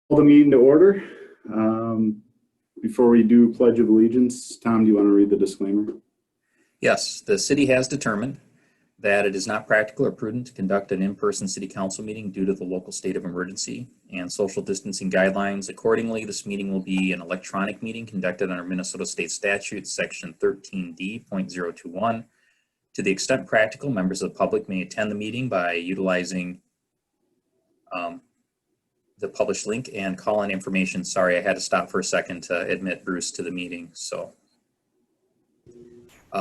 Call the meeting to order. Before we do Pledge of Allegiance, Tom, do you want to read the disclaimer? Yes, the city has determined that it is not practical or prudent to conduct an in-person city council meeting due to the local state of emergency and social distancing guidelines. Accordingly, this meeting will be an electronic meeting conducted under Minnesota State Statute, Section 13D.021. To the extent practical, members of the public may attend the meeting by utilizing the published link and call-in information. Sorry, I had to stop for a second to admit Bruce to the meeting.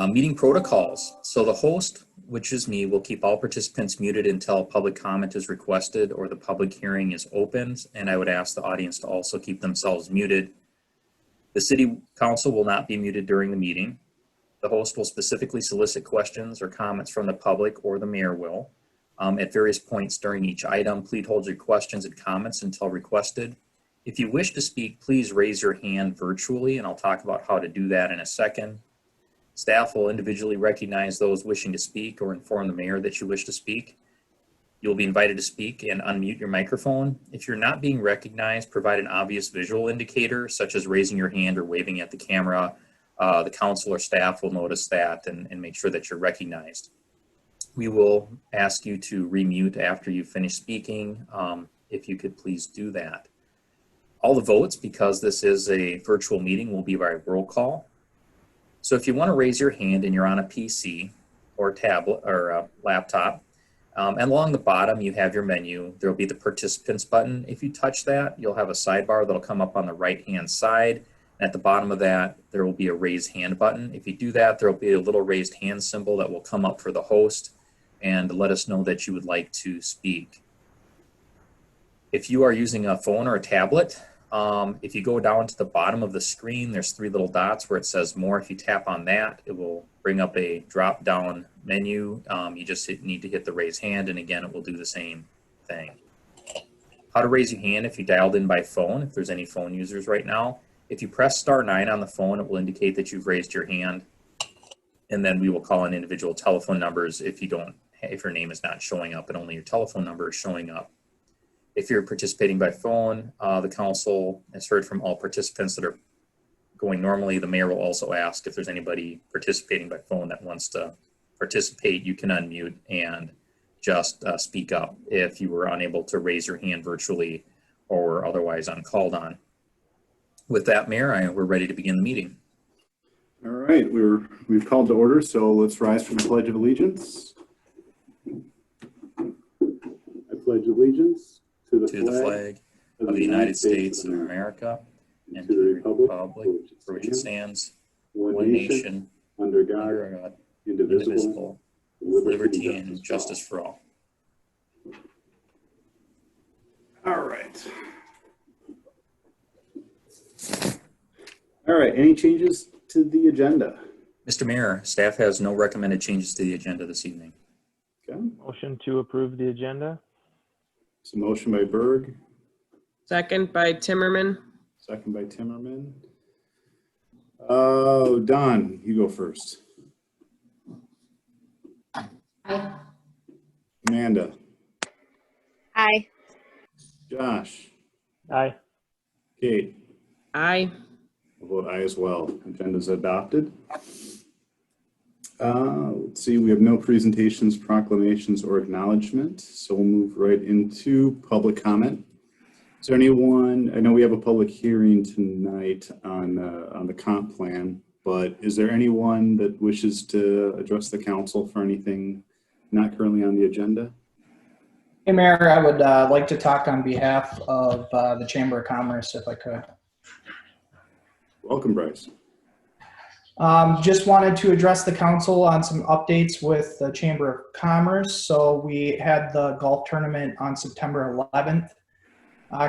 Meeting protocols. So the host, which is me, will keep all participants muted until public comment is requested or the public hearing is opened, and I would ask the audience to also keep themselves muted. The city council will not be muted during the meeting. The host will specifically solicit questions or comments from the public, or the mayor will. At various points during each item, please hold your questions and comments until requested. If you wish to speak, please raise your hand virtually, and I'll talk about how to do that in a second. Staff will individually recognize those wishing to speak or inform the mayor that you wish to speak. You'll be invited to speak and unmute your microphone. If you're not being recognized, provide an obvious visual indicator, such as raising your hand or waving at the camera. The council or staff will notice that and make sure that you're recognized. We will ask you to remute after you finish speaking, if you could please do that. All the votes, because this is a virtual meeting, will be by roll call. So if you want to raise your hand and you're on a PC or tablet or a laptop, and along the bottom you have your menu, there will be the participants button. If you touch that, you'll have a sidebar that'll come up on the right-hand side. And at the bottom of that, there will be a raise hand button. If you do that, there will be a little raised hand symbol that will come up for the host and let us know that you would like to speak. If you are using a phone or a tablet, if you go down to the bottom of the screen, there's three little dots where it says more. If you tap on that, it will bring up a drop down menu. You just need to hit the raise hand, and again, it will do the same thing. How to raise your hand if you dialed in by phone, if there's any phone users right now. If you press *9 on the phone, it will indicate that you've raised your hand, and then we will call in individual telephone numbers if your name is not showing up and only your telephone number is showing up. If you're participating by phone, the council has heard from all participants that are going normally. The mayor will also ask if there's anybody participating by phone that wants to participate. You can unmute and just speak up if you were unable to raise your hand virtually or otherwise uncalled on. With that, Mayor, we're ready to begin the meeting. All right, we've called to order, so let's rise for the Pledge of Allegiance. I pledge allegiance to the flag of the United States of America and to the republic for which it stands, one nation, under God, indivisible, with liberty and justice for all. All right. All right, any changes to the agenda? Mr. Mayor, staff has no recommended changes to the agenda this evening. Okay. Motion to approve the agenda. It's a motion by Berg, Second by Timmerman. second by Timmerman. Don, you go first. Aye. Amanda. Aye. Josh. Aye. Kate. Aye. I'll vote aye as well. Agenda's adopted. Let's see, we have no presentations, proclamations, or acknowledgement, so we'll move right into public comment. Is there anyone, I know we have a public hearing tonight on the comp plan, but is there anyone that wishes to address the council for anything not currently on the agenda? Hey, Mayor, I would like to talk on behalf of the Chamber of Commerce, if I could. Welcome, Bryce. Just wanted to address the council on some updates with the Chamber of Commerce. So we had the golf tournament on September 11th.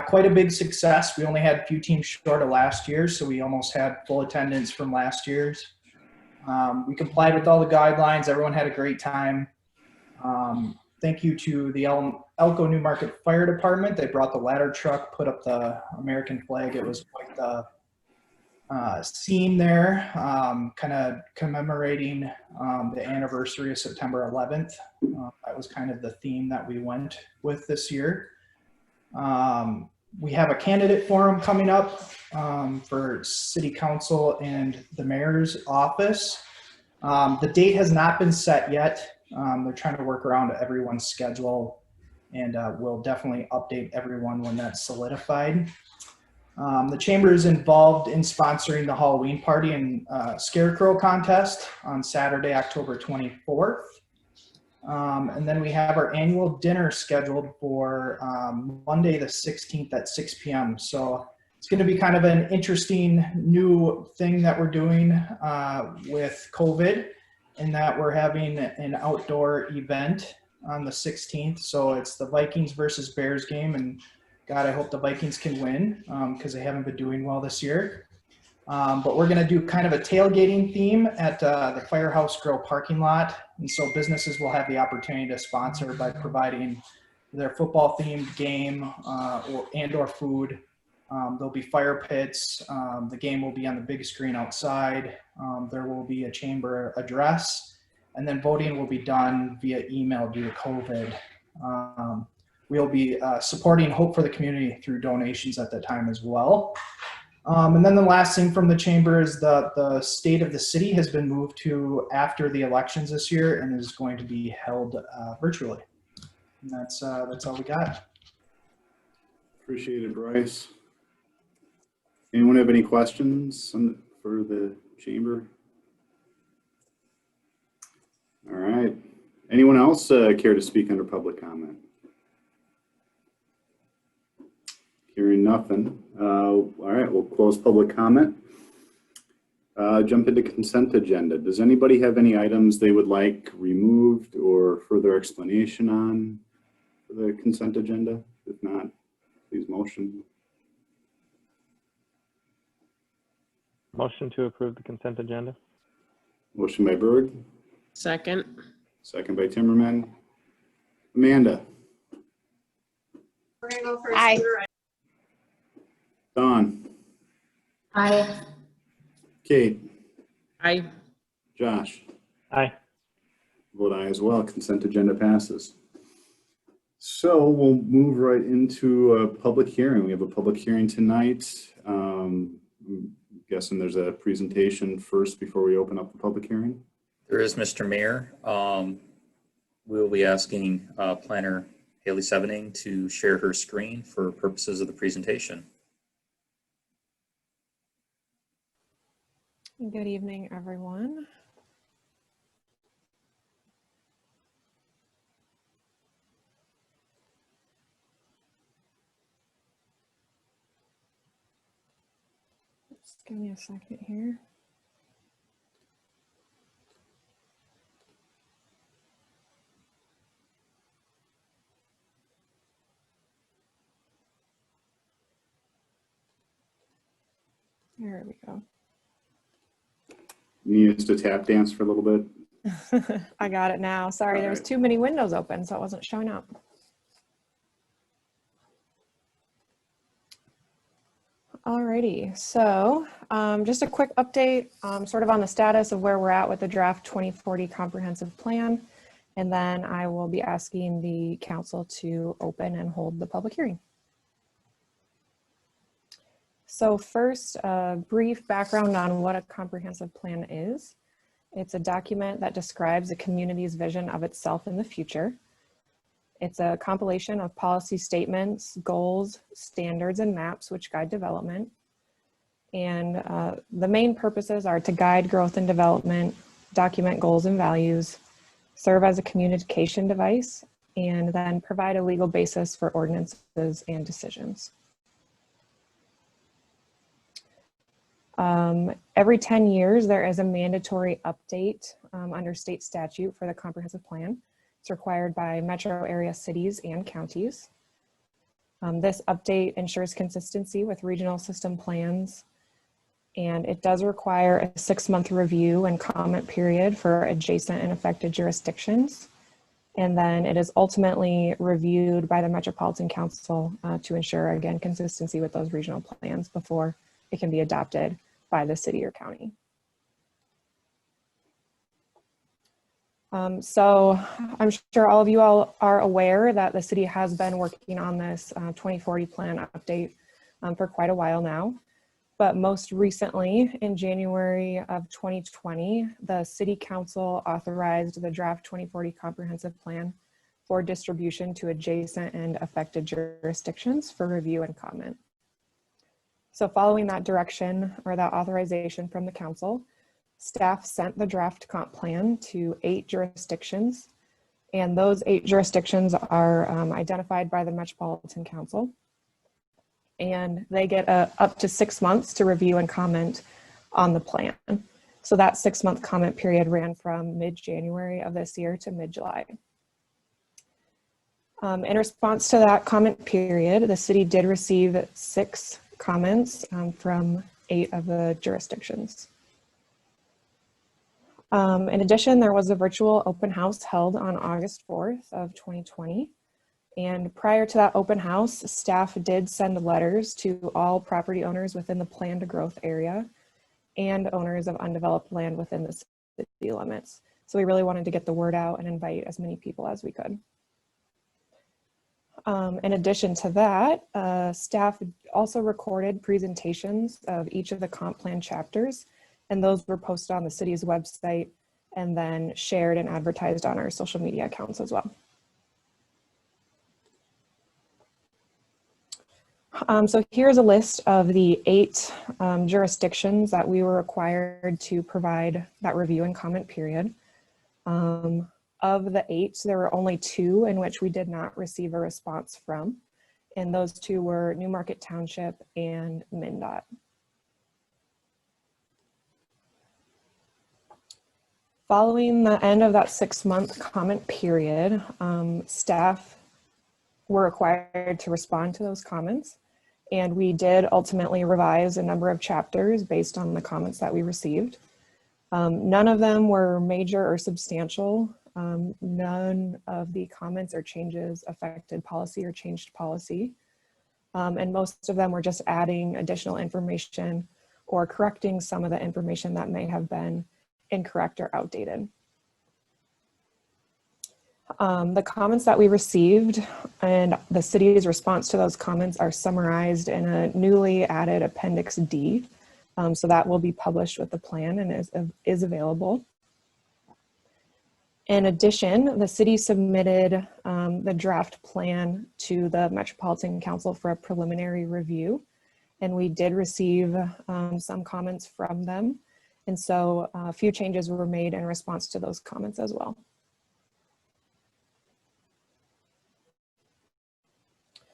Quite a big success. We only had a few teams short of last year, so we almost had full attendance from last year's. We complied with all the guidelines. Everyone had a great time. Thank you to the Elko New Market Fire Department. They brought the ladder truck, put up the American flag. It was quite the scene there, kind of commemorating the anniversary of September 11th. That was kind of the theme that we went with this year. We have a candidate forum coming up for city council and the mayor's office. The date has not been set yet. They're trying to work around everyone's schedule, and we'll definitely update everyone when that's solidified. The chamber is involved in sponsoring the Halloween party and scarecrow contest on Saturday, October 24th. And then we have our annual dinner scheduled for Monday the 16th at 6 p.m. So it's going to be kind of an interesting new thing that we're doing with COVID, in that we're having an outdoor event on the 16th. So it's the Vikings versus Bears game, and God, I hope the Vikings can win because they haven't been doing well this year. But we're going to do kind of a tailgating theme at the Firehouse Grill parking lot. And so businesses will have the opportunity to sponsor by providing their football themed game or food. There'll be fire pits. The game will be on the big screen outside. There will be a chamber address, and then voting will be done via email due to COVID. We'll be supporting Hope for the Community through donations at that time as well. And then the last thing from the chamber is the state of the city has been moved to after the elections this year and is going to be held virtually. And that's all we got. Appreciate it, Bryce. Anyone have any questions for the chamber? All right. Anyone else care to speak under public comment? Hearing nothing. All right, we'll close public comment. Jump into consent agenda. Does anybody have any items they would like removed or further explanation on for the consent agenda? If not, please motion. Motion to approve the consent agenda. Motion by Berg, Second. second by Timmerman. Amanda. Aye. Dawn. Aye. Kate. Aye. Josh. Aye. Vote aye as well. Consent agenda passes. So we'll move right into a public hearing. We have a public hearing tonight. I'm guessing there's a presentation first before we open up the public hearing. There is, Mr. Mayor. We'll be asking Planner Haley Sevening to share her screen for purposes of the presentation. Good evening, everyone. Just give me a second here. There we go. You need us to tap dance for a little bit. I got it now. Sorry, there was Alright. too many windows open, so it wasn't showing up. Alrighty, so just a quick update sort of on the status of where we're at with the draft 2040 comprehensive plan. And then I will be asking the council to open and hold the public hearing. So first, a brief background on what a comprehensive plan is. It's a document that describes a community's vision of itself in the future. It's a compilation of policy statements, goals, standards, and maps which guide development. And the main purposes are to guide growth and development, document goals and values, serve as a communication device, and then provide a legal basis for ordinances and decisions. Every 10 years, there is a mandatory update under state statute for the comprehensive plan. It's required by metro area cities and counties. This update ensures consistency with regional system plans, and it does require a 6-month review and comment period for adjacent and affected jurisdictions. And then it is ultimately reviewed by the Metropolitan Council to ensure, again, consistency with those regional plans before it can be adopted by the city or county. So I'm sure all of you all are aware that the city has been working on this 2040 plan update for quite a while now. But most recently, in January of 2020, the City Council authorized the draft 2040 comprehensive plan for distribution to adjacent and affected jurisdictions for review and comment. So following that direction or that authorization from the council, staff sent the draft comp plan to 8 jurisdictions, and those 8 jurisdictions are identified by the Metropolitan Council. And they get up to 6 months to review and comment on the plan. So that 6-month comment period ran from mid-January of this year to mid-July. In response to that comment period, the city did receive 6 comments from 8 of the jurisdictions. In addition, there was a virtual open house held on August 4th of 2020. And prior to that open house, staff did send letters to all property owners within the planned growth area and owners of undeveloped land within the city limits. So we really wanted to get the word out and invite as many people as we could. In addition to that, staff also recorded presentations of each of the comp plan chapters, and those were posted on the city's website and then shared and advertised on our social media accounts as well. So here's a list of the 8 jurisdictions that we were required to provide that review and comment period. Of the 8, there were only 2 in which we did not receive a response from, and those 2 were Newmarket Township and MnDOT. Following the end of that 6-month comment period, staff were required to respond to those comments. And we did ultimately revise a number of chapters based on the comments that we received. None of them were major or substantial. None of the comments or changes affected policy or changed policy. And most of them were just adding additional information or correcting some of the information that may have been incorrect or outdated. The comments that we received and the city's response to those comments are summarized in a newly added Appendix D. So that will be published with the plan and is available. In addition, the city submitted the draft plan to the Metropolitan Council for a preliminary review, and we did receive some comments from them. And so a few changes were made in response to those comments as well.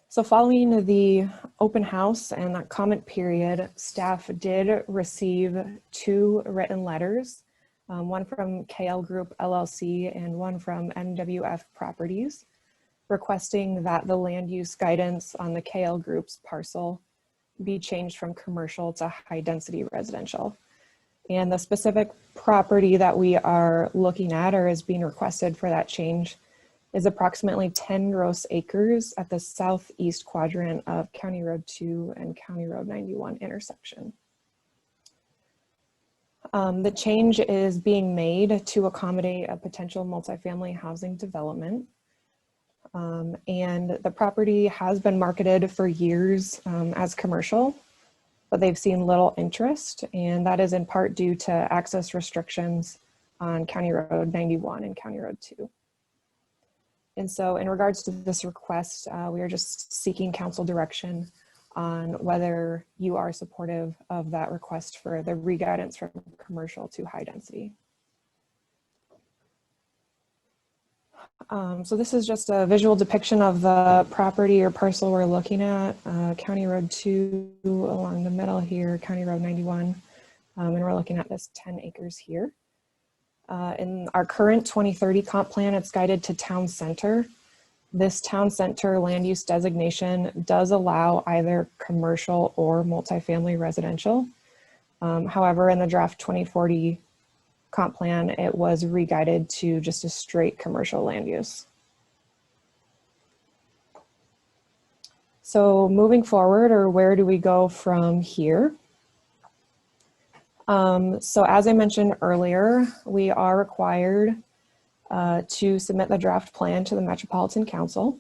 So following the open house and that comment period, staff did receive 2 written letters, one from KL Group LLC and one from MWF Properties, requesting that the land use guidance on the KL Group's parcel be changed from commercial to high density residential. And the specific property that we are looking at or is being requested for that change is approximately 10 gross acres at the southeast quadrant of County Road 2 and County Road 91 intersection. The change is being made to accommodate a potential multifamily housing development. And the property has been marketed for years as commercial, but they've seen little interest, and that is in part due to access restrictions on County Road 91 and County Road 2. And so in regards to this request, we are just seeking council direction on whether you are supportive of that request for the re-guidance from commercial to high density. So this is just a visual depiction of the property or parcel we're looking at, County Road 2 along the middle here, County Road 91, and we're looking at this 10 acres here. In our current 2030 comp plan, it's guided to town center. This town center land use designation does allow either commercial or multifamily residential. However, in the draft 2040 comp plan, it was re-guided to just a straight commercial land use. So moving forward, or where do we go from here? So as I mentioned earlier, we are required to submit the draft plan to the Metropolitan Council.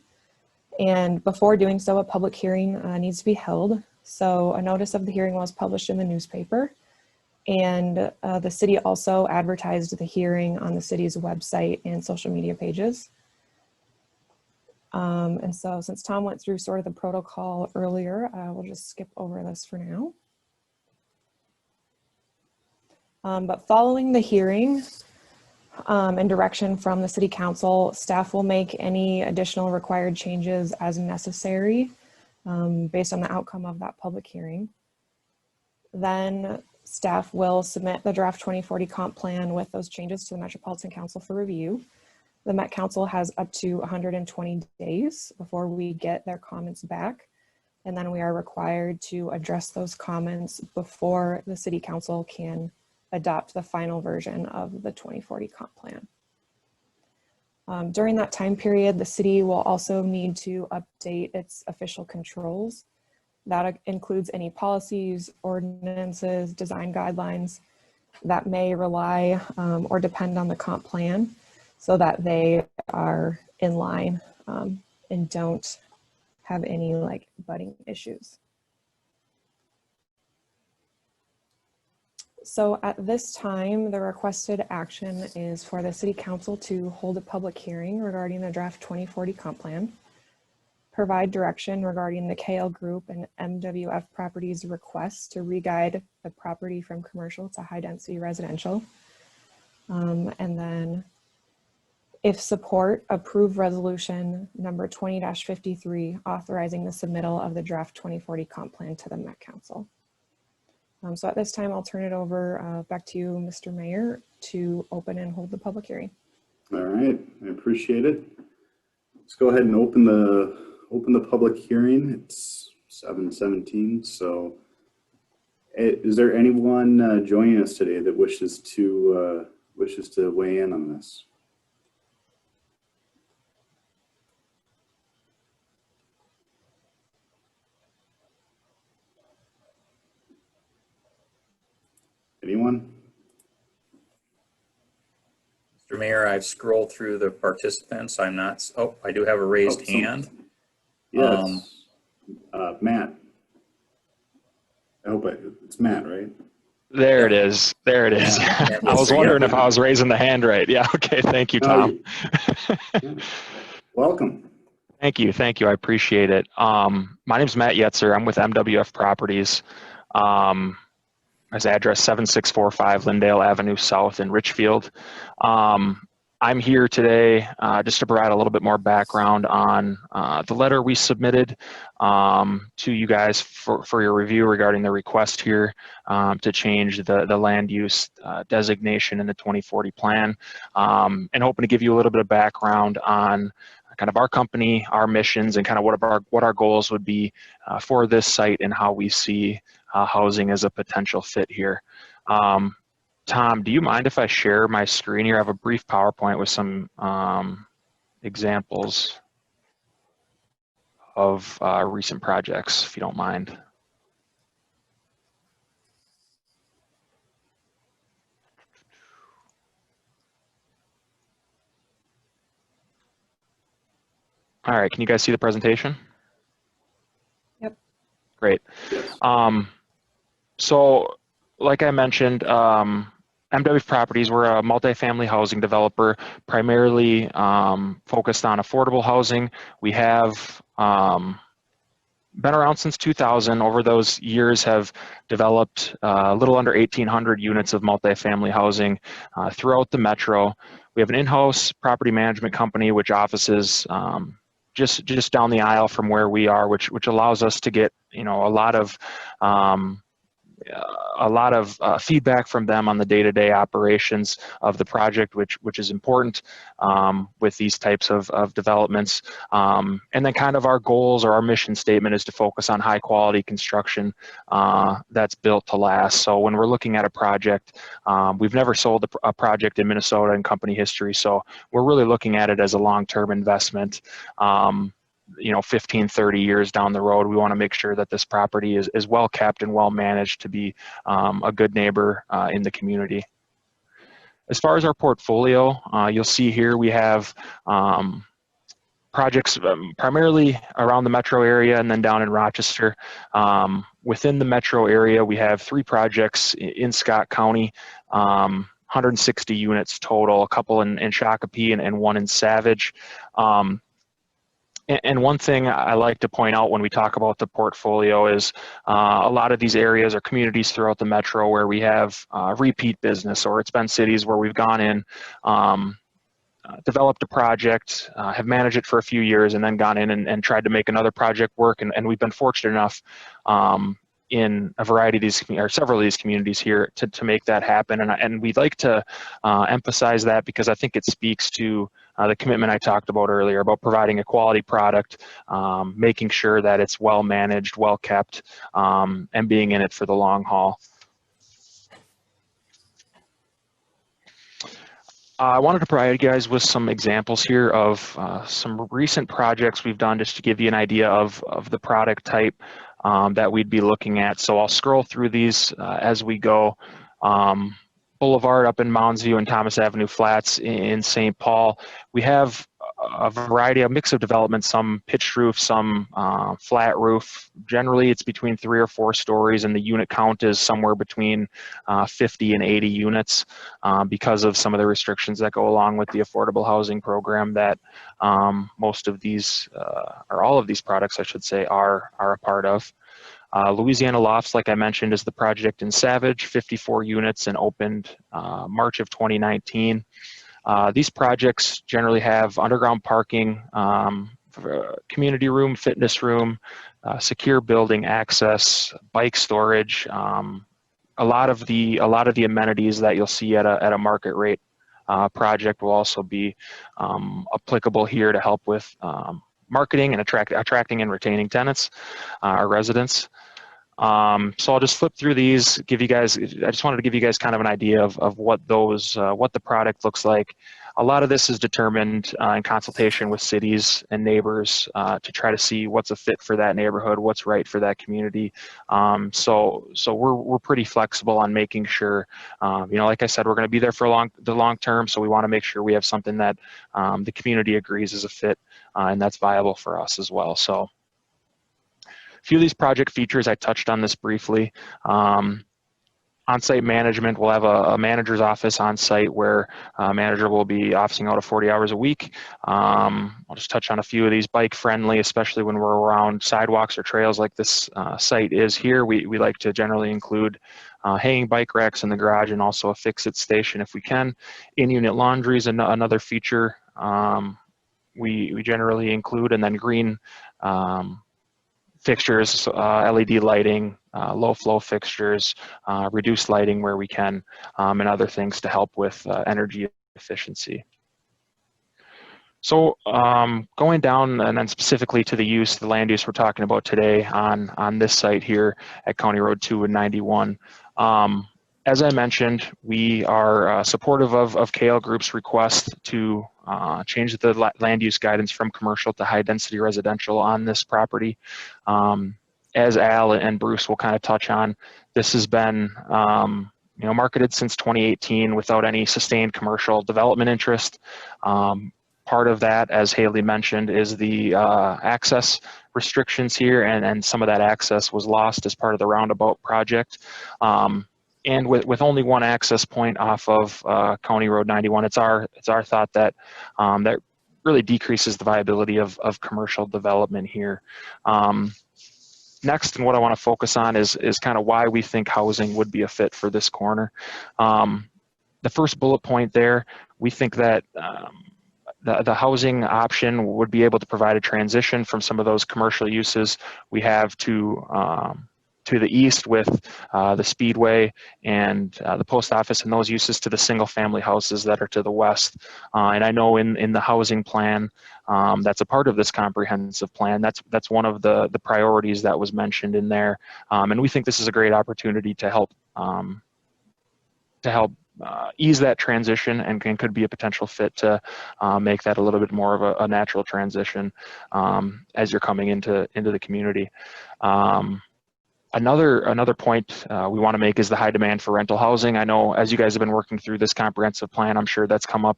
And before doing so, a public hearing needs to be held. So a notice of the hearing was published in the newspaper, and the city also advertised the hearing on the city's website and social media pages. And so since Tom went through sort of the protocol earlier, we'll just skip over this for now. But following the hearing and direction from the City Council, staff will make any additional required changes as necessary based on the outcome of that public hearing. Then staff will submit the draft 2040 comp plan with those changes to the Metropolitan Council for review. The Met Council has up to 120 days before we get their comments back. And then we are required to address those comments before the City Council can adopt the final version of the 2040 comp plan. During that time period, the city will also need to update its official controls. That includes any policies, ordinances, design guidelines that may rely or depend on the comp plan, so that they are in line and don't have any like budding issues. So at this time, the requested action is for the City Council to hold a public hearing regarding the draft 2040 comp plan, provide direction regarding the KL Group and MWF Properties request to re-guide the property from commercial to high density residential, and then if support, approve resolution number 20-53, authorizing the submittal of the draft 2040 comp plan to the Met Council. So at this time, I'll turn it over back to you, Mr. Mayor, to open and hold the public hearing. All right, I appreciate it. Let's go ahead and open the public hearing. It's 7:17. So, is there anyone joining us today that wishes to weigh in on this? Anyone? Mr. Mayor, I've scrolled through the participants. I'm not, oh, I do have a raised hand. Yes. Matt. I hope it's Matt, right? There it is. There it is. Yeah. I was wondering if I was raising the hand right. Yeah. Okay. Thank you, Tom. Yeah. Welcome. Thank you. Thank you. I appreciate it. My name's Matt Yetzer. I'm with MWF Properties. His address 7645 Lindale Avenue South in Richfield. I'm here today just to provide a little bit more background on the letter we submitted to you guys for your review regarding the request here to change the land use designation in the 2040 plan, and hoping to give you a little bit of background on kind of our company, our missions, and kind of what our goals would be for this site and how we see housing as a potential fit here. Tom, do you mind if I share my screen here? I have a brief PowerPoint with some examples of recent projects, if you don't mind. All right, can you guys see the presentation? Yep. Great. So, like I mentioned, MW Properties, we're a multifamily housing developer, primarily focused on affordable housing. We have been around since 2000. Over those years have developed a little under 1,800 units of multifamily housing throughout the metro. We have an in-house property management company which offices just down the aisle from where we are, which allows us to get a lot of feedback from them on the day-to-day operations of the project, which is important with these types of developments. And then kind of our goals or our mission statement is to focus on high quality construction that's built to last. So when we're looking at a project, we've never sold a project in Minnesota in company history. So we're really looking at it as a long-term investment. 15, 30 years down the road, we want to make sure that this property is well kept and well managed to be a good neighbor in the community. As far as our portfolio, you'll see here we have projects primarily around the metro area and then down in Rochester. Within the metro area, we have 3 projects in Scott County, 160 units total, a couple in Shakopee and 1 in Savage. And one thing I like to point out when we talk about the portfolio is a lot of these areas are communities throughout the metro where we have repeat business, or it's been cities where we've gone in, developed a project, have managed it for a few years, and then gone in and tried to make another project work. And we've been fortunate enough in a variety of these, or several of these communities here to make that happen. And we'd like to emphasize that because I think it speaks to the commitment I talked about earlier about providing a quality product, making sure that it's well managed, well kept, and being in it for the long haul. I wanted to provide you guys with some examples here of some recent projects we've done just to give you an idea of the product type that we'd be looking at. So I'll scroll through these as we go. Boulevard up in Mounds View and Thomas Avenue Flats in St. Paul. We have a variety, a mix of development, some pitched roof, some flat roof. Generally, it's between 3 or 4 stories, and the unit count is somewhere between 50 and 80 units because of some of the restrictions that go along with the affordable housing program that most of these, or all of these products, I should say, are a part of. Louisiana Lofts, like I mentioned, is the project in Savage, 54 units, and opened March of 2019. These projects generally have underground parking, community room, fitness room, secure building access, bike storage, a lot of the amenities that you'll see at a market rate project will also be applicable here to help with marketing and attracting and retaining tenants or residents. So I'll just flip through these, I just wanted to give you guys kind of an idea of what the product looks like. A lot of this is determined in consultation with cities and neighbors to try to see what's a fit for that neighborhood, what's right for that community. So we're pretty flexible on making sure, like I said, we're going to be there for the long term. So we want to make sure we have something that the community agrees is a fit and that's viable for us as well. So a few of these project features, I touched on this briefly. On-site management, we'll have a manager's office on site where a manager will be officing out of 40 hours a week. I'll just touch on a few of these. Bike friendly, especially when we're around sidewalks or trails like this site is here. We like to generally include hanging bike racks in the garage and also a fix-it station if we can. In-unit laundry is another feature we generally include, and then green fixtures, LED lighting, low flow fixtures, reduced lighting where we can, and other things to help with energy efficiency. So going down and then specifically to the land use we're talking about today on this site here at County Road 2 and 91. As I mentioned, we are supportive of KL Group's request to change the land use guidance from commercial to high density residential on this property. As Al and Bruce will kind of touch on, this has been marketed since 2018 without any sustained commercial development interest. Part of that, as Haley mentioned, is the access restrictions here, and some of that access was lost as part of the roundabout project. And with only one access point off of County Road 91, it's our thought that that really decreases the viability of commercial development here. Next, and what I want to focus on is kind of why we think housing would be a fit for this corner. The first bullet point there, we think that the housing option would be able to provide a transition from some of those commercial uses we have to the east with the Speedway and the post office and those uses to the single family houses that are to the west. And I know in the housing plan that's a part of this comprehensive plan, that's one of the priorities that was mentioned in there. And we think this is a great opportunity to help ease that transition and could be a potential fit to make that a little bit more of a natural transition as you're coming into the community. Another point we want to make is the high demand for rental housing. I know as you guys have been working through this comprehensive plan, I'm sure that's come up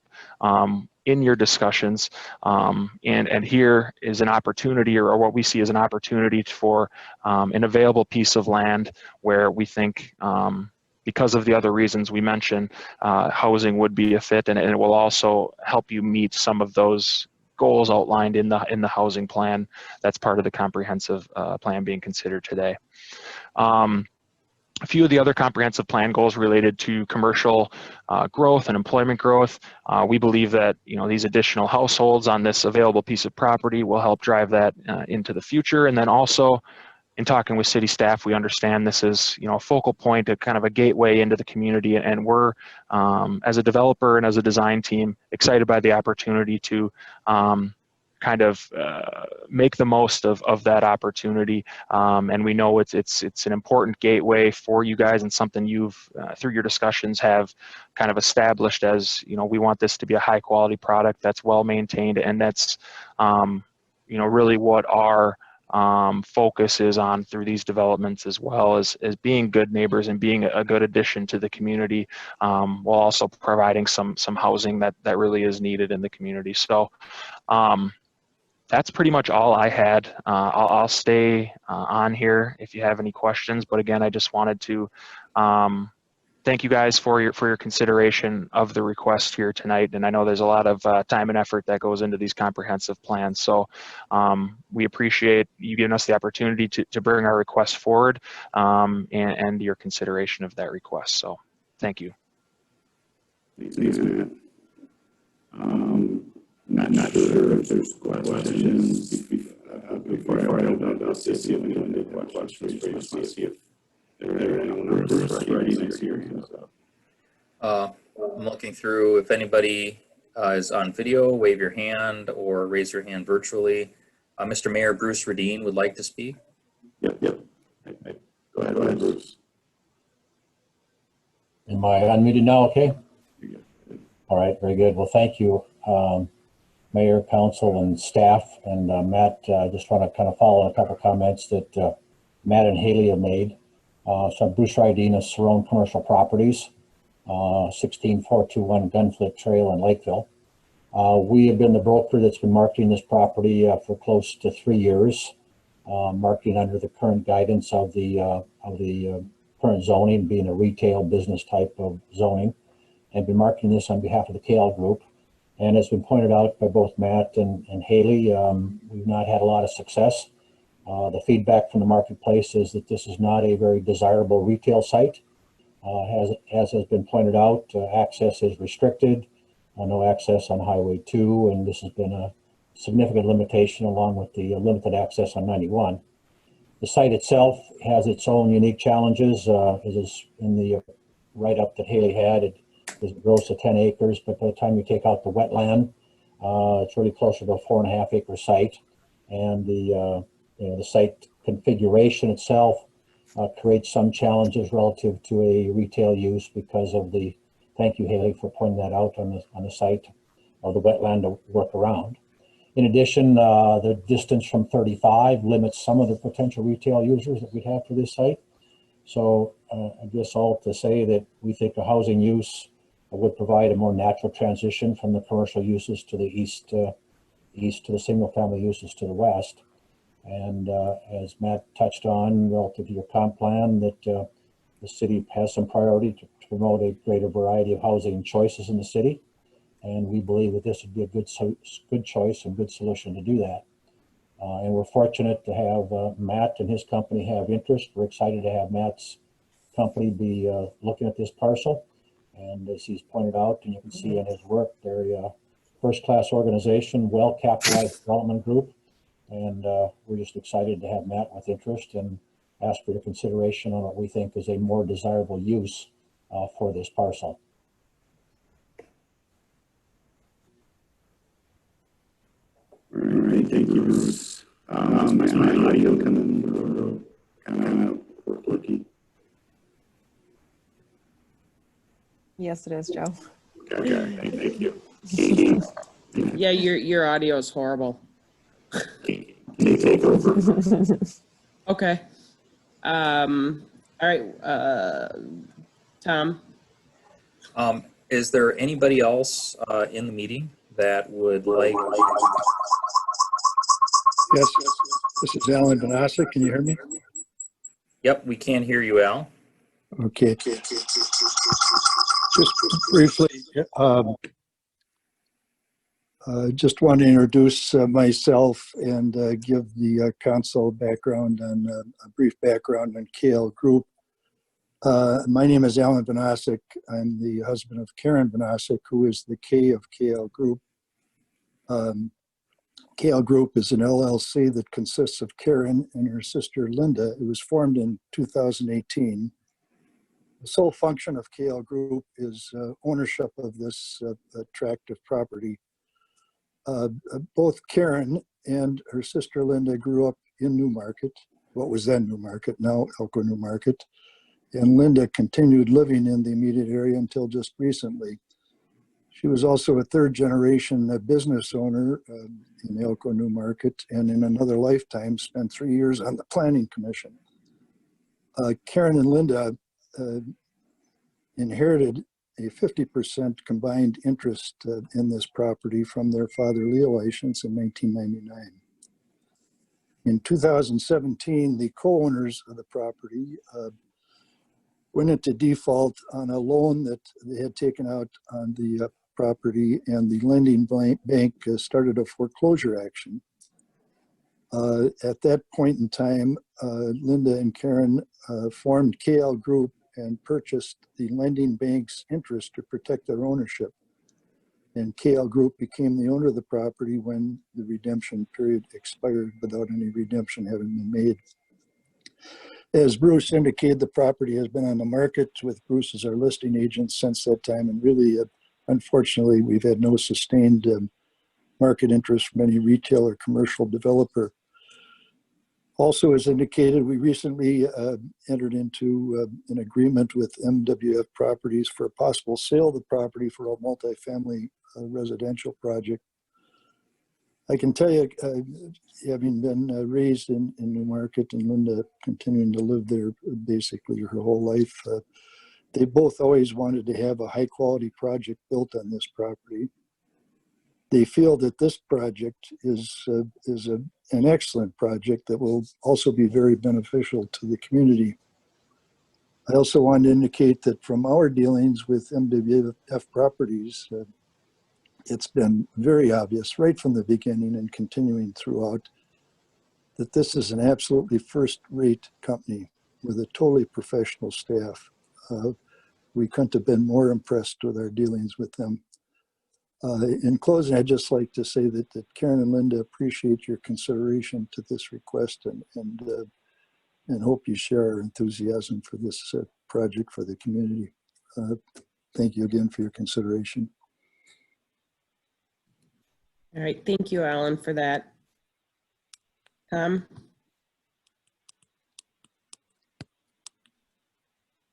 in your discussions. And here is an opportunity, or what we see as an opportunity for an available piece of land where we think, because of the other reasons we mentioned, housing would be a fit, and it will also help you meet some of those goals outlined in the housing plan that's part of the comprehensive plan being considered today. A few of the other comprehensive plan goals related to commercial growth and employment growth. We believe that these additional households on this available piece of property will help drive that into the future. And then also, in talking with city staff, we understand this is a focal point, a kind of a gateway into the community, and we're as a developer and as a design team excited by the opportunity to kind of make the most of that opportunity, and we know it's an important gateway for you guys, and something you've through your discussions have kind of established as we want this to be a high quality product that's well maintained, and that's really what our focus is on through these developments, as well as being good neighbors and being a good addition to the community, while also providing some housing that really is needed in the community. So that's pretty much all I had. I'll stay on here if you have any questions, but again, I just wanted to thank you guys for your consideration of the request here tonight. And I know there's a lot of time and effort that goes into these comprehensive plans. So we appreciate you giving us the opportunity to bring our request forward, and your consideration of that request. So thank you. Thanks, Matt. Not sure if there's questions before I open it up to see if anyone did have questions. See if there are anyone who's writing next year. I'm looking through. If anybody is on video, wave your hand or raise your hand virtually. Mr. Mayor Bruce Radine would like to speak. Yep. Go ahead, Bruce. Am I unmuted now? Okay. You're good. All right. Very good. Well, thank you, Mayor, Council, and staff. And Matt, I just want to kind of follow on a couple of comments that Matt and Haley have made. So I'm Bruce Radine of Cerrone Commercial Properties, 16421 Gunflint Trail in Lakeville. We have been the broker that's been marketing this property for close to 3 years, marketing under the current guidance of the current zoning, being a retail business type of zoning, and been marketing this on behalf of the KL Group. And as been pointed out by both Matt and Haley, we've not had a lot of success. The feedback from the marketplace is that this is not a very desirable retail site. As has been pointed out, access is restricted, no access on Highway 2, and this has been a significant limitation along with the limited access on 91. The site itself has its own unique challenges. As is in the write-up that Haley had, it grows to 10 acres, but by the time you take out the wetland, it's really closer to a 4.5 acre site. And the site configuration itself creates some challenges relative to a retail use because of the, thank you Haley for pointing that out on the site, or the wetland to work around. In addition, the distance from 35 limits some of the potential retail users that we'd have for this site. So I guess all to say that we think a housing use would provide a more natural transition from the commercial uses to the east to the single family uses to the west. And as Matt touched on relative to your comp plan, that the city has some priority to promote a greater variety of housing choices in the city. And we believe that this would be a good choice and good solution to do that. And we're fortunate to have Matt and his company have interest. We're excited to have Matt's company be looking at this parcel. And as he's pointed out, and you can see in his work, they're a first-class organization, well-capitalized development group. And we're just excited to have Matt with interest and ask for your consideration on what we think is a more desirable use for this parcel. All right, thank you, Bruce. My audio coming kind of quirky. Yes, it is, Joe. Okay, thank you. Yeah, your audio is horrible. Can you take over? Okay. All right, Tom. Is there anybody else in the meeting that would like? Yes, this is Alan Vanasa. Can you hear me? Yep, we can hear you, Al. Okay. Just briefly, just want to introduce myself and give the council background on a brief background on KL Group. My name is Alan Vanasek. I'm the husband of Karen Vanasek, who is the K of KL Group. KL Group is an LLC that consists of Karen and her sister Linda. It was formed in 2018. The sole function of KL Group is ownership of this tract of property. Both Karen and her sister Linda grew up in Newmarket, what was then Newmarket, now Elko Newmarket. And Linda continued living in the immediate area until just recently. She was also a third-generation business owner in Elko Newmarket, and in another lifetime spent 3 years on the Planning Commission. Karen and Linda inherited a 50% combined interest in this property from their father Leo Ishans in 1999. In 2017, the co-owners of the property went into default on a loan that they had taken out on the property, and the lending bank started a foreclosure action. At that point in time, Linda and Karen formed KL Group and purchased the lending bank's interest to protect their ownership. And KL Group became the owner of the property when the redemption period expired without any redemption having been made. As Bruce indicated, the property has been on the market with Bruce as our listing agent since that time, and really, unfortunately, we've had no sustained market interest from any retail or commercial developer. Also, as indicated, we recently entered into an agreement with MWF Properties for a possible sale of the property for a multifamily residential project. I can tell you, having been raised in Newmarket and Linda continuing to live there basically her whole life, they both always wanted to have a high quality project built on this property. They feel that this project is an excellent project that will also be very beneficial to the community. I also want to indicate that from our dealings with MWF Properties, it's been very obvious right from the beginning and continuing throughout that this is an absolutely first-rate company with a totally professional staff. We couldn't have been more impressed with our dealings with them. In closing, I'd just like to say that Karen and Linda appreciate your consideration to this request and hope you share our enthusiasm for this project for the community. Thank you again for your consideration. All right, thank you, Alan, for that. Tom?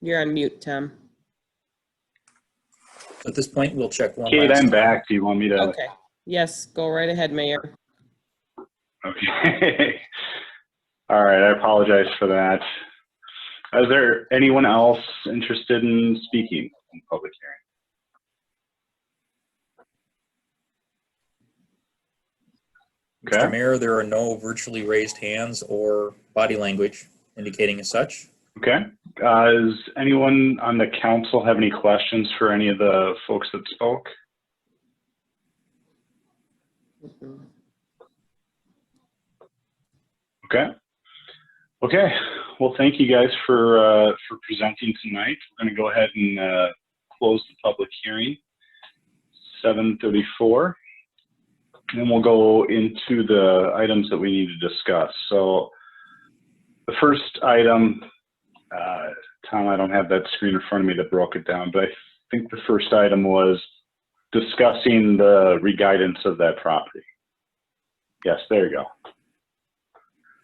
You're on mute, Tom. At this point, we'll check one Kate, last I'm time. back. Do you want me to? Okay, yes, go right ahead, Mayor. Okay. All right, I apologize for that. Is there anyone else interested in speaking in public hearing? Mr. Okay. Mayor, there are no virtually raised hands or body language indicating as such. Okay. Does anyone on the council have any questions for any of the folks that spoke? Okay. Okay. Well, thank you guys for presenting tonight. We're going to go ahead and close the public hearing. 7:34. And we'll go into the items that we need to discuss. So the first item, Tom, I don't have that screen in front of me that broke it down, but I think the first item was discussing the re-guidance of that property. Yes, there you go.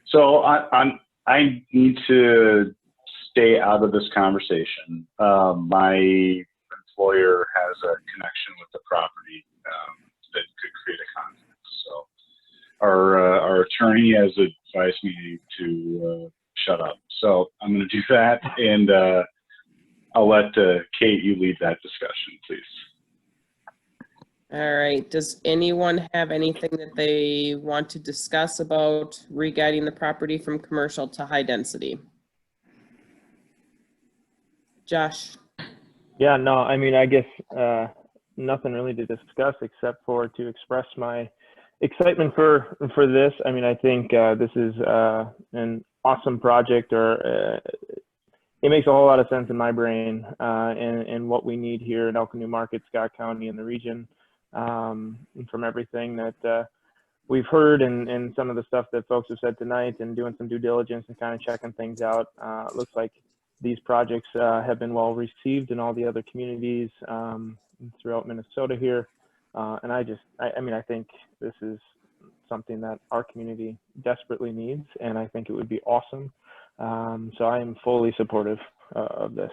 So I need to stay out of this conversation. My employer has a connection with the property that could create a conflict. So our attorney has advised me to shut up. So I'm going to do that, and I'll let Kate, you lead that discussion, please. All right. Does anyone have anything that they want to discuss about re-guiding the property from commercial to high density? Josh? Yeah, no, I mean, I guess nothing really to discuss except for to express my excitement for this. I mean, I think this is an awesome project, or it makes a whole lot of sense in my brain, and what we need here in Elko, New Market, Scott County, and the region. From everything that we've heard and some of the stuff that folks have said tonight, and doing some due diligence and kind of checking things out, it looks like these projects have been well received in all the other communities throughout Minnesota here. And I mean, I think this is something that our community desperately needs, and I think it would be awesome. So I am fully supportive of this.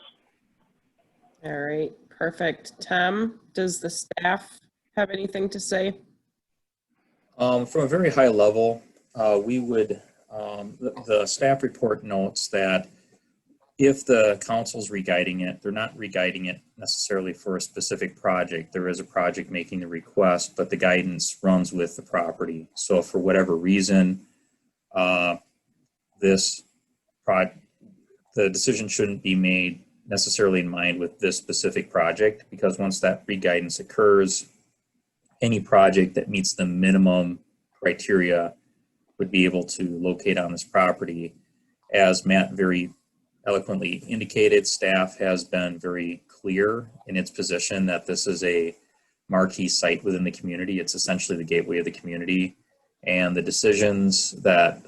All right, perfect. Tom, does the staff have anything to say? From a very high level, we would, the staff report notes that if the council's re-guiding it, they're not re-guiding it necessarily for a specific project. There is a project making the request, but the guidance runs with the property. So for whatever reason, the decision shouldn't be made necessarily in mind with this specific project, because once that re-guidance occurs, any project that meets the minimum criteria would be able to locate on this property. As Matt very eloquently indicated, staff has been very clear in its position that this is a marquee site within the community. It's essentially the gateway of the community, and the decisions that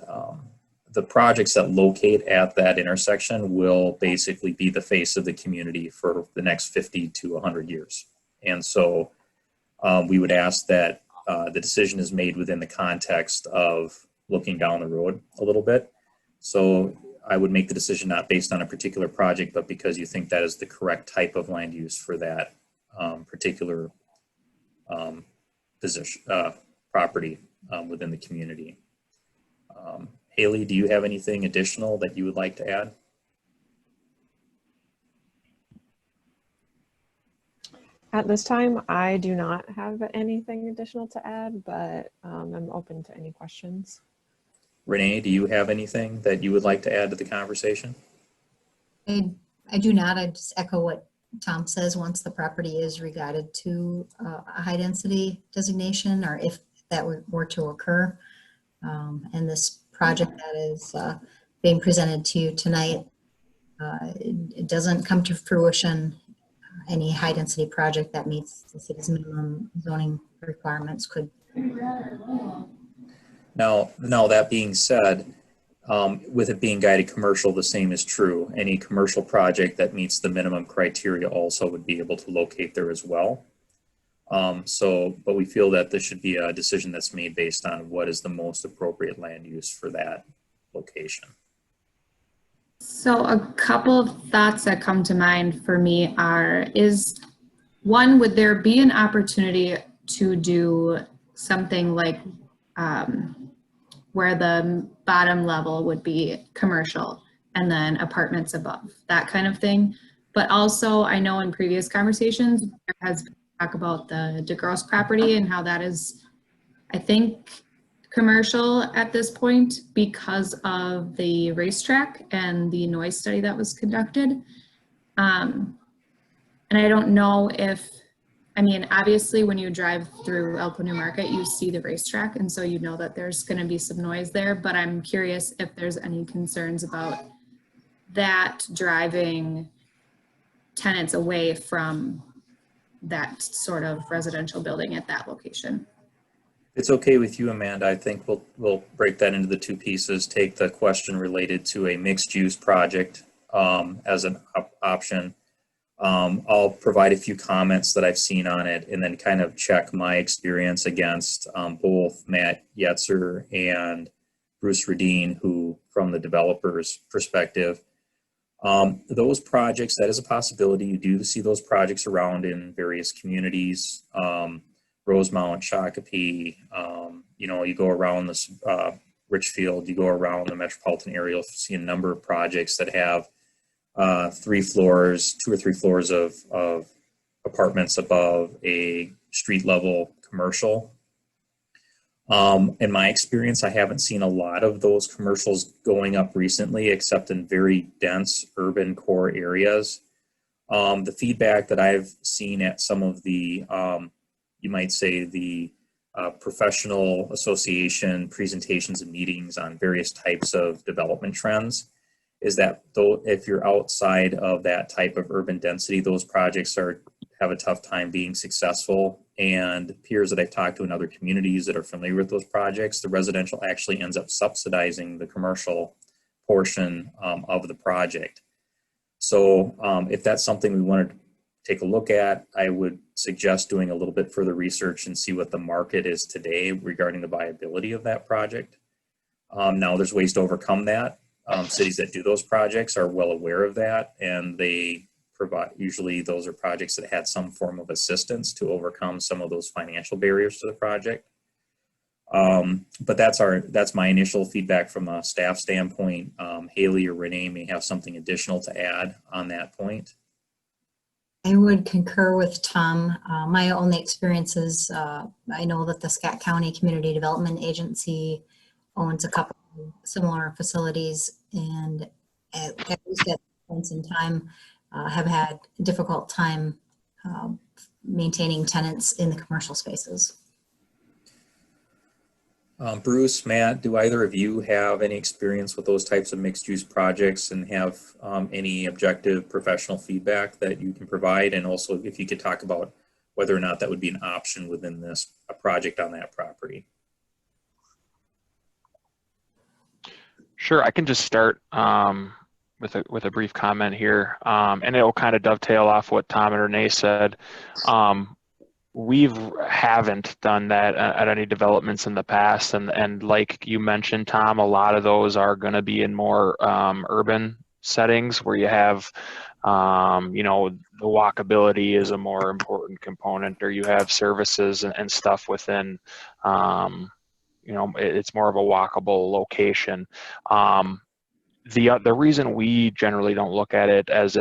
the projects that locate at that intersection will basically be the face of the community for the next 50 to 100 years. And so we would ask that the decision is made within the context of looking down the road a little bit. So I would make the decision not based on a particular project, but because you think that is the correct type of land use for that particular position, property within the community. Haley, do you have anything additional that you would like to add? At this time, I do not have anything additional to add, but I'm open to any questions. Renee, do you have anything that you would like to add to the conversation? I do not. I just echo what Tom says. Once the property is re-guided to a high density designation, or if that were to occur, and this project that is being presented to you tonight, it doesn't come to fruition, any high density project that meets the city's minimum zoning requirements could. Now that being said, with it being guided commercial, the same is true. Any commercial project that meets the minimum criteria also would be able to locate there as well. But we feel that this should be a decision that's made based on what is the most appropriate land use for that location. So a couple of thoughts that come to mind for me is one, would there be an opportunity to do something like where the bottom level would be commercial and then apartments above, that kind of thing? But also, I know in previous conversations, there has been talk about the DeGrosse property and how that is, I think, commercial at this point because of the racetrack and the noise study that was conducted. And I don't know if, I mean, obviously when you drive through Elko New Market, you see the racetrack, and so you know that there's going to be some noise there, but I'm curious if there's any concerns about that driving tenants away from that sort of residential building at that location. It's okay with you, Amanda. I think we'll break that into the two pieces. Take the question related to a mixed use project as an option. I'll provide a few comments that I've seen on it, and then kind of check my experience against both Matt Yetzer and Bruce Radine, who, from the developer's perspective, those projects, that is a possibility. You do see those projects around in various communities, Rosemount, Shakopee, you know, you go around this Richfield, you go around the metropolitan area, you'll see a number of projects that have 3 floors, 2 or 3 floors of apartments above a street level commercial. In my experience, I haven't seen a lot of those commercials going up recently, except in very dense urban core areas. The feedback that I've seen at some of the, you might say the professional association presentations and meetings on various types of development trends is that though if you're outside of that type of urban density, those projects have a tough time being successful. And peers that I've talked to in other communities that are familiar with those projects, the residential actually ends up subsidizing the commercial portion of the project. So if that's something we wanted to take a look at, I would suggest doing a little bit further research and see what the market is today regarding the viability of that project. Now there's ways to overcome that. Cities that do those projects are well aware of that, and they provide, usually those are projects that had some form of assistance to overcome some of those financial barriers to the project. But that's my initial feedback from a staff standpoint. Haley or Renee may have something additional to add on that point. I would concur with Tom. My only experiences, I know that the Scott County Community Development Agency owns a couple of similar facilities, and at least at points in time have had a difficult time maintaining tenants in the commercial spaces. Bruce, Matt, do either of you have any experience with those types of mixed-use projects and have any objective professional feedback that you can provide? And also, if you could talk about whether or not that would be an option within a project on that property. Sure, I can just start with a brief comment here, and it will kind of dovetail off what Tom and Renee said. We haven't done that at any developments in the past, and like you mentioned, Tom, a lot of those are going to be in more urban settings where you have, you know, the walkability is a more important component, or you have services and stuff within, you know, it's more of a walkable location. The reason we generally don't look at it as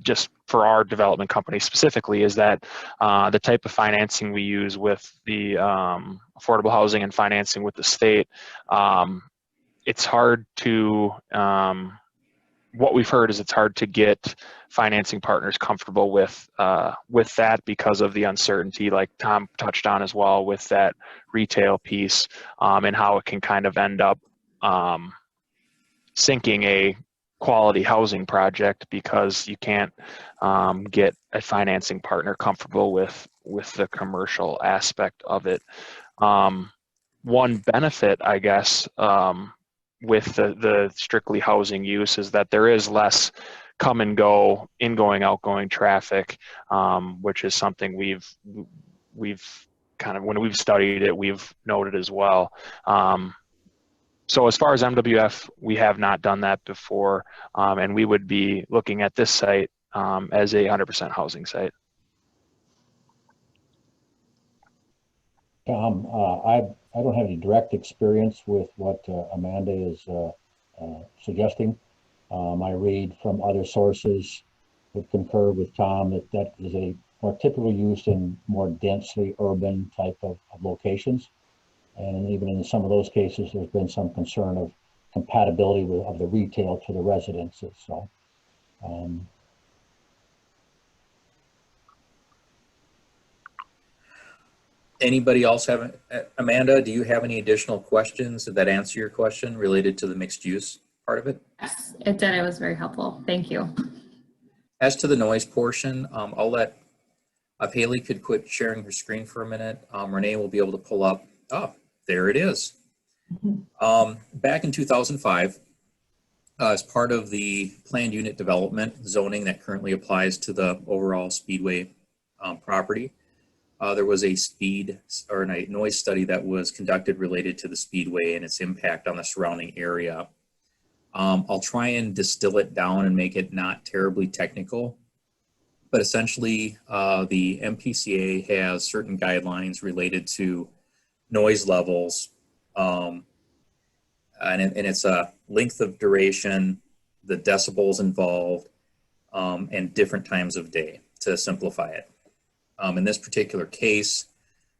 just for our development company specifically is that the type of financing we use with the affordable housing and financing with the state, it's hard to, what we've heard is it's hard to get financing partners comfortable with that because of the uncertainty, like Tom touched on as well, with that retail piece and how it can kind of end up sinking a quality housing project because you can't get a financing partner comfortable with the commercial aspect of it. One benefit, I guess, with the strictly housing use is that there is less come and go, ingoing, outgoing traffic, which is something we've kind of, when we've studied it, we've noted as well. So as far as MWF, we have not done that before, and we would be looking at this site as a 100% housing site. Tom, I don't have any direct experience with what Amanda is suggesting. I read from other sources, would concur with Tom that is a more typical use in more densely urban type of locations. And even in some of those cases, there's been some concern of compatibility of the retail to the residences. So, Anybody else have, Amanda, do you have any additional questions that answer your question related to the mixed use part of it? Yes, it did. It was very helpful. Thank you. As to the noise portion, I'll let, if Haley could quit sharing her screen for a minute, Renee will be able to pull up, oh, there it is. Back in 2005, as part of the planned unit development zoning that currently applies to the overall Speedway property, there was a noise study that was conducted related to the Speedway and its impact on the surrounding area. I'll try and distill it down and make it not terribly technical, but essentially the MPCA has certain guidelines related to noise levels and it's a length of duration, the decibels involved, and different times of day, to simplify it. In this particular case,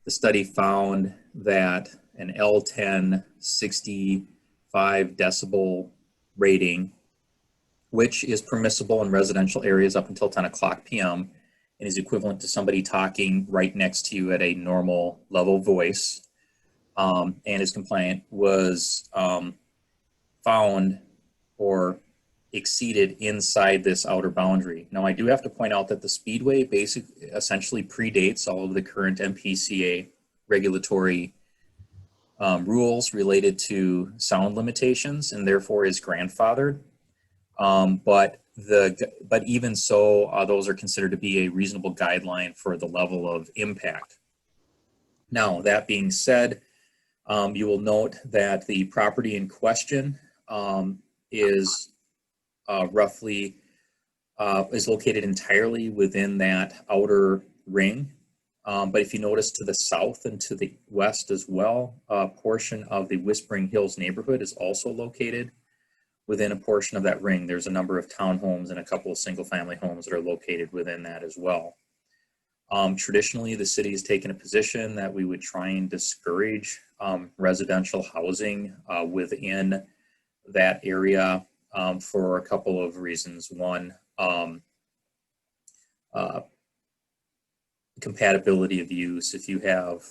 the study found that an L10 65 decibel rating, which is permissible in residential areas up until 10 o'clock p.m. and is equivalent to somebody talking right next to you at a normal level voice, and is compliant, was found or exceeded inside this outer boundary. Now, I do have to point out that the speedway essentially predates all of the current MPCA regulatory rules related to sound limitations, and therefore is grandfathered. But even so, those are considered to be a reasonable guideline for the level of impact. Now, that being said, you will note that the property in question is located entirely within that outer ring. But if you notice to the south and to the west as well, a portion of the Whispering Hills neighborhood is also located within a portion of that ring. There's a number of townhomes and a couple of single-family homes that are located within that as well. Traditionally, the city has taken a position that we would try and discourage residential housing within that area for a couple of reasons. One, compatibility of use. If you have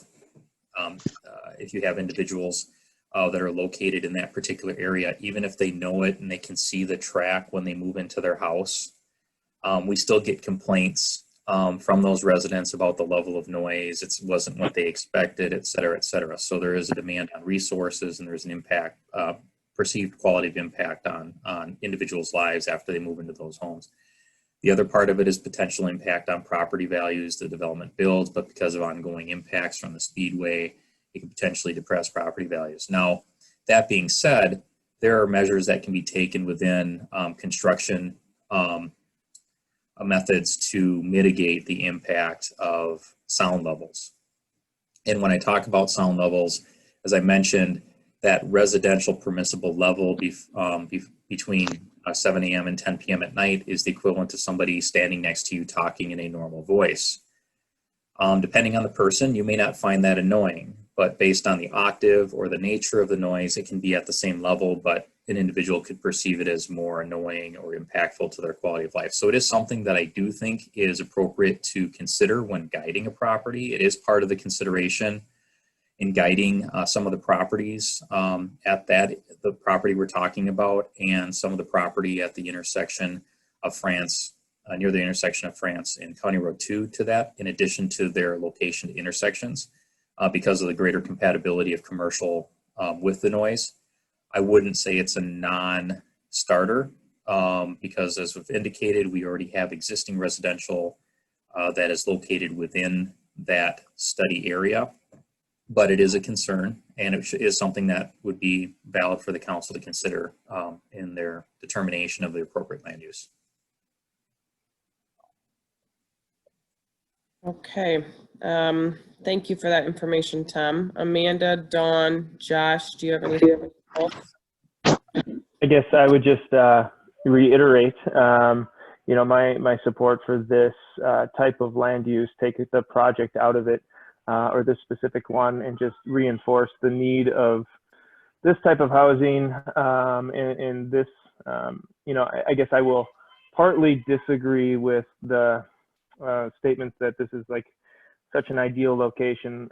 individuals that are located in that particular area, even if they know it and they can see the track when they move into their house, we still get complaints from those residents about the level of noise. It wasn't what they expected, et cetera, et cetera. So there is a demand on resources, and there's an impact, perceived quality of impact on individuals' lives after they move into those homes. The other part of it is potential impact on property values, the development builds, but because of ongoing impacts from the speedway, it can potentially depress property values. Now, that being said, there are measures that can be taken within construction methods to mitigate the impact of sound levels. And when I talk about sound levels, as I mentioned, that residential permissible level between 7 a.m. and 10 p.m. at night is the equivalent to somebody standing next to you talking in a normal voice. Depending on the person, you may not find that annoying, but based on the octave or the nature of the noise, it can be at the same level, but an individual could perceive it as more annoying or impactful to their quality of life. So it is something that I do think is appropriate to consider when guiding a property. It is part of the consideration in guiding some of the properties the property we're talking about, and some of the property at the intersection of France, near the intersection of France and County Road 2 to that, in addition to their location to intersections, because of the greater compatibility of commercial with the noise. I wouldn't say it's a non-starter because, as we've indicated, we already have existing residential that is located within that study area. But it is a concern, and it is something that would be valid for the council to consider in their determination of the appropriate land use. Okay, thank you for that information, Tom. Amanda, Dawn, Josh, do you have anything else? I guess I would just reiterate, my support for this type of land use, take the project out of it, or this specific one, and just reinforce the need of this type of housing. And this, I guess I will partly disagree with the statements that this is like such an ideal location.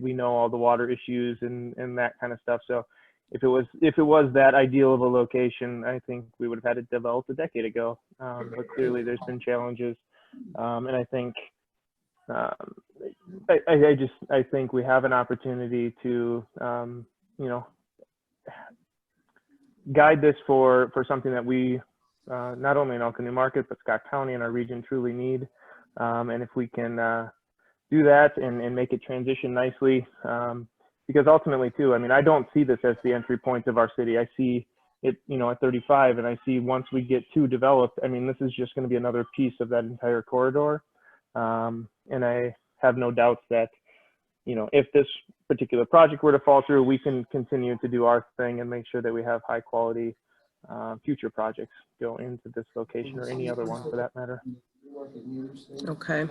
We know all the water issues and that kind of stuff. So if it was that ideal of a location, I think we would have had it developed a decade ago. But clearly there's been challenges. And I think, I think we have an opportunity to, guide this for something that we, not only in Elko New Market, but Scott County and our region truly need. And if we can do that and make it transition nicely, because ultimately too, I don't see this as the entry point of our city. I see it, at 35, and I see once we get 2 developed, this is just going to be another piece of that entire corridor. And I have no doubts that you know, if this particular project were to fall through, we can continue to do our thing and make sure that we have high quality future projects go into this location or any other one for that matter. Okay.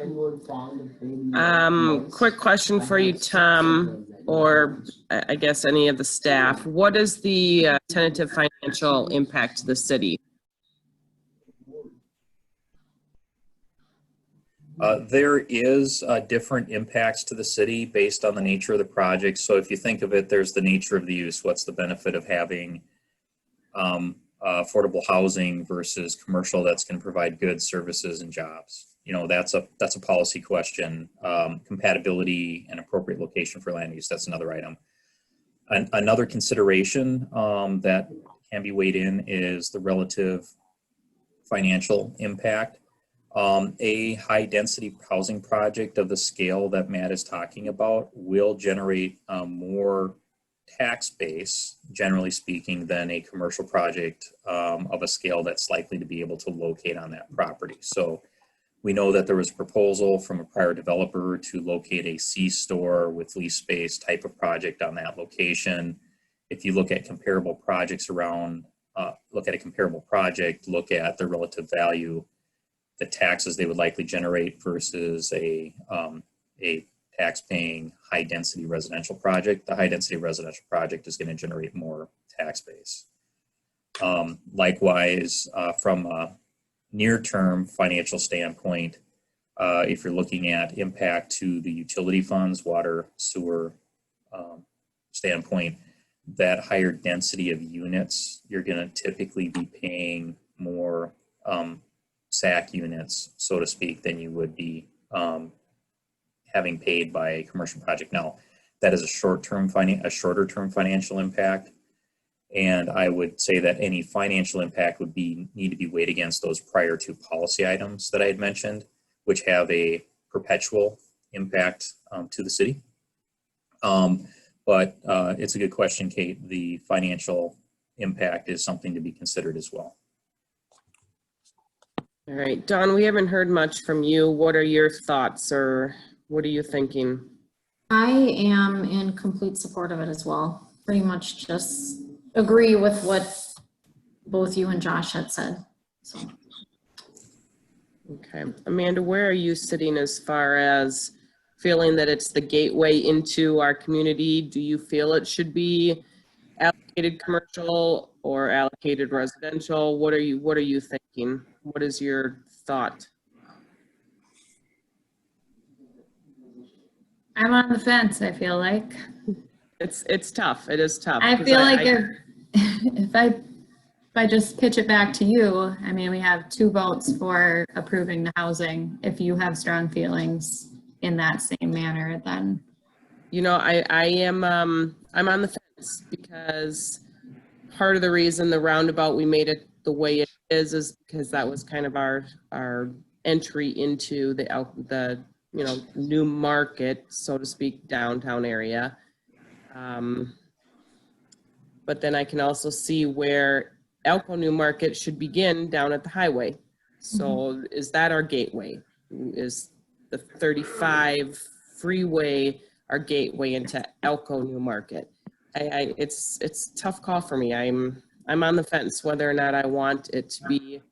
Quick question for you, Tom, or I guess any of the staff. What is the tentative financial impact to the city? There is different impacts to the city based on the nature of the project. So if you think of it, there's the nature of the use. What's the benefit of having affordable housing versus commercial that's going to provide goods, services, and jobs? You know, that's a policy question. Compatibility and appropriate location for land use, that's another item. Another consideration that can be weighed in is the relative financial impact. A high density housing project of the scale that Matt is talking about will generate more tax base, generally speaking, than a commercial project of a scale that's likely to be able to locate on that property. So we know that there was a proposal from a prior developer to locate a C-store with lease space type of project on that location. If you look at comparable projects around, look at the relative value, the taxes they would likely generate versus a tax-paying high-density residential project. The high-density residential project is going to generate more tax base. Likewise, from a near-term financial standpoint, if you're looking at impact to the utility funds, water, sewer standpoint, that higher density of units, you're going to typically be paying more SAC units, so to speak, than you would be having paid by a commercial project. Now, that is a shorter-term financial impact, and I would say that any financial impact would need to be weighed against those prior two policy items that I had mentioned, which have a perpetual impact to the city. But it's a good question, Kate. The financial impact is something to be considered as well. All right, Dawn, we haven't heard much from you. What are your thoughts, or what are you thinking? I am in complete support of it as well. Pretty much just agree with what both you and Josh had said. So. Okay, Amanda, where are you sitting as far as feeling that it's the gateway into our community? Do you feel it should be allocated commercial or allocated residential? What are you thinking? What is your thought? I'm on the fence, I feel like. It's tough. It is tough. I feel like if I just pitch it back to you, I mean, we have 2 votes for approving the housing. If you have strong feelings in that same manner, then. You know, I'm on the fence because part of the reason the roundabout we made it the way it is because that was kind of our entry into the you know, new market, so to speak, downtown area. But then I can also see where Elko New Market should begin down at the highway. So is that our gateway? Is the 35 freeway our gateway into Elko New Market? It's a tough call for me. I'm on the fence whether or not I want it to be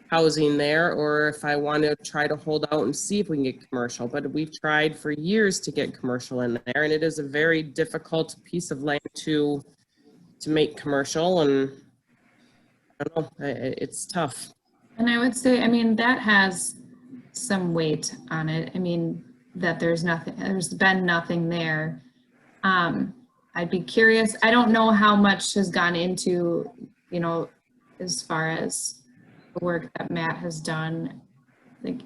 housing there or if I want to try to hold out and see if we can get commercial. But we've tried for years to get commercial in there, and it is a very difficult piece of land to make commercial, and I don't know, it's tough. And I would say, I mean, that has some weight on it. I mean, that there's been nothing there. I'd be curious. I don't know how much has gone into, you know, as far as the work that Matt has done. Like,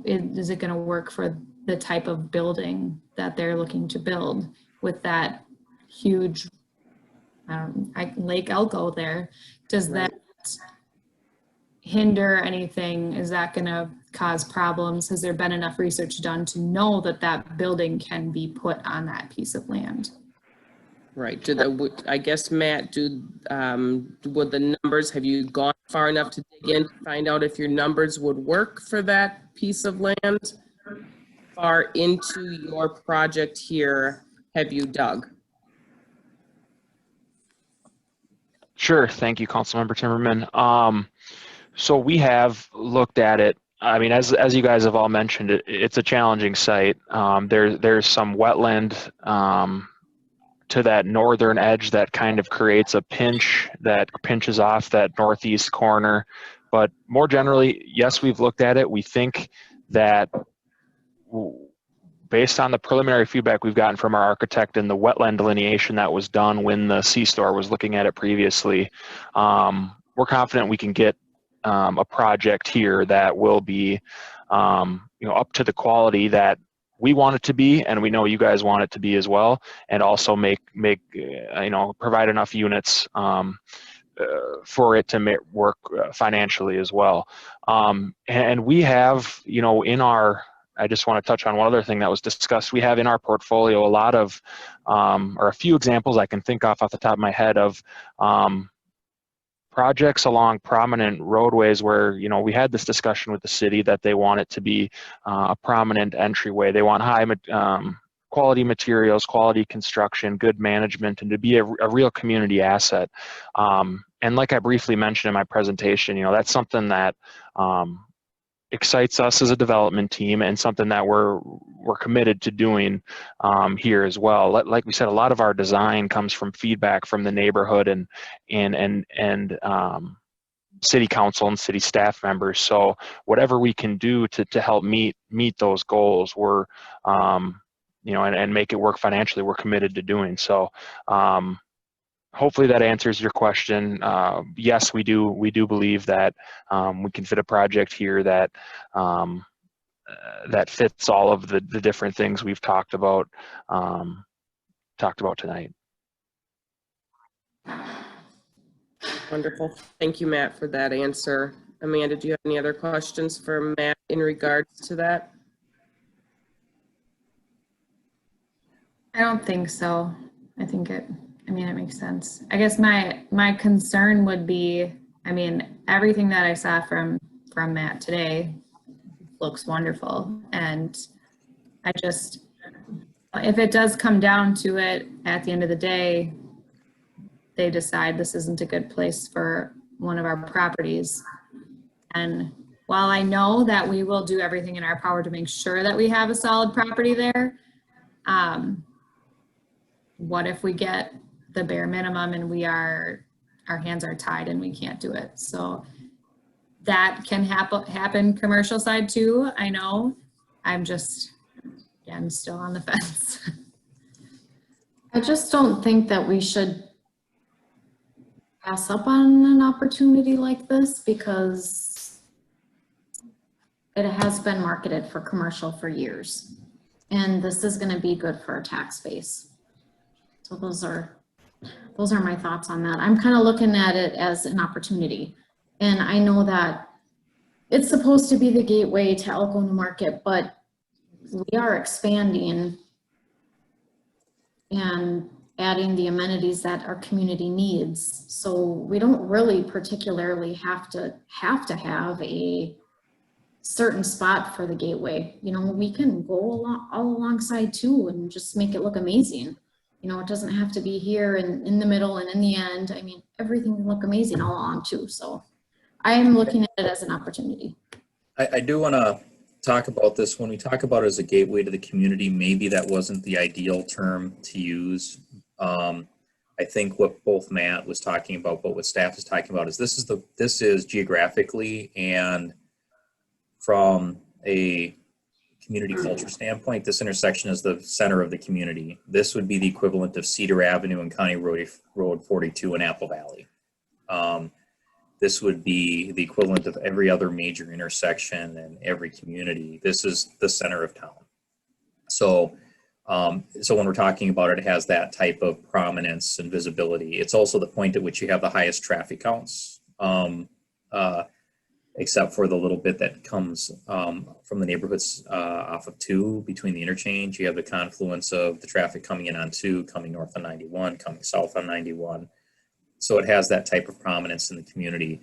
is it going to work for the type of building that they're looking to build with that huge Lake Elko there? Does that hinder anything? Is that going to cause problems? Has there been enough research done to know that that building can be put on that piece of land? Right. I guess, Matt, would the numbers, have you gone far enough to dig in to find out if your numbers would work for that piece of land? far into your project here have you dug? Sure. Thank you, Councilmember Timmerman. So we have looked at it. I mean, as you guys have all mentioned, it's a challenging site. There's some wetland to that northern edge that kind of creates a pinch that pinches off that northeast corner. But more generally, yes, we've looked at it. We think that based on the preliminary feedback we've gotten from our architect and the wetland delineation that was done when the C-Store was looking at it previously, we're confident we can get a project here that will be up to the quality that we want it to be, and we know you guys want it to be as well, and also provide enough units for it to work financially as well. And we have, I just want to touch on one other thing that was discussed. We have in our portfolio a lot of, or a few examples I can think off the top of my head of projects along prominent roadways where, we had this discussion with the city that they want it to be a prominent entryway. They want high quality materials, quality construction, good management, and to be a real community asset. And like I briefly mentioned in my presentation, that's something that excites us as a development team and something that we're committed to doing here as well. Like we said, a lot of our design comes from feedback from the neighborhood and city council and city staff members. So whatever we can do to help meet those goals, we're and make it work financially, we're committed to doing. So hopefully that answers your question. Yes, we do believe that we can fit a project here that that fits all of the different things we've talked about tonight. Wonderful. Thank you, Matt, for that answer. Amanda, do you have any other questions for Matt in regards to that? I don't think so. I think it makes sense. I guess my concern would be, everything that I saw from Matt today looks wonderful. And if it does come down to it at the end of the day, they decide this isn't a good place for one of our properties. And while I know that we will do everything in our power to make sure that we have a solid property there, what if we get the bare minimum and our hands are tied and we can't do it? So that can happen commercial side too. I know. I'm still on the fence. I just don't think that we should pass up on an opportunity like this because it has been marketed for commercial for years. And this is going to be good for our tax base. So those are my thoughts on that. I'm kind of looking at it as an opportunity. And I know that it's supposed to be the gateway to Elko New Market, but we are expanding and adding the amenities that our community needs. So we don't really particularly have to have a certain spot for the gateway. We can go all alongside too and just make it look amazing. It doesn't have to be here and in the middle and in the end. Everything can look amazing all along too. So I am looking at it as an opportunity. I do want to talk about this. When we talk about it as a gateway to the community, maybe that wasn't the ideal term to use. I think what both Matt was talking about, but what staff is talking about is this is geographically and from a community culture standpoint, this intersection is the center of the community. This would be the equivalent of Cedar Avenue and County Road 42 in Apple Valley. This would be the equivalent of every other major intersection and every community. This is the center of town. So when we're talking about it, it has that type of prominence and visibility. It's also the point at which you have the highest traffic counts, except for the little bit that comes from the neighborhoods off of 2 between the interchange. You have the confluence of the traffic coming in on 2, coming north on 91, coming south on 91. So it has that type of prominence in the community.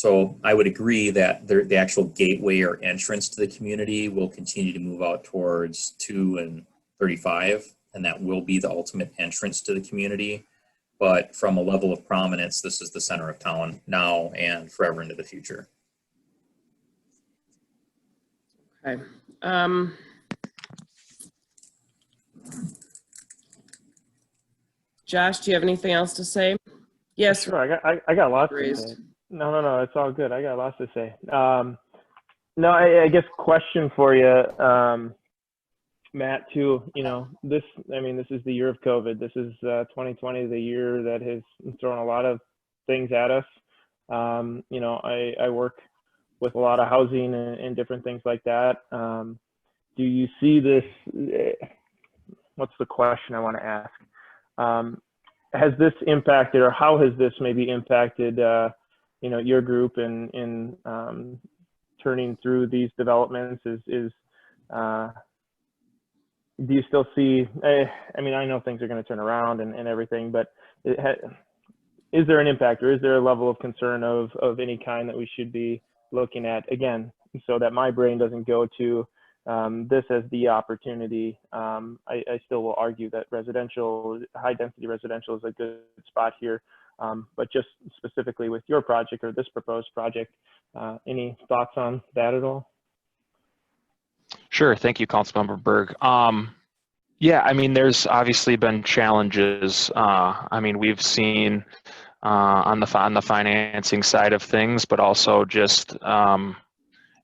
So I would agree that the actual gateway or entrance to the community will continue to move out towards 2 and 35, and that will be the ultimate entrance to the community. But from a level of prominence, this is the center of town now and forever into the future. Okay. Josh, do you have anything else to say? Yes. Sure, I got lots to Raised. say. No, it's all good. I got lots to say. No, I guess question for you, Matt, too. You know, this is the year of COVID. This is 2020, the year that has thrown a lot of things at us. You know, I work with a lot of housing and different things like that. Do you see this? What's the question I want to ask? Has this impacted, or how has this maybe impacted, you know, your group in turning through these developments? Do you still see? I mean, I know things are going to turn around and everything, but is there an impact, or is there a level of concern of any kind that we should be looking at, again, so that my brain doesn't go to this as the opportunity? I still will argue that high density residential is a good spot here. But just specifically with your project or this proposed project, any thoughts on that at all? Sure. Thank you, Councilmember Berg. Yeah, I mean, there's obviously been challenges. I mean, we've seen on the financing side of things, but also just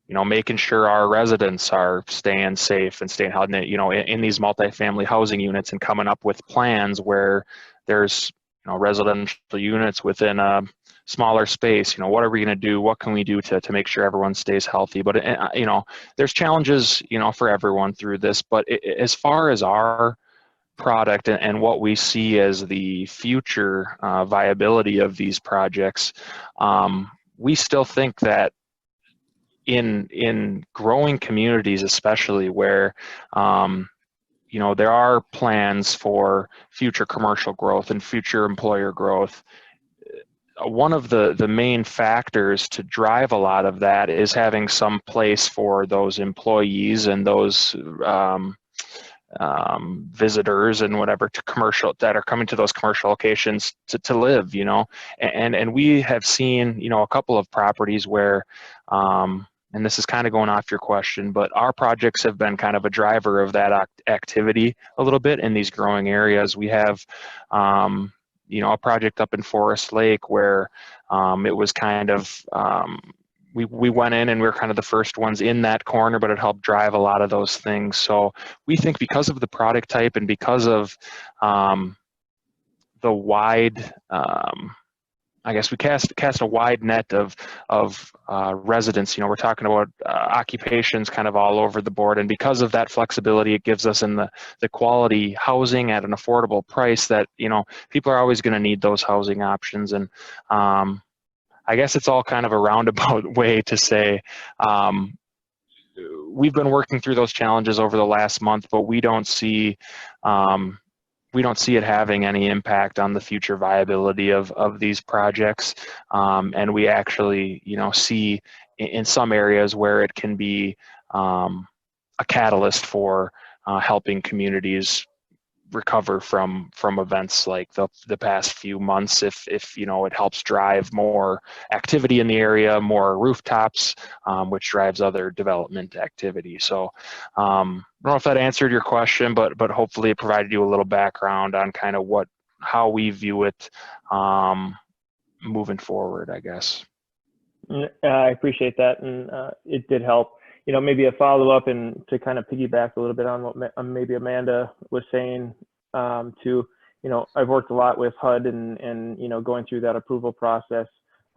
you know, making sure our residents are staying safe and staying healthy, you know, in these multifamily housing units, and coming up with plans where there's, you know, residential units within a smaller space. You know, what are we going to do? What can we do to make sure everyone stays healthy? But, you know, there's challenges, you know, for everyone through this. But as far as our product and what we see as the future viability of these projects, we still think that in growing communities, especially where you know, there are plans for future commercial growth and future employer growth, one of the main factors to drive a lot of that is having some place for those employees and those visitors and whatever that are coming to those commercial locations to live, you know. And we have seen, you know, a couple of properties where and this is kind of going off your question, but our projects have been kind of a driver of that activity a little bit in these growing areas. We have, you know, a project up in Forest Lake where it was kind of, we went in and we were kind of the first ones in that corner, but it helped drive a lot of those things. So we think because of the product type and because of the wide, I guess we cast a wide net of residents. You know, we're talking about occupations kind of all over the board, and because of that flexibility it gives us in the quality housing at an affordable price, that, you know, people are always going to need those housing options. And I guess it's all kind of a roundabout way to say we've been working through those challenges over the last month, but we don't see it having any impact on the future viability of these projects. And we actually, you know, see in some areas where it can be a catalyst for helping communities recover from events like the past few months, if you know, it helps drive more activity in the area, more rooftops, which drives other development activity. So I don't know if that answered your question, but hopefully it provided you a little background on kind of how we view it moving forward, I guess. I appreciate that, and it did help. You know, maybe a follow-up and to kind of piggyback a little bit on what maybe Amanda was saying too. You know, I've worked a lot with HUD and you know, going through that approval process.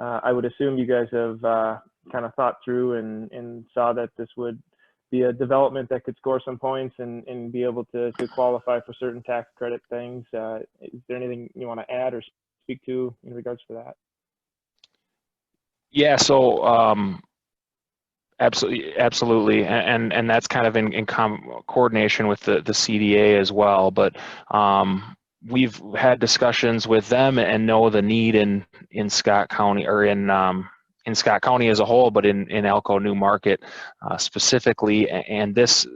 I would assume you guys have kind of thought through and saw that this would be a development that could score some points and be able to qualify for certain tax credit things. Is there anything you want to add or speak to in regards to that? Yeah, so absolutely, and that's kind of in coordination with the CDA as well. But we've had discussions with them and know the need in Scott County, or in in Scott County as a whole, but in Elko New Market specifically. And this,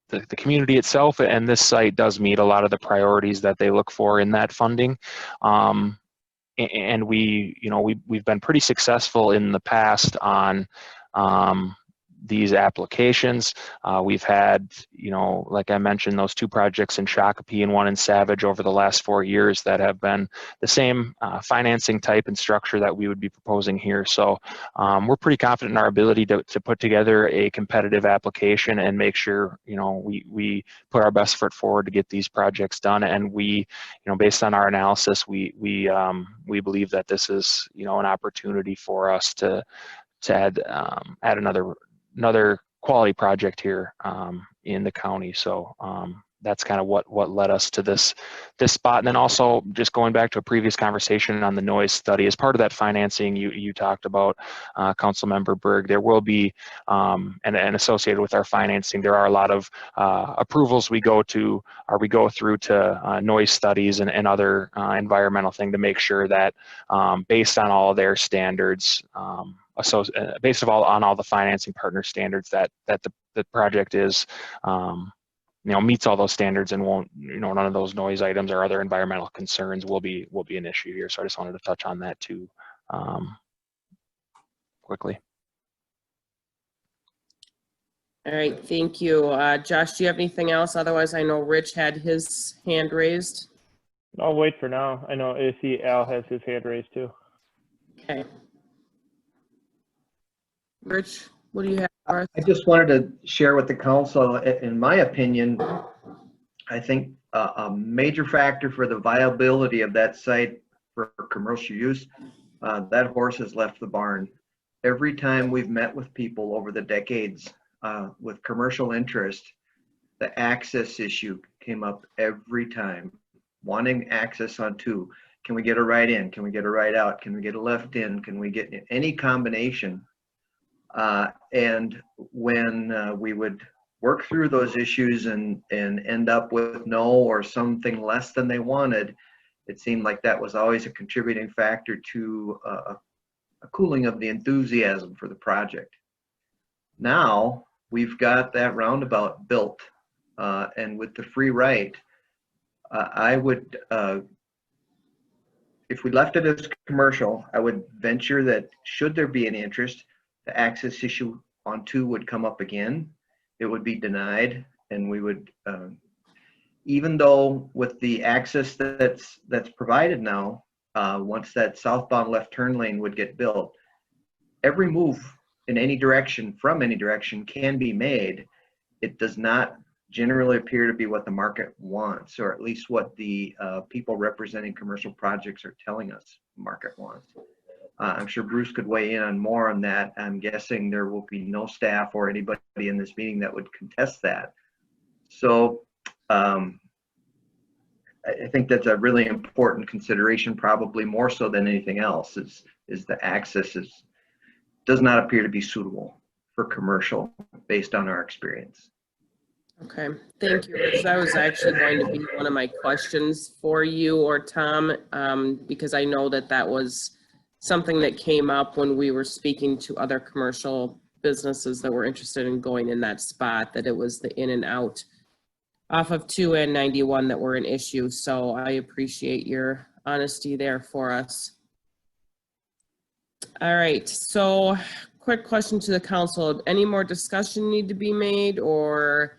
the community itself and this site does meet a lot of the priorities that they look for in that funding. And we've been pretty successful in the past on these applications. We've had, like I mentioned, those 2 projects in Shakopee and 1 in Savage over the last 4 years that have been the same financing type and structure that we would be proposing here. So we're pretty confident in our ability to put together a competitive application and make sure, we put our best foot forward to get these projects done. And we, based on our analysis, we believe that this is, an opportunity for us to add another quality project here in the county. So that's kind of what led us to this spot. And then also just going back to a previous conversation on the noise study, as part of that financing you talked about, Councilmember Berg, there will be, and associated with our financing, there are a lot of approvals we go through to noise studies and other environmental thing to make sure that based on all their standards, based on all the financing partner standards, that the project is meets all those standards and won't, none of those noise items or other environmental concerns will be an issue here. So I just wanted to touch on that too quickly. All right, thank you. Josh, do you have anything else? Otherwise, I know Rich had his hand raised. I'll wait for now. I know Al has his hand raised too. Okay. Rich, what do you have for us? I just wanted to share with the council, in my opinion, I think a major factor for the viability of that site for commercial use, that horse has left the barn. Every time we've met with people over the decades with commercial interest, the access issue came up every time. Wanting access on 2. Can we get a right in? Can we get a right out? Can we get a left in? Can we get any combination? And when we would work through those issues and end up with no or something less than they wanted, it seemed like that was always a contributing factor to a cooling of the enthusiasm for the project. Now we've got that roundabout built, and with the free right, I would, if we left it as commercial, I would venture that should there be any interest, the access issue on 2 would come up again. It would be denied, and we would, even though with the access that's provided now, once that southbound left turn lane would get built, every move in any direction from any direction can be made. It does not generally appear to be what the market wants, or at least what the people representing commercial projects are telling us the market wants. I'm sure Bruce could weigh in on more on that. I'm guessing there will be no staff or anybody in this meeting that would contest that. So I think that's a really important consideration, probably more so than anything else, is the access does not appear to be suitable for commercial based on our experience. Okay, thank you, Rich. That was actually going to be one of my questions for you or Tom, because I know that was something that came up when we were speaking to other commercial businesses that were interested in going in that spot, that it was the in and out off of 2 and 91 that were an issue. So I appreciate your honesty there for us. All right, so quick question to the council. Any more discussion need to be made, or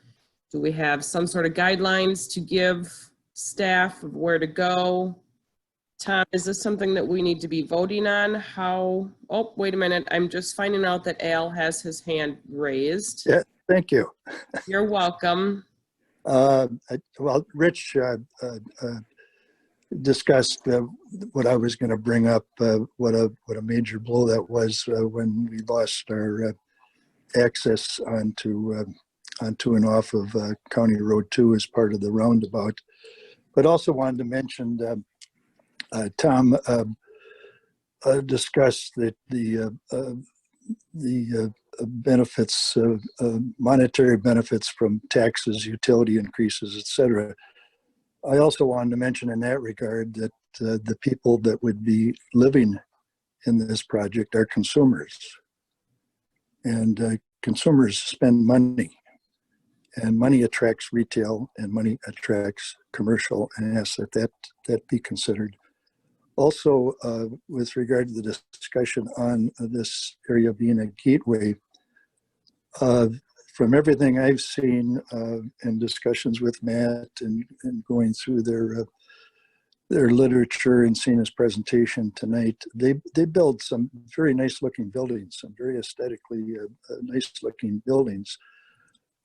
do we have some sort of guidelines to give staff of where to go? Tom, is this something that we need to be voting on? Oh, wait a minute. I'm just finding out that Al has his hand raised. Yeah, thank you. You're welcome. Well, Rich discussed what I was going to bring up, what a major blow that was when we lost our access onto and off of County Road 2 as part of the roundabout. But also wanted to mention Tom discussed that the benefits, monetary benefits from taxes, utility increases, etc. I also wanted to mention in that regard that the people that would be living in this project are consumers. And consumers spend money, and money attracts retail, and money attracts commercial, and ask that be considered. Also, with regard to the discussion on this area being a gateway, from everything I've seen in discussions with Matt and going through their literature and seeing his presentation tonight, they build some very nice looking buildings, some very aesthetically nice looking buildings.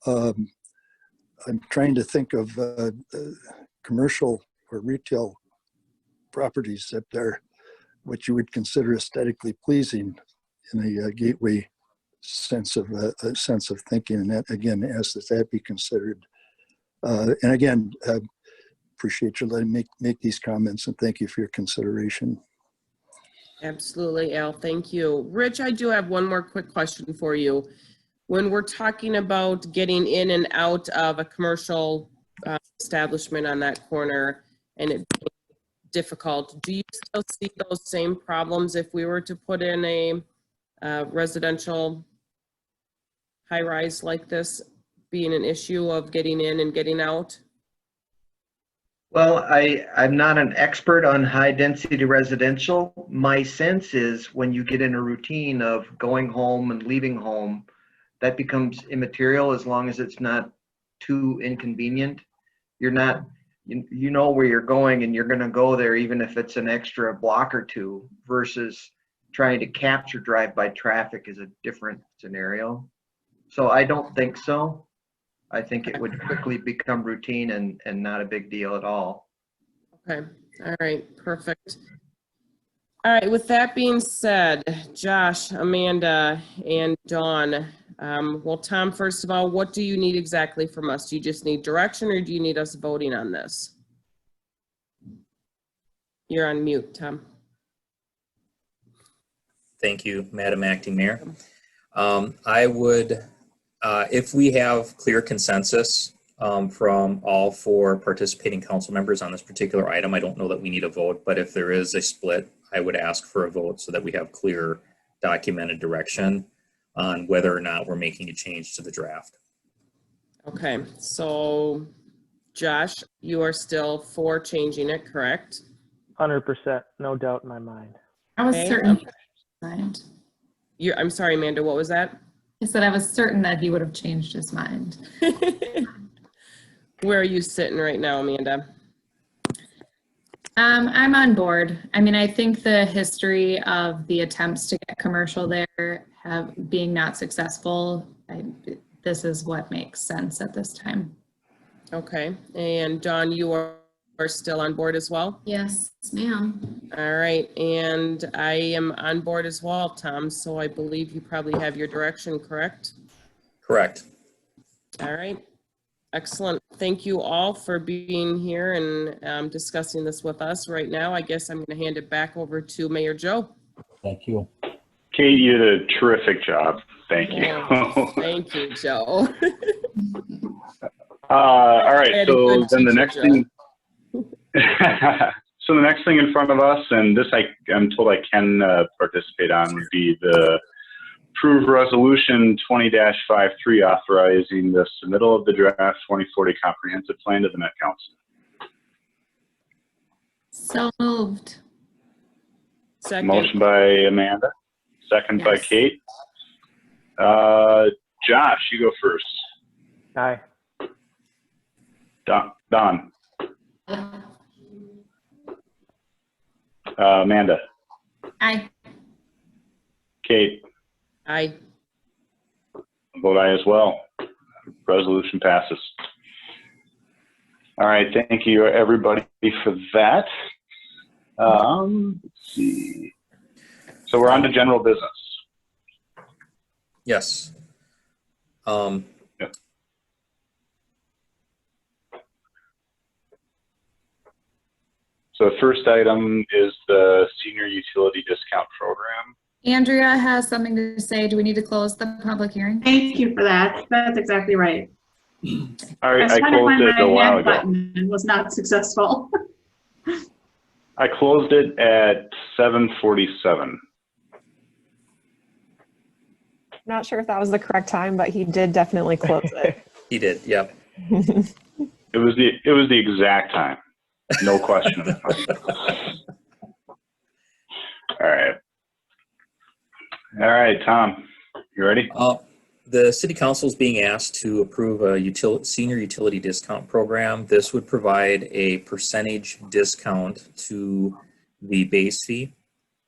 I'm trying to think of commercial or retail properties that are what you would consider aesthetically pleasing in a gateway sense of thinking, and that again ask that be considered. And again, appreciate you letting me make these comments, and thank you for your consideration. Absolutely, Al. Thank you. Rich, I do have one more quick question for you. When we're talking about getting in and out of a commercial establishment on that corner and it being difficult, do you still see those same problems if we were to put in a residential high-rise like this being an issue of getting in and getting out? Well, I'm not an expert on high density residential. My sense is when you get in a routine of going home and leaving home, that becomes immaterial as long as it's not too inconvenient. You're not, you know where you're going and you're going to go there even if it's an extra block or two, versus trying to capture drive-by traffic is a different scenario. So I don't think so. I think it would quickly become routine and not a big deal at all. Okay, all right, perfect. All right, with that being said, Josh, Amanda, and Dawn, well, Tom, first of all, what do you need exactly from us? Do you just need direction, or do you need us voting on this? You're on mute, Tom. Thank you, Madam Acting Mayor. I would, if we have clear consensus from all four participating council members on this particular item, I don't know that we need a vote, but if there is a split, I would ask for a vote so that we have clear documented direction on whether or not we're making a change to the draft. Okay, so Josh, you are still for changing it, correct? 100%, no doubt in my mind. I was Okay. certain. Mind. I'm sorry, Amanda, what was that? I said I was certain that he would have changed his mind. Where are you sitting right now, Amanda? I'm on board. I mean, I think the history of the attempts to get commercial there being not successful, this is what makes sense at this time. Okay, and Dawn, you are still on board as well? Yes, ma'am. All right, and I am on board as well, Tom, so I believe you probably have your direction, correct? Correct. All right, excellent. Thank you all for being here and discussing this with us right now. I guess I'm going to hand it back over to Mayor Joe. Thank you. Kate, you did a terrific job. Thank you. Oh, thank you, Joe. All right, so then the next thing. So the next thing in front of us, and this I'm told I can participate on, would be the approve resolution 20-53 authorizing the submittal of the draft 2040 comprehensive plan to the Met Council. So moved. Second. Motion by Amanda, second by Yes. Kate. Josh, you go first. Aye. Don. Amanda. Aye. Kate. Aye. Vote aye as well. Resolution passes. All right, thank you everybody for that. Let's see. So we're on to general business. Yes. Yep. So the first item is the senior utility discount program. Andrea has something to say. Do we need to close the public hearing? Thank you for that. That's exactly right. All right, I was trying to closed find it my a while hand ago. button and was not successful. I closed it at 7:47. Not sure if that was the correct time, but he did definitely close it. He did, yep. It was the exact time. No question about it. All right, Tom, you ready? The city council is being asked to approve a senior utility discount program. This would provide a percentage discount to the base fee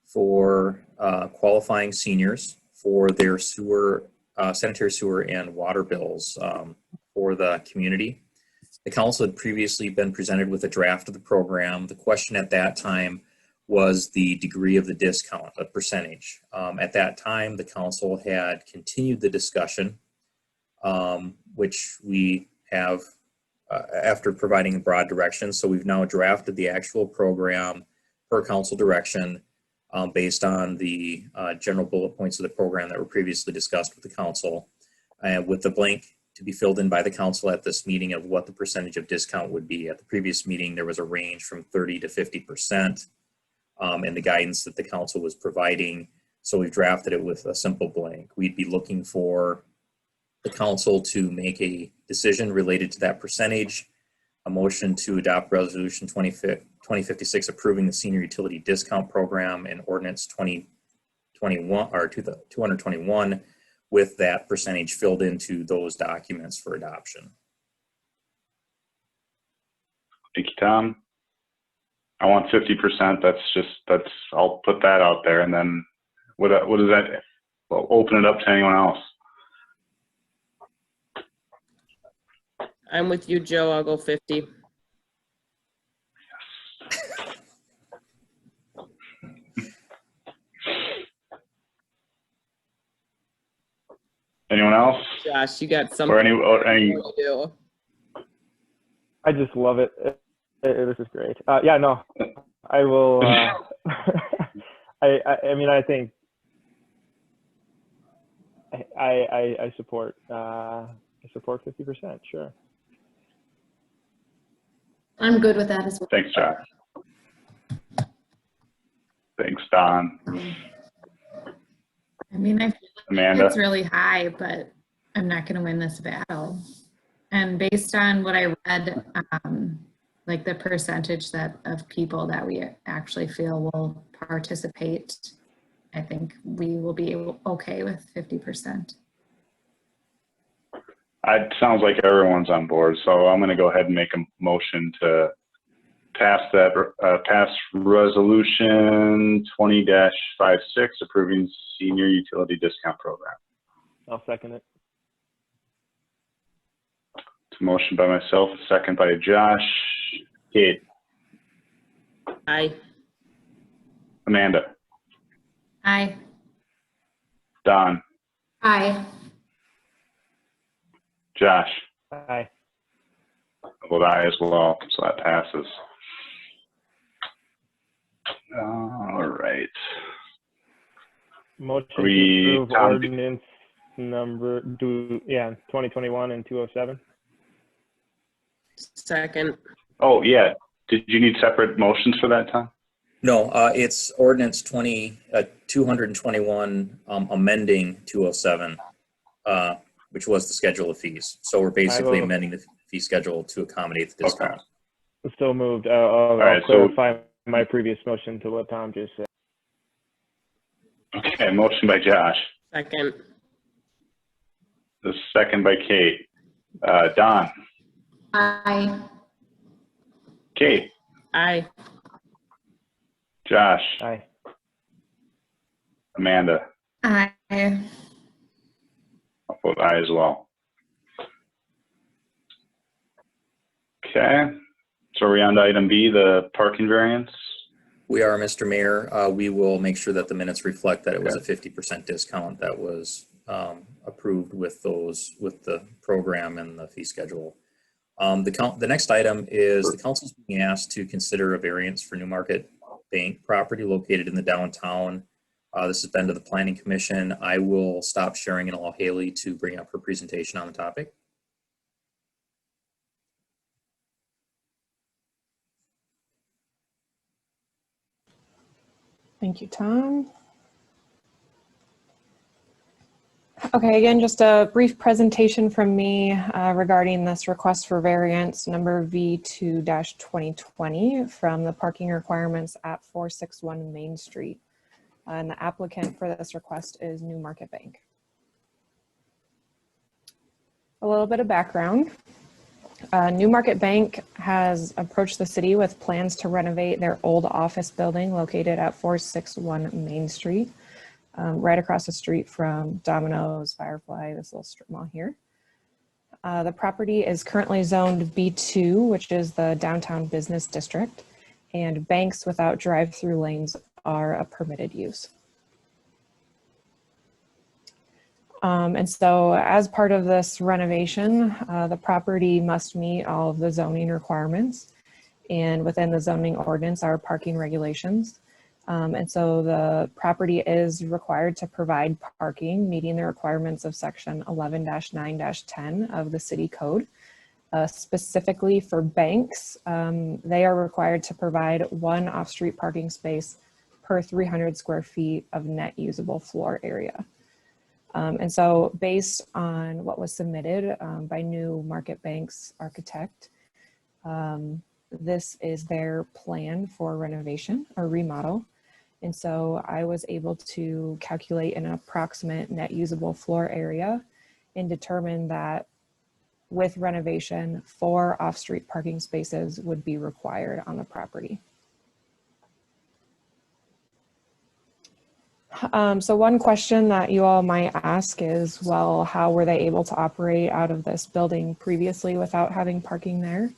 for qualifying seniors for their sanitary sewer and water bills for the community. The council had previously been presented with a draft of the program. The question at that time was the degree of the discount, a percentage. At that time, the council had continued the discussion, which we have after providing broad direction. So we've now drafted the actual program per council direction based on the general bullet points of the program that were previously discussed with the council, and with the blank to be filled in by the council at this meeting of what the percentage of discount would be. At the previous meeting, there was a range from 30 to 50%. And the guidance that the council was providing. So we've drafted it with a simple blank. We'd be looking for the council to make a decision related to that percentage, a motion to adopt resolution 2056 approving the senior utility discount program, and ordinance 2021 or 221 with that percentage filled into those documents for adoption. Thank you, Tom. I want 50%. I'll put that out there. And then what is that? Well, open it up to anyone else. I'm with you, Joe. I'll go 50. Anyone else? Josh, you got something? Or any I just love it. This is great. Yeah, no, I will. I mean, I think I support 50%. Sure. I'm good with that as well. Thanks, Josh. Thanks, Don. I mean, I feel like Amanda? it's really high, but I'm not going to win this battle. And based on what I read, like the percentage of people that we actually feel will participate, I think we will be okay with 50%. It sounds like everyone's on board, so I'm going to go ahead and make a motion to pass resolution 20-56 approving senior utility discount program. I'll second it. It's a motion by myself, a second by Josh. Kate. Aye. Amanda. Aye. Don. Aye. Josh. Aye. I vote aye as well, so that passes. All right. Motion to approve ordinance number 2021 and 207. Second. Oh yeah. Did you need separate motions for that, Tom? No, it's ordinance 221 amending 207, which was the schedule of fees. So we're basically amending the fee schedule to accommodate the discount. Okay. So moved. I'll clarify my previous motion to what Tom just said. Okay, motion by Josh. Second. The second by Kate. Don. Aye. Kate. Aye. Josh. Aye. Amanda. Aye. I'll vote aye as well. Okay. So are we on to item B, the parking variance? We are, Mr. Mayor. We will make sure that the minutes reflect that it was a 50% discount that was approved with the program and the fee schedule. The next item is the council's being asked to consider a variance for Newmarket Bank property located in the downtown. This has been to the Planning Commission. I will stop sharing and allow Haley to bring up her presentation on the topic. Thank you, Tom. Okay, again, just a brief presentation from me regarding this request for variance number V2-2020 from the parking requirements at 461 Main Street. And the applicant for this request is New Market Bank. A little bit of background. New Market Bank has approached the city with plans to renovate their old office building located at 461 Main Street, right across the street from Domino's, Firefly, this little strip mall here. The property is currently zoned B2, which is the downtown business district, and banks without drive-through lanes are a permitted use. And so as part of this renovation, the property must meet all of the zoning requirements, and within the zoning ordinance are parking regulations. And so the property is required to provide parking, meeting the requirements of section 11-9-10 of the city code. Specifically for banks, they are required to provide 1 off-street parking space per 300 square feet of net usable floor area. And so based on what was submitted by New Market Bank's architect, this is their plan for renovation or remodel. And so I was able to calculate an approximate net usable floor area and determine that with renovation, 4 off-street parking spaces would be required on the property. So one question that you all might ask is, well, how were they able to operate out of this building previously without having parking there?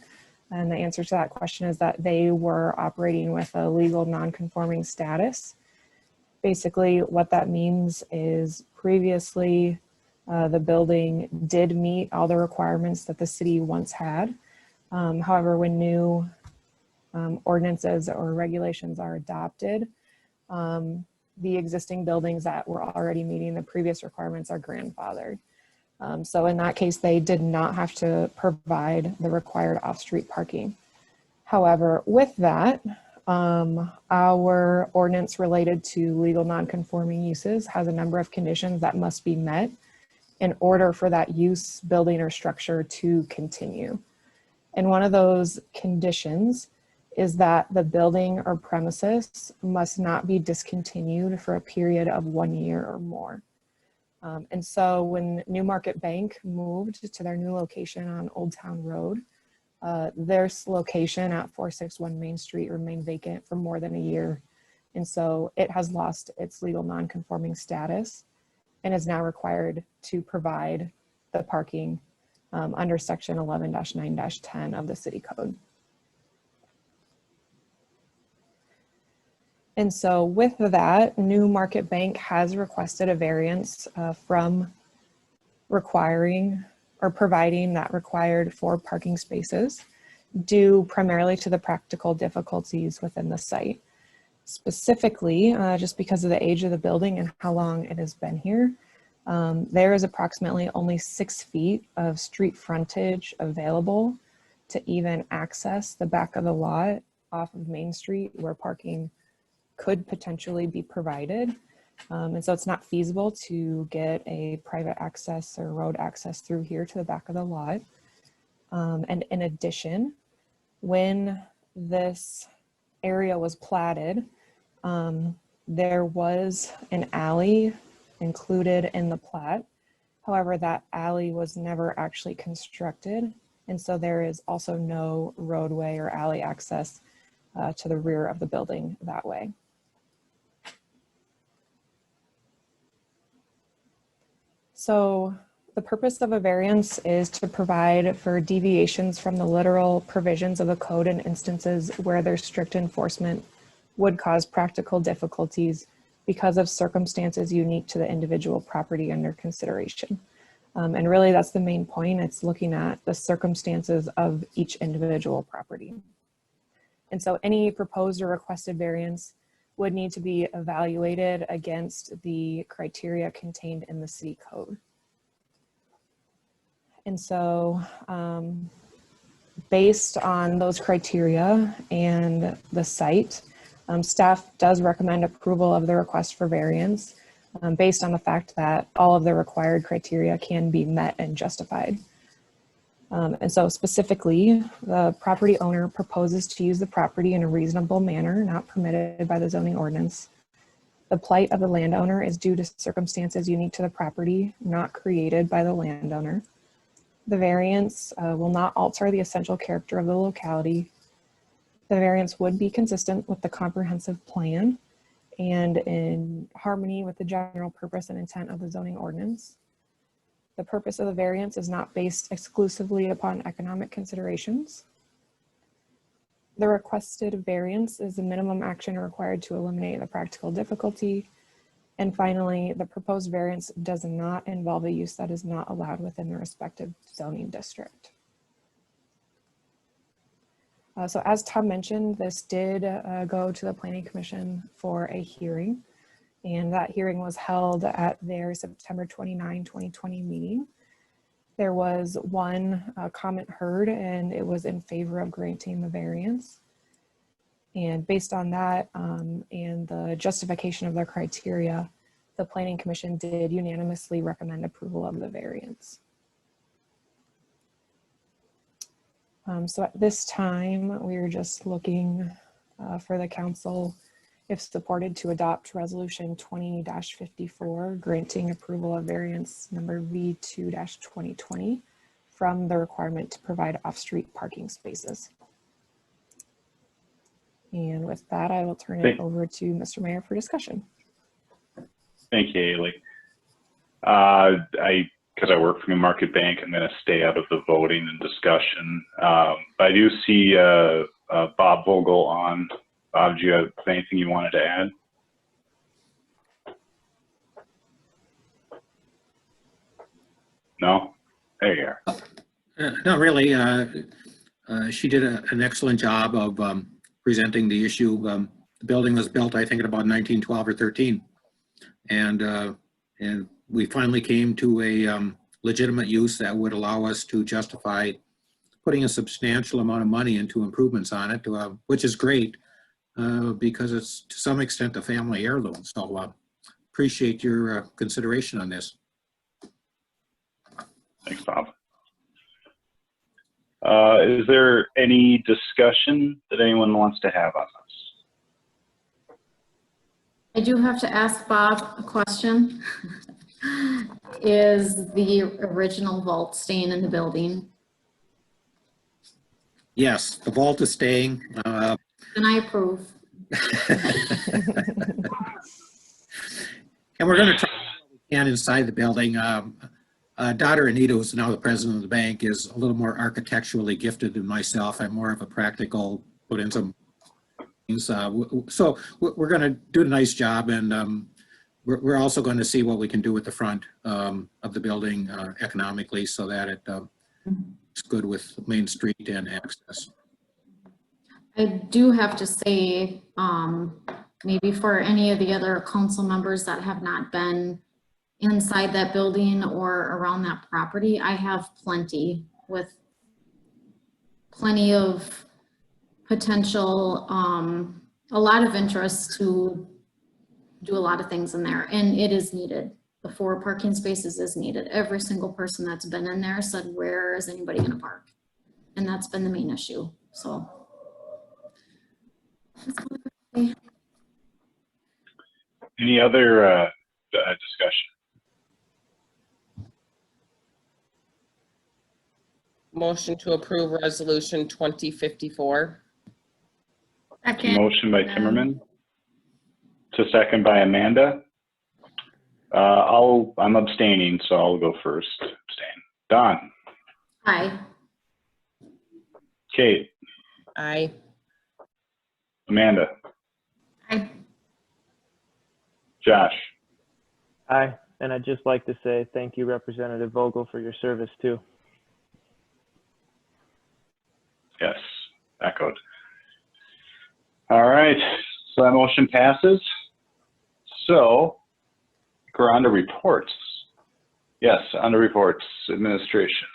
And the answer to that question is that they were operating with a legal non-conforming status. Basically, what that means is previously the building did meet all the requirements that the city once had. However, when new ordinances or regulations are adopted, the existing buildings that were already meeting the previous requirements are grandfathered. So in that case, they did not have to provide the required off-street parking. However, with that, our ordinance related to legal non-conforming uses has a number of conditions that must be met in order for that use, building, or structure to continue. And one of those conditions is that the building or premises must not be discontinued for a period of 1 year or more. And so when New Market Bank moved to their new location on Old Town Road, their location at 461 Main Street remained vacant for more than a year. And so it has lost its legal non-conforming status and is now required to provide the parking under section 11-9-10 of the city code. And so with that, New Market Bank has requested a variance from requiring or providing that required 4 parking spaces due primarily to the practical difficulties within the site. Specifically, just because of the age of the building and how long it has been here, there is approximately only 6 feet of street frontage available to even access the back of the lot off of Main Street where parking could potentially be provided. And so it's not feasible to get a private access or road access through here to the back of the lot. And in addition, when this area was platted, there was an alley included in the plat. However, that alley was never actually constructed. And so there is also no roadway or alley access to the rear of the building that way. So the purpose of a variance is to provide for deviations from the literal provisions of the code in instances where their strict enforcement would cause practical difficulties because of circumstances unique to the individual property under consideration. And really that's the main point. It's looking at the circumstances of each individual property. And so any proposed or requested variance would need to be evaluated against the criteria contained in the city code. And so based on those criteria and the site, staff does recommend approval of the request for variance based on the fact that all of the required criteria can be met and justified. And so specifically, the property owner proposes to use the property in a reasonable manner, not permitted by the zoning ordinance. The plight of the landowner is due to circumstances unique to the property, not created by the landowner. The variance will not alter the essential character of the locality. The variance would be consistent with the comprehensive plan and in harmony with the general purpose and intent of the zoning ordinance. The purpose of the variance is not based exclusively upon economic considerations. The requested variance is the minimum action required to eliminate the practical difficulty. And finally, the proposed variance does not involve a use that is not allowed within the respective zoning district. So as Tom mentioned, this did go to the Planning Commission for a hearing. And that hearing was held at their September 29, 2020 meeting. There was one comment heard, and it was in favor of granting the variance. And based on that and the justification of their criteria, the Planning Commission did unanimously recommend approval of the variance. So at this time, we're just looking for the council, if supported, to adopt resolution 20-54, granting approval of variance number V2-2020 from the requirement to provide off-street parking spaces. And with that, I will turn it over to Mr. Mayor for discussion. Thank you, Haley. Because I work for New Market Bank, I'm going to stay out of the voting and discussion. But I do see Bob Vogel on. Bob, do you have anything you wanted to add? No? There you are. Not really. She did an excellent job of presenting the issue. The building was built, I think, in about 1912 or 13. And we finally came to a legitimate use that would allow us to justify putting a substantial amount of money into improvements on it, which is great because it's to some extent a family heirloom. So appreciate your consideration on this. Thanks, Bob. Is there any discussion that anyone wants to have on this? I do have to ask Bob a question. Is the original vault staying in the building? Yes, the vault is staying. Then I approve. And we're going to try what we can inside the building. Daughter Anita, who's now the president of the bank, is a little more architecturally gifted than myself. I'm more of a practical, put in some things. So we're going to do a nice job, and we're also going to see what we can do with the front of the building economically so that it's good with Main Street and access. I do have to say, maybe for any of the other council members that have not been inside that building or around that property, I have plenty of potential, a lot of interest to do a lot of things in there, and it is needed. The 4 parking spaces is needed. Every single person that's been in there said, where is anybody gonna park? And that's been the main issue, so. Any other discussion? Motion to approve resolution 2054. Second. Motion by Timmerman. To second by Amanda. I'm abstaining, so I'll go first. Abstain. Don. Aye. Kate. Aye. Amanda. Aye. Josh. Aye. And I'd just like to say thank you, Representative Vogel, for your service too. Yes, echoed. All right, so that motion passes. So we're on to reports. Yes, on to reports, administration.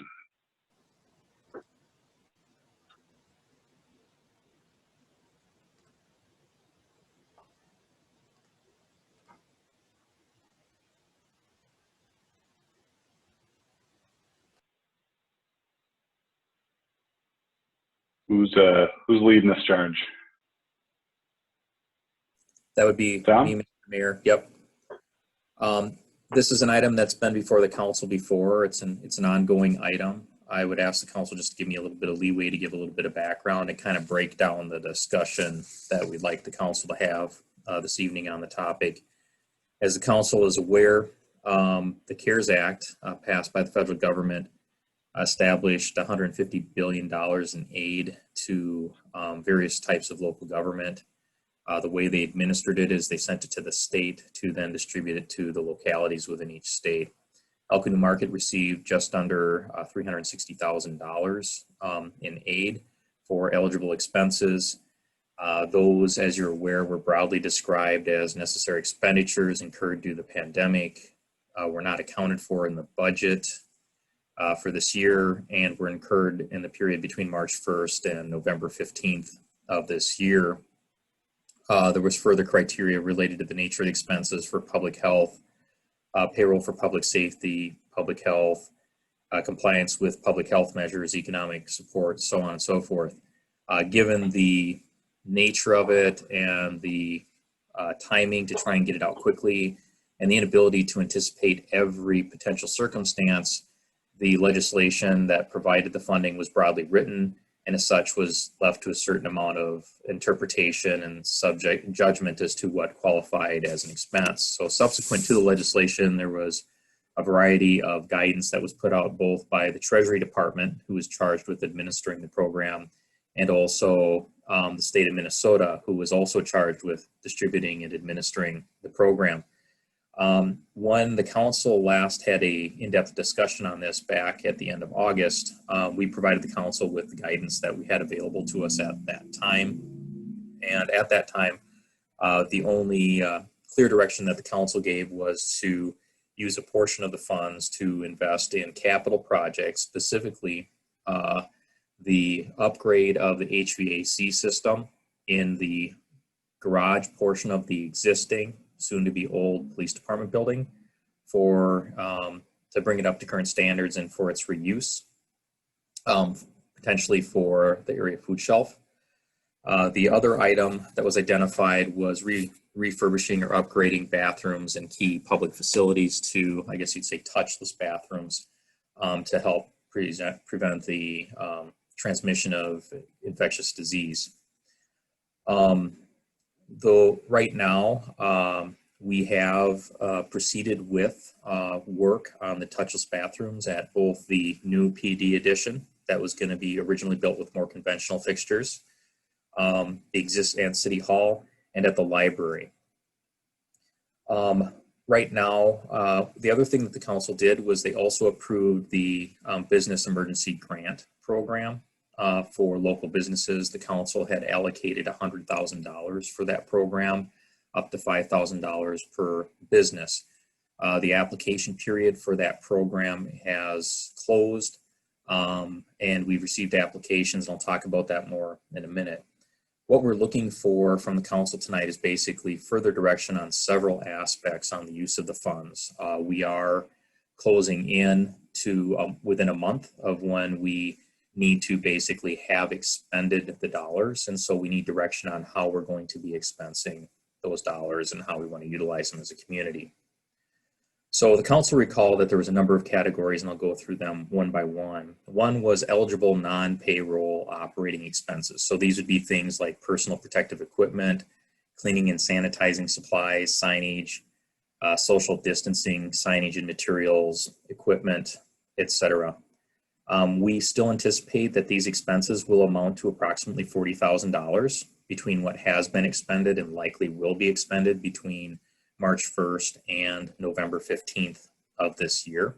Who's leading this charge? That would be Tom? me, Mr. Mayor. Yep. This is an item that's been before the council before. It's an ongoing item. I would ask the council just to give me a little bit of leeway to give a little bit of background and kind of break down the discussion that we'd like the council to have this evening on the topic. As the council is aware, the CARES Act passed by the federal government established $150 billion in aid to various types of local government. The way they administered it is they sent it to the state to then distribute it to the localities within each state. Elko New Market received just under $360,000 in aid for eligible expenses. Those, as you're aware, were broadly described as necessary expenditures incurred due to the pandemic, were not accounted for in the budget for this year, and were incurred in the period between March 1st and November 15th of this year. There was further criteria related to the nature of the expenses for public health, payroll for public safety, public health, compliance with public health measures, economic support, so on and so forth. Given the nature of it and the timing to try and get it out quickly and the inability to anticipate every potential circumstance, the legislation that provided the funding was broadly written and as such was left to a certain amount of interpretation and subject judgment as to what qualified as an expense. So subsequent to the legislation, there was a variety of guidance that was put out both by the Treasury Department, who was charged with administering the program, and also the state of Minnesota, who was also charged with distributing and administering the program. When the council last had a in-depth discussion on this back at the end of August, we provided the council with the guidance that we had available to us at that time. And at that time, the only clear direction that the council gave was to use a portion of the funds to invest in capital projects, specifically the upgrade of the HVAC system in the garage portion of the existing soon to be old police department building for to bring it up to current standards and for its reuse, potentially for the area food shelf. The other item that was identified was refurbishing or upgrading bathrooms and key public facilities to, I guess you'd say, touchless bathrooms to help prevent the transmission of infectious disease. Though right now we have proceeded with work on the touchless bathrooms at both the new PD addition that was going to be originally built with more conventional fixtures, and City Hall, and at the library. Right now, the other thing that the council did was they also approved the business emergency grant program for local businesses. The council had allocated $100,000 for that program, up to $5,000 per business. The application period for that program has closed, and we've received applications, and I'll talk about that more in a minute. What we're looking for from the council tonight is basically further direction on several aspects on the use of the funds. We are closing in to within a month of when we need to basically have expended the dollars, and so we need direction on how we're going to be expensing those dollars and how we want to utilize them as a community. So the council recalled that there was a number of categories, and I'll go through them one by one. One was eligible non-payroll operating expenses. So these would be things like personal protective equipment, cleaning and sanitizing supplies, signage, social distancing, signage and materials, equipment, etc. We still anticipate that these expenses will amount to approximately $40,000 between what has been expended and likely will be expended between March 1st and November 15th of this year.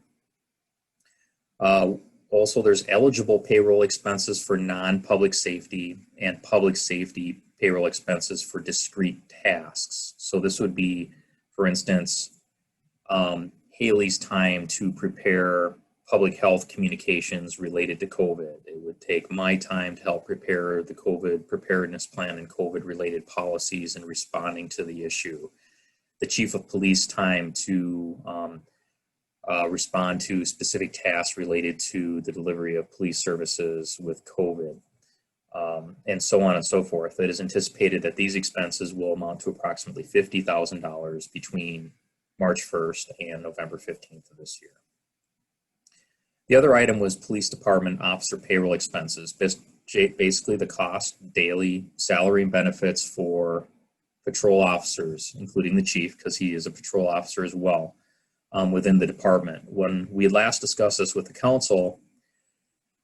Also, there's eligible payroll expenses for non-public safety and public safety payroll expenses for discrete tasks. So this would be, for instance, Haley's time to prepare public health communications related to COVID. It would take my time to help prepare the COVID preparedness plan and COVID related policies and responding to the issue. The chief of police time to respond to specific tasks related to the delivery of police services with COVID. and so on and so forth. It is anticipated that these expenses will amount to approximately $50,000 between March 1st and November 15th of this year. The other item was police department officer payroll expenses, basically the cost, daily salary and benefits for patrol officers, including the chief, because he is a patrol officer as well, within the department. When we last discussed this with the council,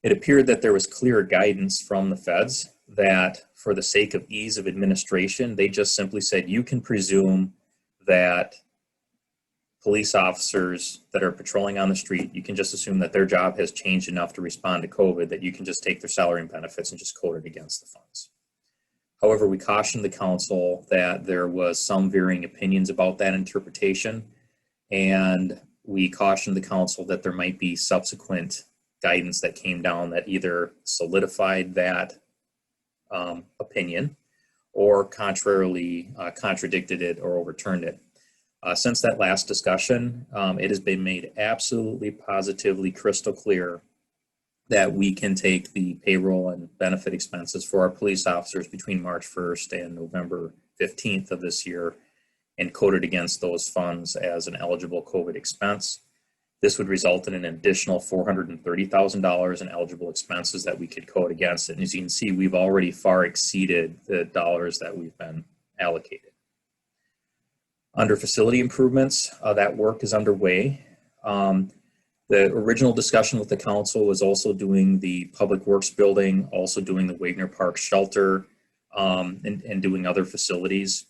it appeared that there was clear guidance from the feds that for the sake of ease of administration, they just simply said, you can presume that police officers that are patrolling on the street, you can just assume that their job has changed enough to respond to COVID that you can just take their salary and benefits and just code it against the funds. However, we cautioned the council that there was some varying opinions about that interpretation, and we cautioned the council that there might be subsequent guidance that came down that either solidified that opinion or contrarily contradicted it or overturned it. Since that last discussion, it has been made absolutely positively crystal clear that we can take the payroll and benefit expenses for our police officers between March 1st and November 15th of this year and code it against those funds as an eligible COVID expense. This would result in an additional $430,000 in eligible expenses that we could code against it. And as you can see, we've already far exceeded the dollars that we've been allocated. Under facility improvements, that work is underway. The original discussion with the council was also doing the public works building, also doing the Wagner Park shelter, and doing other facilities.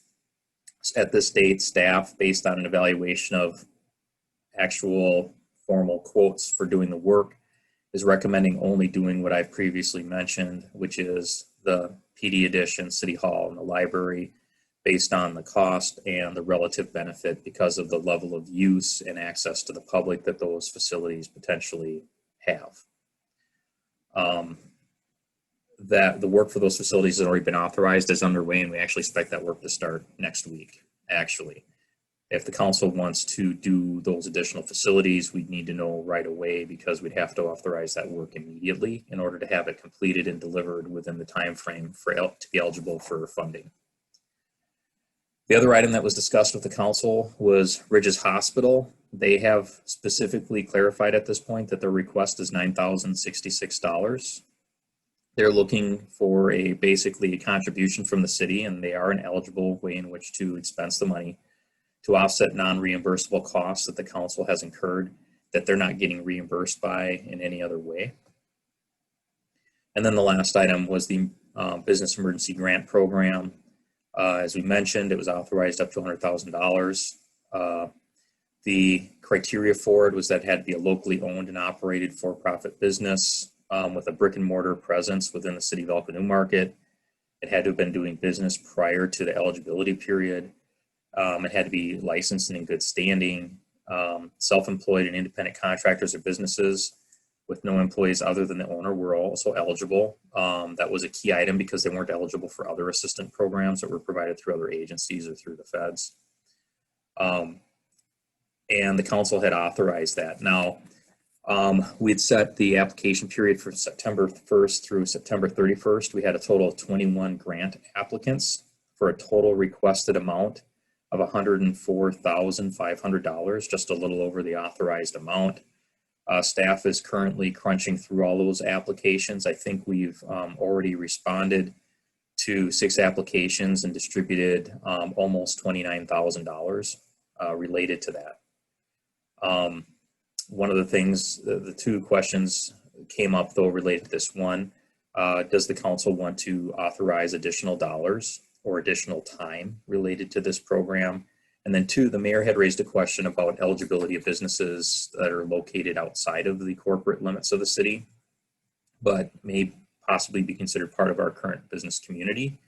At this date, staff, based on an evaluation of actual formal quotes for doing the work, is recommending only doing what I've previously mentioned, which is the PD addition, City Hall, and the library, based on the cost and the relative benefit because of the level of use and access to the public that those facilities potentially have. That the work for those facilities has already been authorized, is underway, and we actually expect that work to start next week, actually. If the council wants to do those additional facilities, we'd need to know right away because we'd have to authorize that work immediately in order to have it completed and delivered within the time frame to be eligible for funding. The other item that was discussed with the council was Ridges Hospital. They have specifically clarified at this point that their request is $9,066. They're looking for basically a contribution from the city, and they are an eligible way in which to expense the money to offset non-reimbursable costs that the council has incurred that they're not getting reimbursed by in any other way. And then the last item was the Business Emergency Grant Program. As we mentioned, it was authorized up to $100,000. The criteria for it was that it had to be a locally owned and operated for-profit business with a brick and mortar presence within the city of Elko New Market. It had to have been doing business prior to the eligibility period. It had to be licensed and in good standing. Self-employed and independent contractors or businesses with no employees other than the owner were also eligible. That was a key item because they weren't eligible for other assistant programs that were provided through other agencies or through the feds. And the council had authorized that. Now, we had set the application period for September 1st through September 31st. We had a total of 21 grant applicants for a total requested amount of $104,500, just a little over the authorized amount. Staff is currently crunching through all those applications. I think we've already responded to 6 applications and distributed almost $29,000 related to that. One of the things, the 2 questions came up though related to this one. Does the council want to authorize additional dollars or additional time related to this program? And then 2, the mayor had raised a question about eligibility of businesses that are located outside of the corporate limits of the city, but may possibly be considered part of our current business community.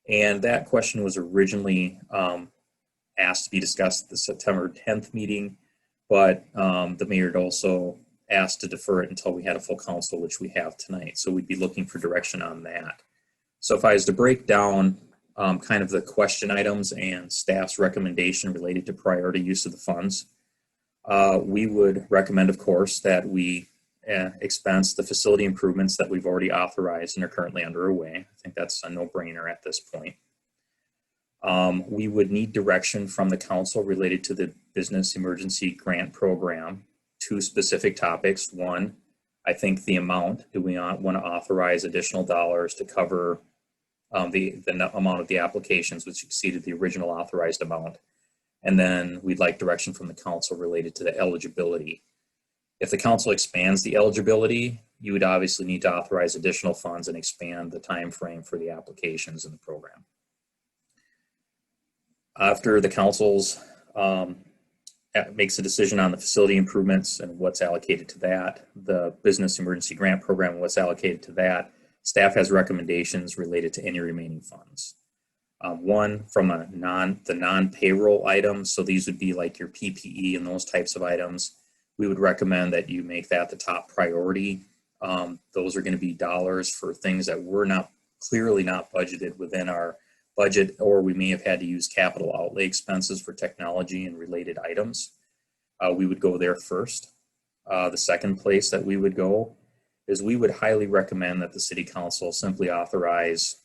And that question was originally asked to be discussed at the September 10th meeting, but the mayor had also asked to defer it until we had a full council, which we have tonight. So we'd be looking for direction on that. So if I was to break down kind of the question items and staff's recommendation related to priority use of the funds, we would recommend, of course, that we expense the facility improvements that we've already authorized and are currently underway. I think that's a no-brainer at this point. We would need direction from the council related to the business emergency grant program. Two specific topics. One, I think the amount. Do we want to authorize additional dollars to cover the amount of the applications which exceeded the original authorized amount? And then we'd like direction from the council related to the eligibility. If the council expands the eligibility, you would obviously need to authorize additional funds and expand the time frame for the applications in the program. After the council's makes a decision on the facility improvements and what's allocated to that, the business emergency grant program and what's allocated to that, staff has recommendations related to any remaining funds. One, from the non-payroll items, so these would be like your PPE and those types of items, we would recommend that you make that the top priority. Those are going to be dollars for things that were clearly not budgeted within our budget, or we may have had to use capital outlay expenses for technology and related items. We would go there first. The second place that we would go is we would highly recommend that the city council simply authorize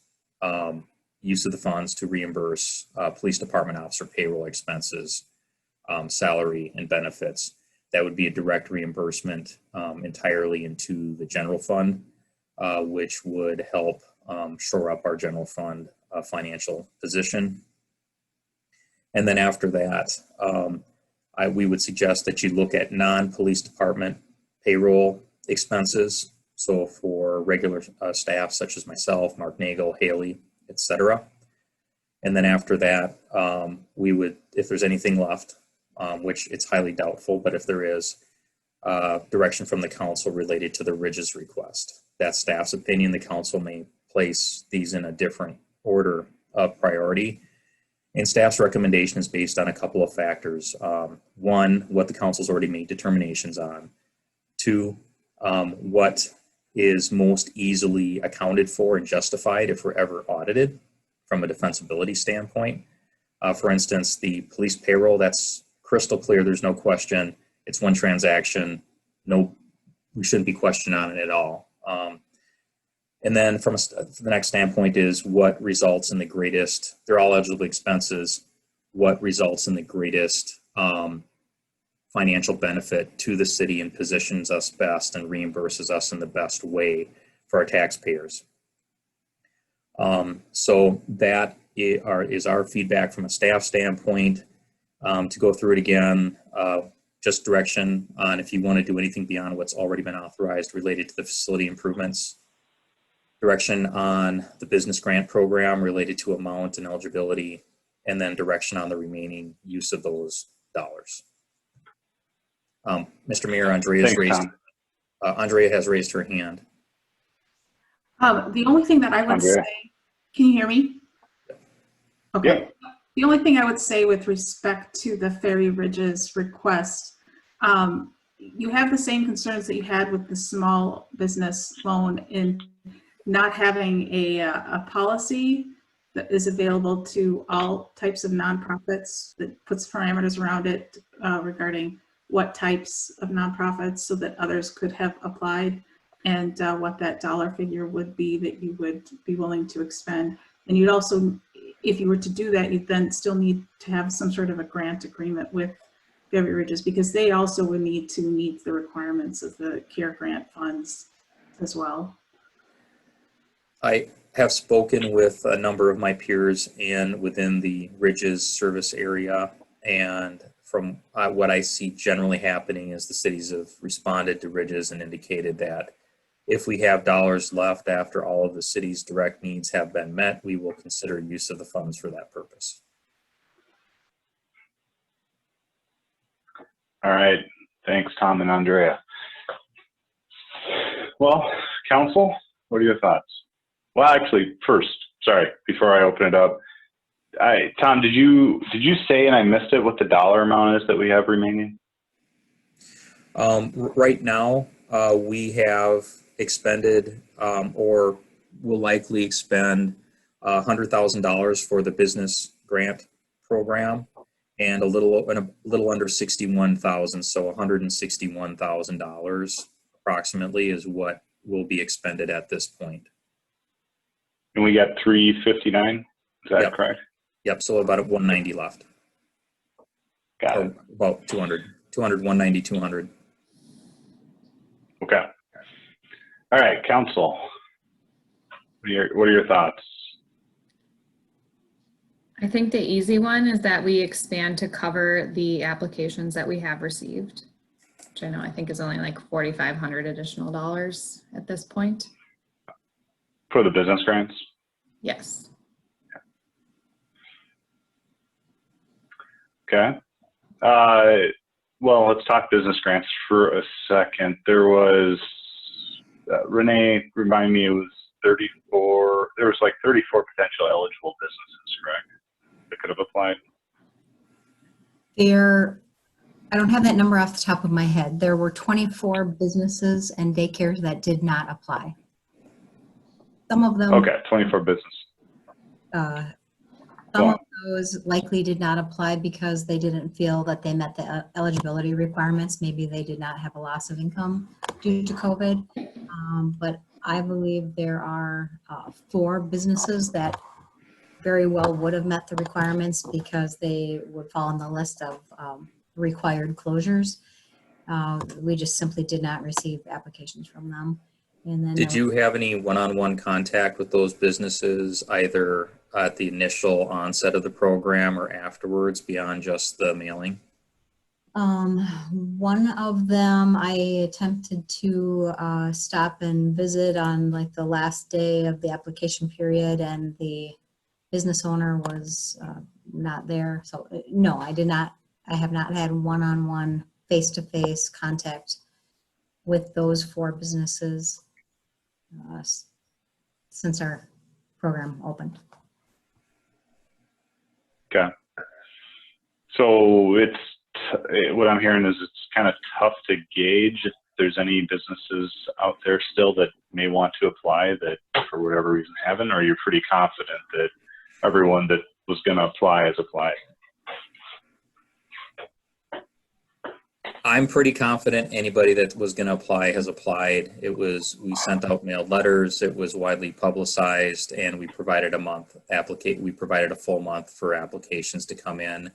use of the funds to reimburse police department officer payroll expenses, salary and benefits. That would be a direct reimbursement entirely into the general fund, which would help shore up our general fund financial position. And then after that, we would suggest that you look at non-police department payroll expenses. So for regular staff such as myself, Mark Nagel, Haley, etc. And then after that, we would, if there's anything left, which it's highly doubtful, but if there is, direction from the council related to the Ridges request. That's staff's opinion. The council may place these in a different order of priority. And staff's recommendation is based on a couple of factors. One, what the council's already made determinations on. Two, what is most easily accounted for and justified if we're ever audited from a defensibility standpoint. For instance, the police payroll, that's crystal clear. There's no question. It's one transaction. No, we shouldn't be questioned on it at all. And then from the next standpoint is what results in the greatest, they're all eligible expenses, what results in the greatest financial benefit to the city and positions us best and reimburses us in the best way for our taxpayers. So that is our feedback from a staff standpoint. To go through it again, just direction on if you want to do anything beyond what's already been authorized related to the facility improvements. Direction on the business grant program related to amount and eligibility, and then direction on the remaining use of those dollars. Mr. Mayor, Andrea has raised her hand. The only thing that I would say, can you hear me? Okay. Yeah. The only thing I would say with respect to the Ferry Ridges request, you have the same concerns that you had with the small business loan in not having a policy that is available to all types of nonprofits that puts parameters around it regarding what types of nonprofits so that others could have applied and what that dollar figure would be that you would be willing to expend. And you'd also, if you were to do that, you'd then still need to have some sort of a grant agreement with Ferry Ridges because they also would need to meet the requirements of the CARE grant funds as well. I have spoken with a number of my peers within the Ridges service area, and from what I see generally happening is the cities have responded to Ridges and indicated that if we have dollars left after all of the city's direct needs have been met, we will consider use of the funds for that purpose. All right, thanks, Tom and Andrea. Well, council, what are your thoughts? Well, actually, first, sorry, before I open it up, Tom, did you say, and I missed it, what the dollar amount is that we have remaining? Right now, we have expended or will likely expend $100,000 for the business grant program and a little under 61,000, so $161,000 approximately is what will be expended at this point. And we got 359, is that Yep. correct? Yep, so about 190 left. Got Or it. about 200, 190, 200. Okay. All right, council. What are your thoughts? I think the easy one is that we expand to cover the applications that we have received, which I think is only like $4,500 additional dollars at this point. For the business grants? Yes. Okay. Well, let's talk business grants for a second. There was, Renee, remind me, it was 34, there was like 34 potential eligible businesses, correct? That could have applied? I don't have that number off the top of my head. There were 24 businesses and daycares that did not apply. Some of them. Okay, 24 business. Some of those likely did not apply because they didn't feel that they met the eligibility requirements. Maybe they did not have a loss of income due to COVID. But I believe there are 4 businesses that very well would have met the requirements because they would fall on the list of required closures. We just simply did not receive applications from them. And then Did you have any one-on-one contact with those businesses, either at the initial onset of the program or afterwards, beyond just the mailing? One of them I attempted to stop and visit on like the last day of the application period, and the business owner was not there. So no, I did not. I have not had one-on-one, face-to-face contact with those 4 businesses since our program opened. Okay. So what I'm hearing is it's kind of tough to gauge if there's any businesses out there still that may want to apply that for whatever reason haven't, or you're pretty confident that everyone that was going to apply has applied? I'm pretty confident anybody that was going to apply has applied. We sent out mailed letters, it was widely publicized, and we provided we provided a full month for applications to come in.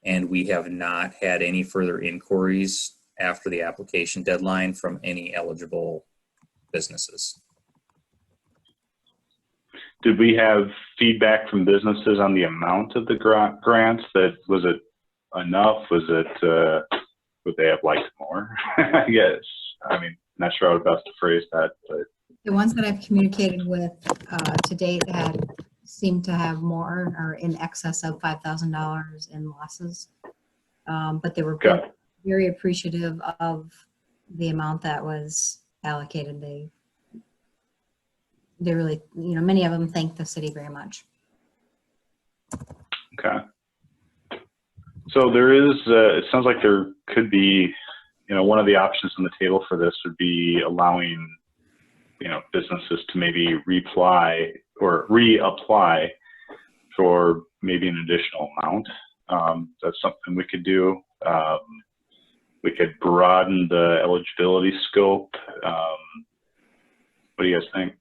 And we have not had any further inquiries after the application deadline from any eligible businesses. Did we have feedback from businesses on the amount of the grants? Was it enough? Was it, would they have liked more? I guess. I mean, not sure how best to phrase that, but. The ones that I've communicated with to date had seemed to have more or in excess of $5,000 in losses. But they were very appreciative of the amount that was allocated. They really, many of them thank the city very much. Okay. So there is, it sounds like there could be, one of the options on the table for this would be allowing, businesses to maybe reapply for maybe an additional amount. That's something we could do. We could broaden the eligibility scope. What do you guys think?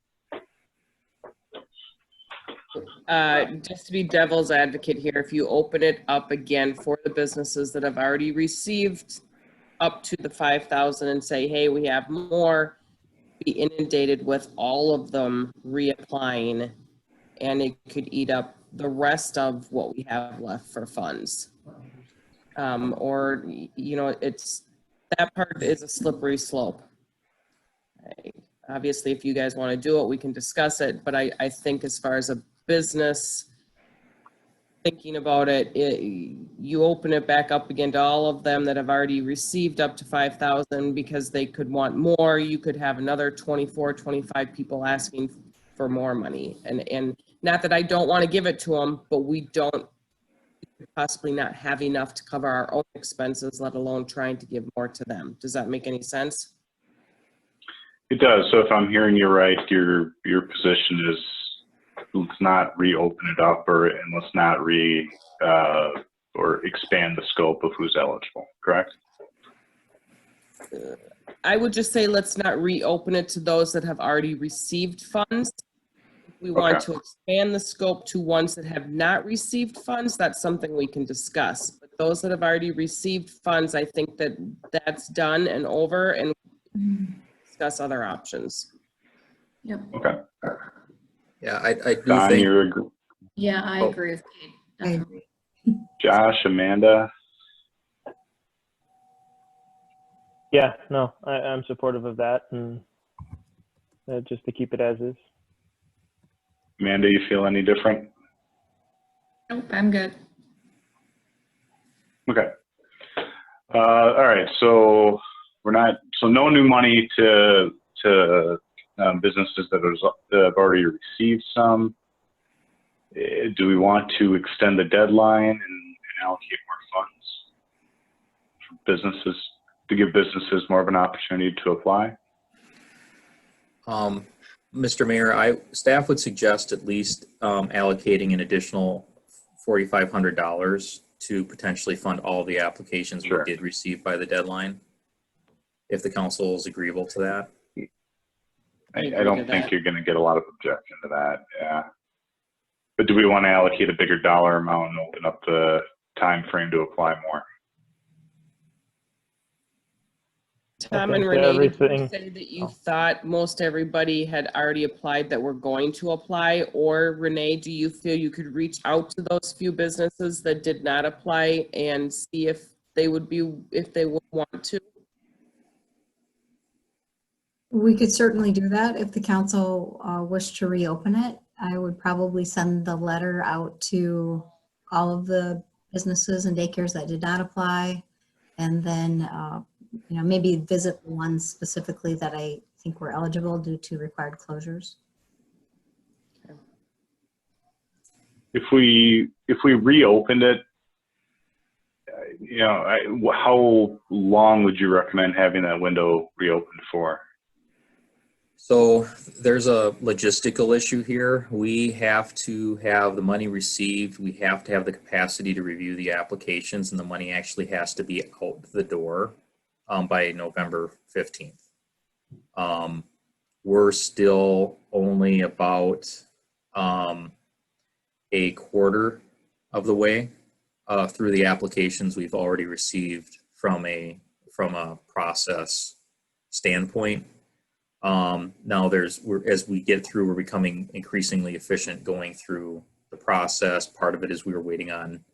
Just to be devil's advocate here, if you open it up again for the businesses that have already received up to the 5,000 and say, hey, we have more, be inundated with all of them reapplying, and it could eat up the rest of what we have left for funds. Or, it's, that part is a slippery slope. Obviously, if you guys want to do it, we can discuss it, but I think as far as a business thinking about it, you open it back up again to all of them that have already received up to 5,000 because they could want more. You could have another 24, 25 people asking for more money. And not that I don't want to give it to them, but we don't possibly not have enough to cover our own expenses, let alone trying to give more to them. Does that make any sense? It does. So if I'm hearing you right, your position is let's not reopen it up, and let's not or expand the scope of who's eligible, correct? I would just say let's not reopen it to those that have already received funds. If we want Okay. to expand the scope to ones that have not received funds, that's something we can discuss. But those that have already received funds, I think that that's done and over, and discuss other options. Yep. Okay. Yeah, I do Don, think, you agree? Yeah, I Oh. agree with Kate. I Definitely. agree. Josh, Amanda? Yeah, no, I'm supportive of that, and just to keep it as is. Amanda, you feel any different? Nope, I'm good. Okay. All right. So so no new money to businesses that have already received some. Do we want to extend the deadline and allocate more funds for businesses to give businesses more of an opportunity to apply? Mr. Mayor, staff would suggest at least allocating an additional $4,500 to potentially fund all the applications Sure. we did receive by the deadline, if the council is agreeable to that. I don't think you're going to get a lot of objection to that. Yeah. But do we want to allocate a bigger dollar amount and open up the time frame to apply more? Tom I and think Renee, did you everything- say that you thought most everybody had already applied that were going to apply? Or Renee, do you feel you could reach out to those few businesses that did not apply and see if they would want to? We could certainly do that if the council wished to reopen it. I would probably send the letter out to all of the businesses and daycares that did not apply. And then, maybe visit the ones specifically that I think were eligible due to required closures. If we reopened it, how long would you recommend having that window reopened for? So there's a logistical issue here. We have to have the money received. We have to have the capacity to review the applications, and the money actually has to be out the door by November 15th. We're still only about a quarter of the way through the applications we've already received from a process standpoint. Now as we get through, we're becoming increasingly efficient going through the process. Part of it is we were waiting on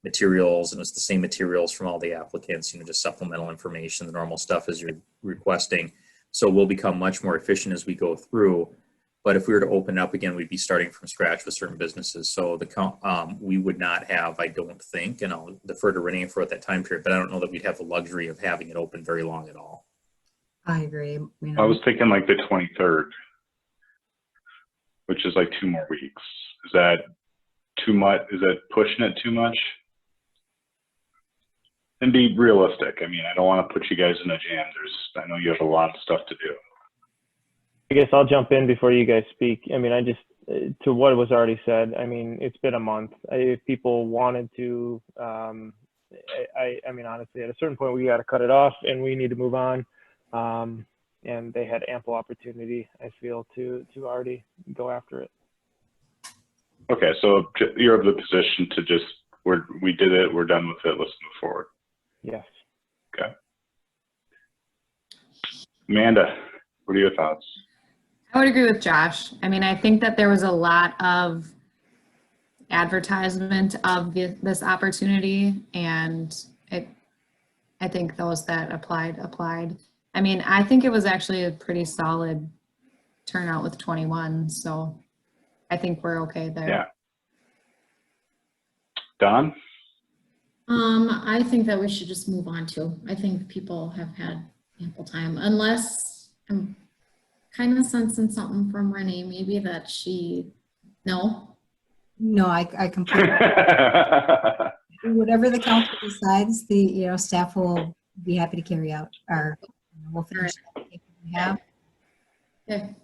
materials, and it's the same materials from all the applicants, just supplemental information, the normal stuff as you're requesting. So we'll become much more efficient as we go through. But if we were to open up again, we'd be starting from scratch with certain businesses. So we would not have, I don't think, and I'll defer to Renee for that time period, but I don't know that we'd have the luxury of having it open very long at all. I agree. I was thinking like the 23rd, which is like 2 more weeks. Is that too much? Is that pushing it too much? And be realistic. I mean, I don't want to put you guys in a jam. I know you have a lot of stuff to do. I guess I'll jump in before you guys speak. I mean, to what was already said, I mean, it's been a month. If people wanted to, I mean, honestly, at a certain point, we got to cut it off and we need to move on. And they had ample opportunity, I feel, to already go after it. Okay, so you're of the position to just, we did it, we're done with it, let's move forward. Yes. Okay. Amanda, what are your thoughts? I would agree with Josh. I mean, I think that there was a lot of advertisement of this opportunity, and I think those that applied. I mean, I think it was actually a pretty solid turnout with 21, so I think we're okay there. Yeah. Don? I think that we should just move on too. I think people have had ample time, unless I'm kind of sensing something from Renee, maybe that no? No, I completely, whatever the council decides, the, staff will be happy to carry out we'll finish what we have. Okay.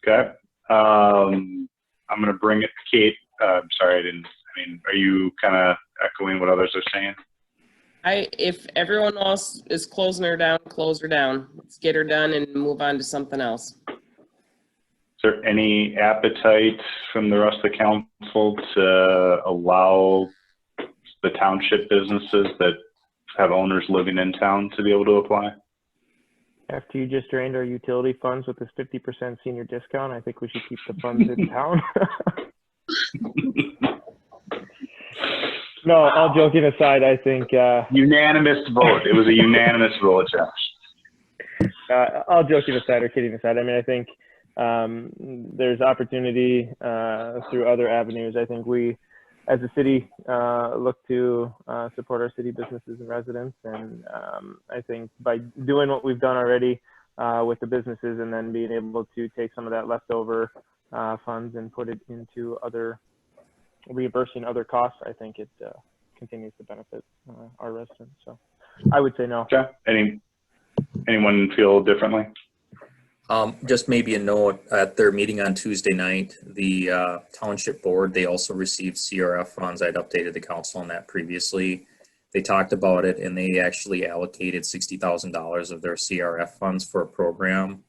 Okay. I'm going to bring it to Kate. Sorry, are you kind of echoing what others are saying? If everyone else is closing her down, close her down. Let's get her done and move on to something else. Is there any appetite from the rest of the council to allow the township businesses that have owners living in town to be able to apply? After you just drained our utility funds with this 50% senior discount, I think we should keep the funds in town. No, all joking aside, I think unanimous vote. It was a unanimous vote, Josh. All joking aside or kidding aside, I mean, I think there's opportunity through other avenues. I think we, as a city, look to support our city businesses and residents, and I think by doing what we've done already with the businesses, and then being able to take some of that leftover funds and put it into reimbursing other costs, I think it continues to benefit our residents. So I would say no. Okay. Anyone feel differently? Just maybe a note, at their meeting on Tuesday night, the township board, they also received CRF funds. I'd updated the council on that previously. They talked about it, and they actually allocated $60,000 of their CRF funds for a program.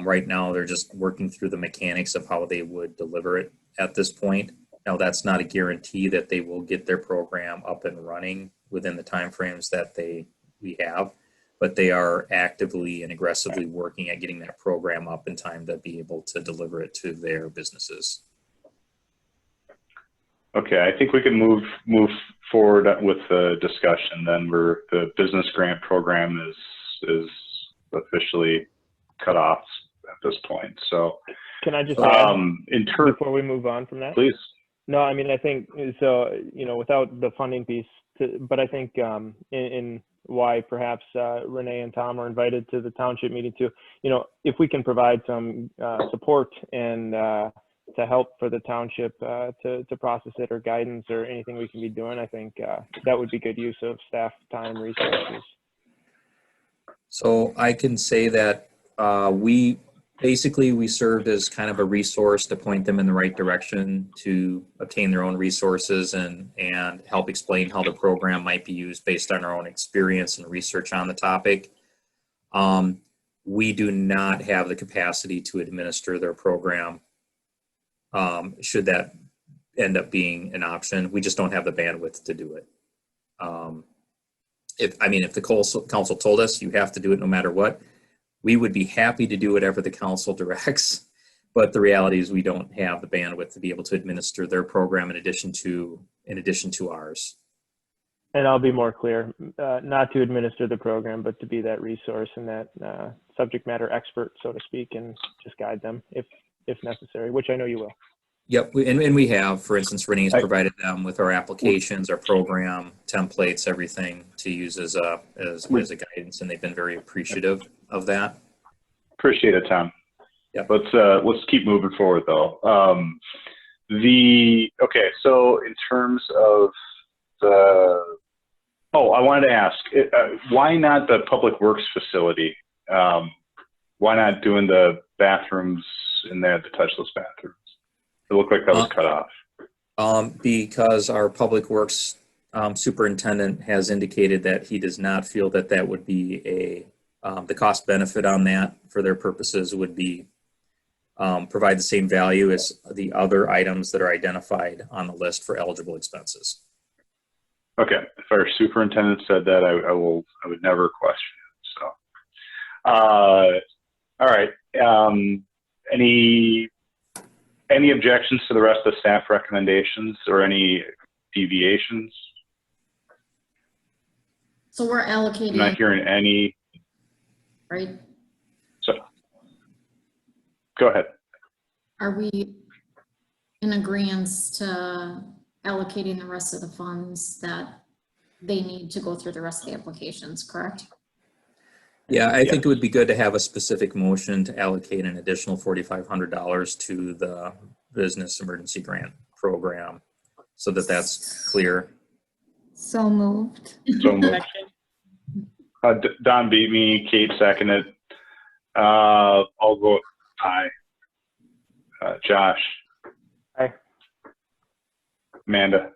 Right now, they're just working through the mechanics of how they would deliver it at this point. Now, that's not a guarantee that they will get their program up and running within the timeframes that we have, but they are actively and aggressively working at getting that program up in time to be able to deliver it to their businesses. Okay, I think we can move forward with the discussion then, where the business grant program is officially cut off at this point. So can I just add, before we move on from that? Please. No, I mean, I think so, without the funding piece, but I think in why perhaps Renee and Tom are invited to the township meeting too, if we can provide some support and to help for the township to process it, or guidance or anything we can be doing, I think that would be good use of staff time, resources. So I can say that we served as kind of a resource to point them in the right direction to obtain their own resources and help explain how the program might be used based on our own experience and research on the topic. We do not have the capacity to administer their program. Should that end up being an option, we just don't have the bandwidth to do it. If the council told us you have to do it no matter what, we would be happy to do whatever the council directs, but the reality is we don't have the bandwidth to be able to administer their program in addition to ours. And I'll be more clear, not to administer the program, but to be that resource and that subject matter expert, so to speak, and just guide them if necessary, which I know you will. Yep, and we have, for instance, Renee's provided them with our applications, our program, templates, everything to use as a guidance, and they've been very appreciative of that. Appreciate it, Tom. Yep. Let's keep moving forward though. Okay, so in terms of I wanted to ask, why not the public works facility? Why not doing the bathrooms in there, the touchless bathrooms? It looked like that was cut off. Because our public works superintendent has indicated that he does not feel that that would be the cost benefit on that for their purposes would be provide the same value as the other items that are identified on the list for eligible expenses. Okay, if our superintendent said that, I would never question it. So, all right. Any objections to the rest of the staff recommendations or any deviations? So we're allocating. I'm not hearing any. Right. So, go ahead. Are we in agreement to allocating the rest of the funds that they need to go through the rest of the applications, correct? Yeah, I think it would be good to have a specific motion to allocate an additional $4,500 to the business emergency grant program so that that's clear. So moved. So moved. Don beat me, Kate seconded. I'll go aye. Josh. Aye. Amanda.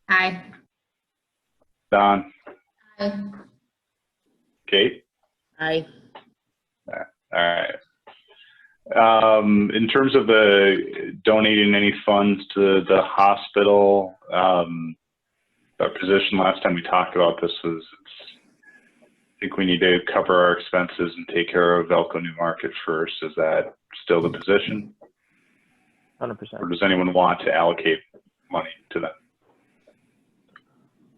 Aye. Don. Aye. Kate? Aye. All right. In terms of the donating any funds to the hospital, our position last time we talked about this was I think we need to cover our expenses and take care of Elko New Market first. Is that still the position? 100%. Or does anyone want to allocate money to that?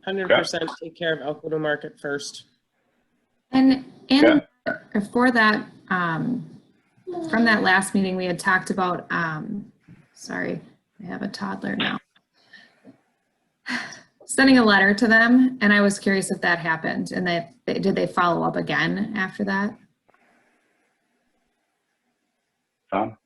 100% take care of Elko New Market first. And for that, from that last meeting, we had talked about, sorry, I have a toddler now. Sending a letter to them, and I was curious if that happened, and did they follow up again after that? Tom?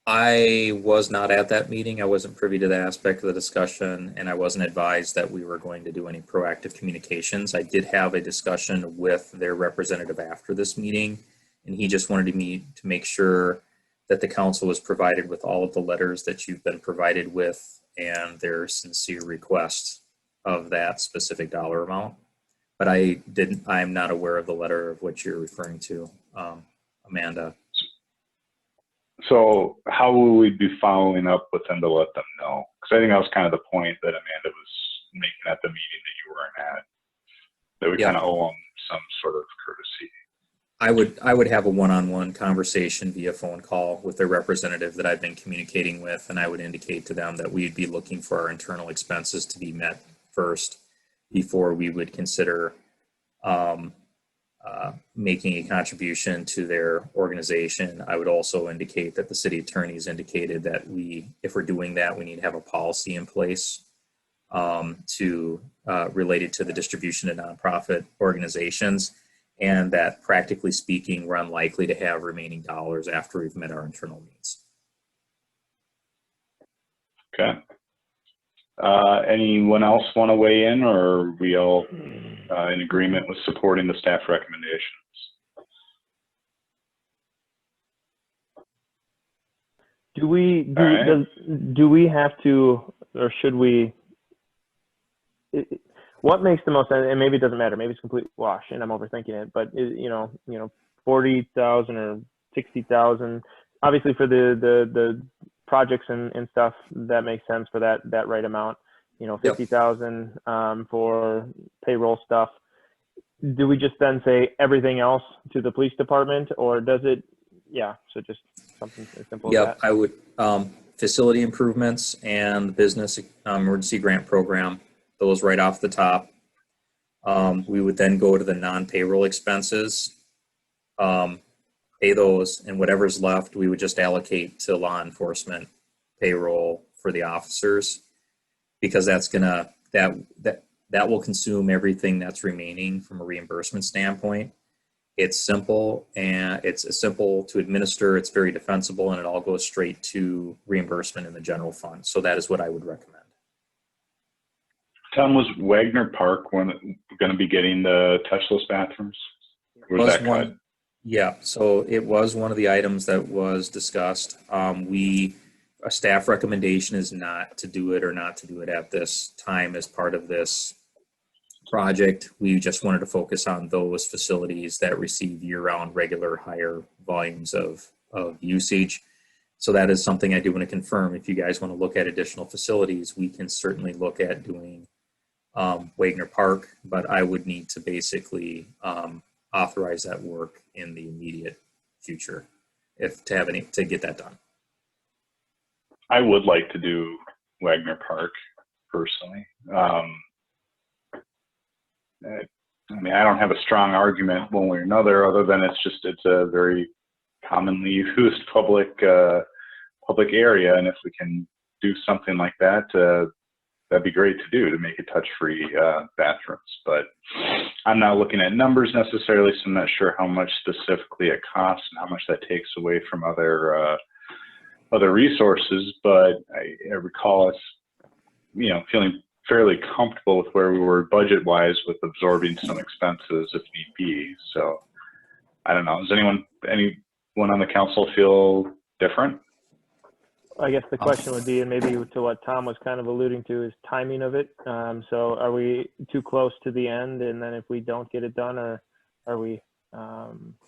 I was not at that meeting. I wasn't privy to that aspect of the discussion, and I wasn't advised that we were going to do any proactive communications. I did have a discussion with their representative after this meeting, and he just wanted me to make sure that the council was provided with all of the letters that you've been provided with and their sincere requests of that specific dollar amount. But I'm not aware of the letter of what you're referring to, Amanda. So how will we be following up with them to let them know? Because I think that was kind of the point that Amanda was making at the meeting that you weren't at, that we kind of owe them some sort of courtesy. I would have a one-on-one conversation via phone call with their representative that I've been communicating with, and I would indicate to them that we'd be looking for our internal expenses to be met first before we would consider making a contribution to their organization. I would also indicate that the city attorney's indicated that if we're doing that, we need to have a policy in place related to the distribution to nonprofit organizations, and that practically speaking, we're unlikely to have remaining dollars after we've met our internal needs. Okay. Anyone else want to weigh in, or are we all in agreement with supporting the staff recommendations? Do we have to, or should we, what makes the most sense? And maybe it doesn't matter, maybe it's complete wash and I'm overthinking it, but 40,000 or 60,000, obviously for the projects and stuff, that makes sense for that right amount. 50,000 for payroll stuff. Do we just then say everything else to the police department, or does it? Yeah, so just something as simple as that. I would, facility improvements and business emergency grant program, those right off the top. We would then go to the non-payroll expenses, pay those, and whatever's left, we would just allocate to law enforcement payroll for the officers, because that's gonna, that will consume everything that's remaining from a reimbursement standpoint. It's simple, and it's simple to administer. It's very defensible, and it all goes straight to reimbursement in the general fund. So that is what I would recommend. Tom, was Wagner Park going to be getting the touchless bathrooms? Or was that cut? Yeah, so it was one of the items that was discussed. A staff recommendation is not to do it, or not to do it at this time as part of this project. We just wanted to focus on those facilities that receive year-round regular higher volumes of usage. So that is something I do want to confirm. If you guys want to look at additional facilities, we can certainly look at doing Wagner Park, but I would need to basically authorize that work in the immediate future to get that done. I would like to do Wagner Park personally. I don't have a strong argument one way or another, other than it's a very commonly used public area, and if we can do something like that, that'd be great to do, to make it touch-free bathrooms. But I'm not looking at numbers necessarily, so I'm not sure how much specifically it costs and how much that takes away from other resources. But I recall us, feeling fairly comfortable with where we were budget-wise with absorbing some expenses if need be. So I don't know. Does anyone on the council feel different? I guess the question would be, and maybe to what Tom was kind of alluding to, is timing of it. So are we too close to the end, and then if we don't get it done, or are we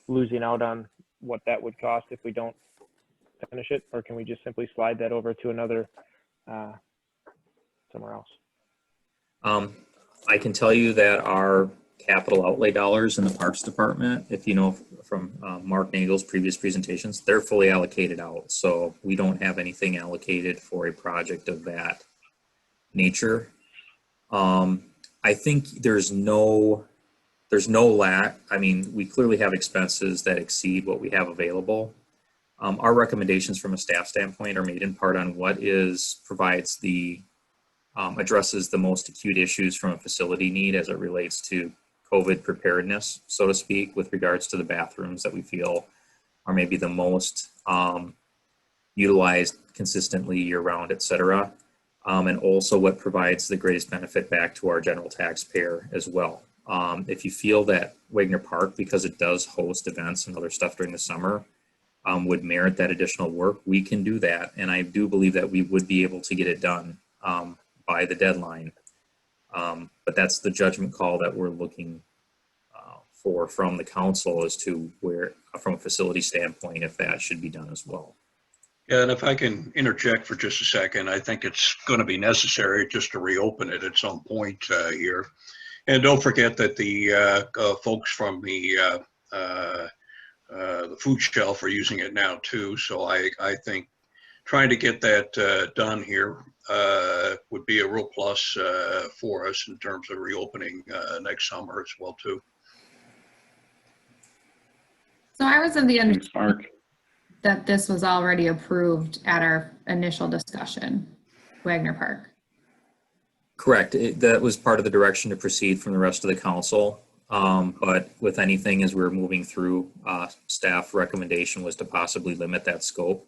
losing out on what that would cost if we don't finish it, or can we just simply slide that over to another somewhere else? I can tell you that our capital outlay dollars in the Parks Department, if you know from Mark Nagel's previous presentations, they're fully allocated out. So we don't have anything allocated for a project of that nature. I think there's no lack. I mean, we clearly have expenses that exceed what we have available. Our recommendations from a staff standpoint are made in part on what provides the addresses the most acute issues from a facility need as it relates to COVID preparedness, so to speak, with regards to the bathrooms that we feel are maybe the most utilized consistently year round, et cetera. And also what provides the greatest benefit back to our general taxpayer as well. If you feel that Wagner Park, because it does host events and other stuff during the summer, would merit that additional work, we can do that. And I do believe that we would be able to get it done by the deadline. But that's the judgment call that we're looking for from the council as to where, from a facility standpoint, if that should be done as well. Yeah, and if I can interject for just a second, I think it's going to be necessary just to reopen it at some point here. And don't forget that the folks from the food shelf are using it now too. So I think trying to get that done here would be a real plus for us in terms of reopening next summer as well too. So I was of the understanding that this was already approved at our initial discussion, Wagner Park. Correct. That was part of the direction to proceed from the rest of the council. But with anything as we were moving through, staff recommendation was to possibly limit that scope.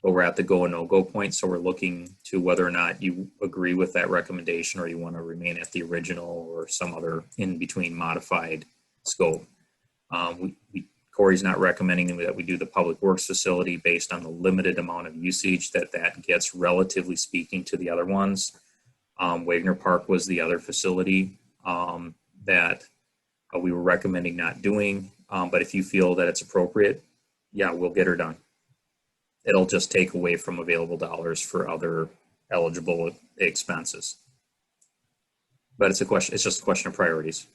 But we're at the go and no go point. So we're looking to whether or not you agree with that recommendation or you want to remain at the original or some other in between modified scope. Corey's not recommending that we do the public works facility based on the limited amount of usage that gets, relatively speaking, to the other ones. Wagner Park was the other facility that we were recommending not doing. But if you feel that it's appropriate, yeah, we'll get her done. It'll just take away from available dollars for other eligible expenses. But it's just a question of priorities.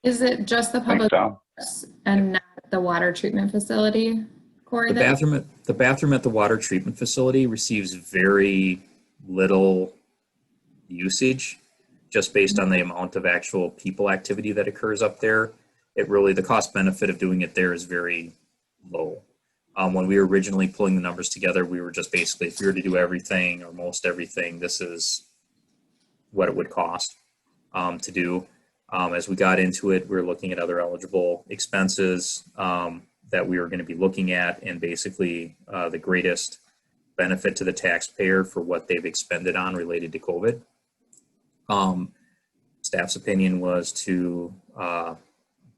Is it just the public works and not the water treatment facility, Corey? The bathroom at the water treatment facility receives very little usage, just based on the amount of actual people activity that occurs up there. The cost benefit of doing it there is very low. When we were originally pulling the numbers together, we were just basically, if we were to do everything or most everything, this is what it would cost to do. As we got into it, we were looking at other eligible expenses that we were going to be looking at, and basically the greatest benefit to the taxpayer for what they've expended on related to COVID. Staff's opinion was to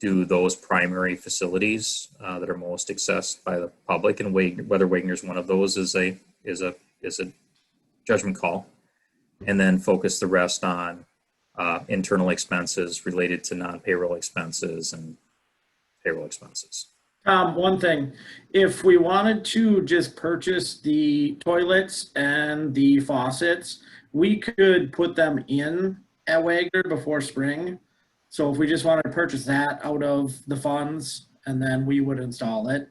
do those primary facilities that are most accessed by the public, and whether Wagner's one of those is a judgment call, and then focus the rest on internal expenses related to non-payroll expenses and payroll expenses. One thing, if we wanted to just purchase the toilets and the faucets, we could put them in at Wagner before spring. So if we just wanted to purchase that out of the funds, and then we would install it,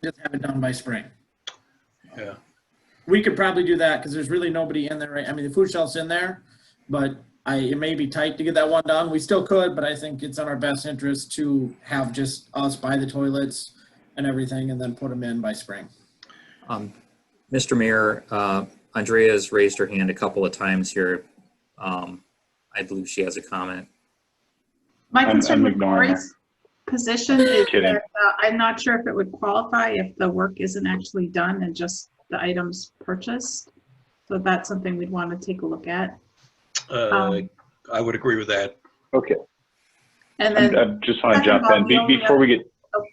just have it done by spring. Yeah. We could probably do that because there's really nobody in there, right? I mean, the food shelf's in there, but it may be tight to get that one done. We still could, but I think it's in our best interest to have just us buy the toilets and everything and then put them in by spring. Mr. Mayor, Andrea's raised her hand a couple of times here. I believe she has a comment. My concern with ignoring Corey's position is that I'm not sure if it would qualify if the work isn't actually done and just the items purchased. So that's something we'd want to take a look at. I would agree with that. Okay. And then I just want to jump in before we get. Oh,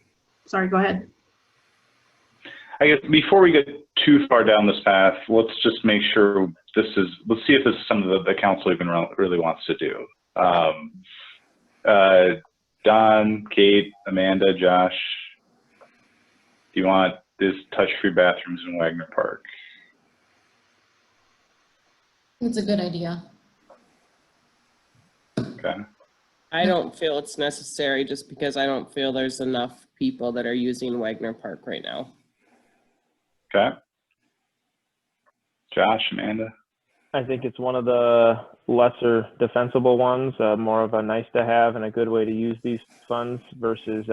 sorry, go ahead. I guess before we get too far down this path, let's just make sure let's see if this is something that the council even really wants to do. Don, Kate, Amanda, Josh, do you want this touch-free bathrooms in Wagner Park? It's a good idea. Okay. I don't feel it's necessary just because I don't feel there's enough people that are using Wagner Park right now. Okay. Josh, Amanda? I think it's one of the lesser defensible ones, more of a nice to have and a good way to use these funds versus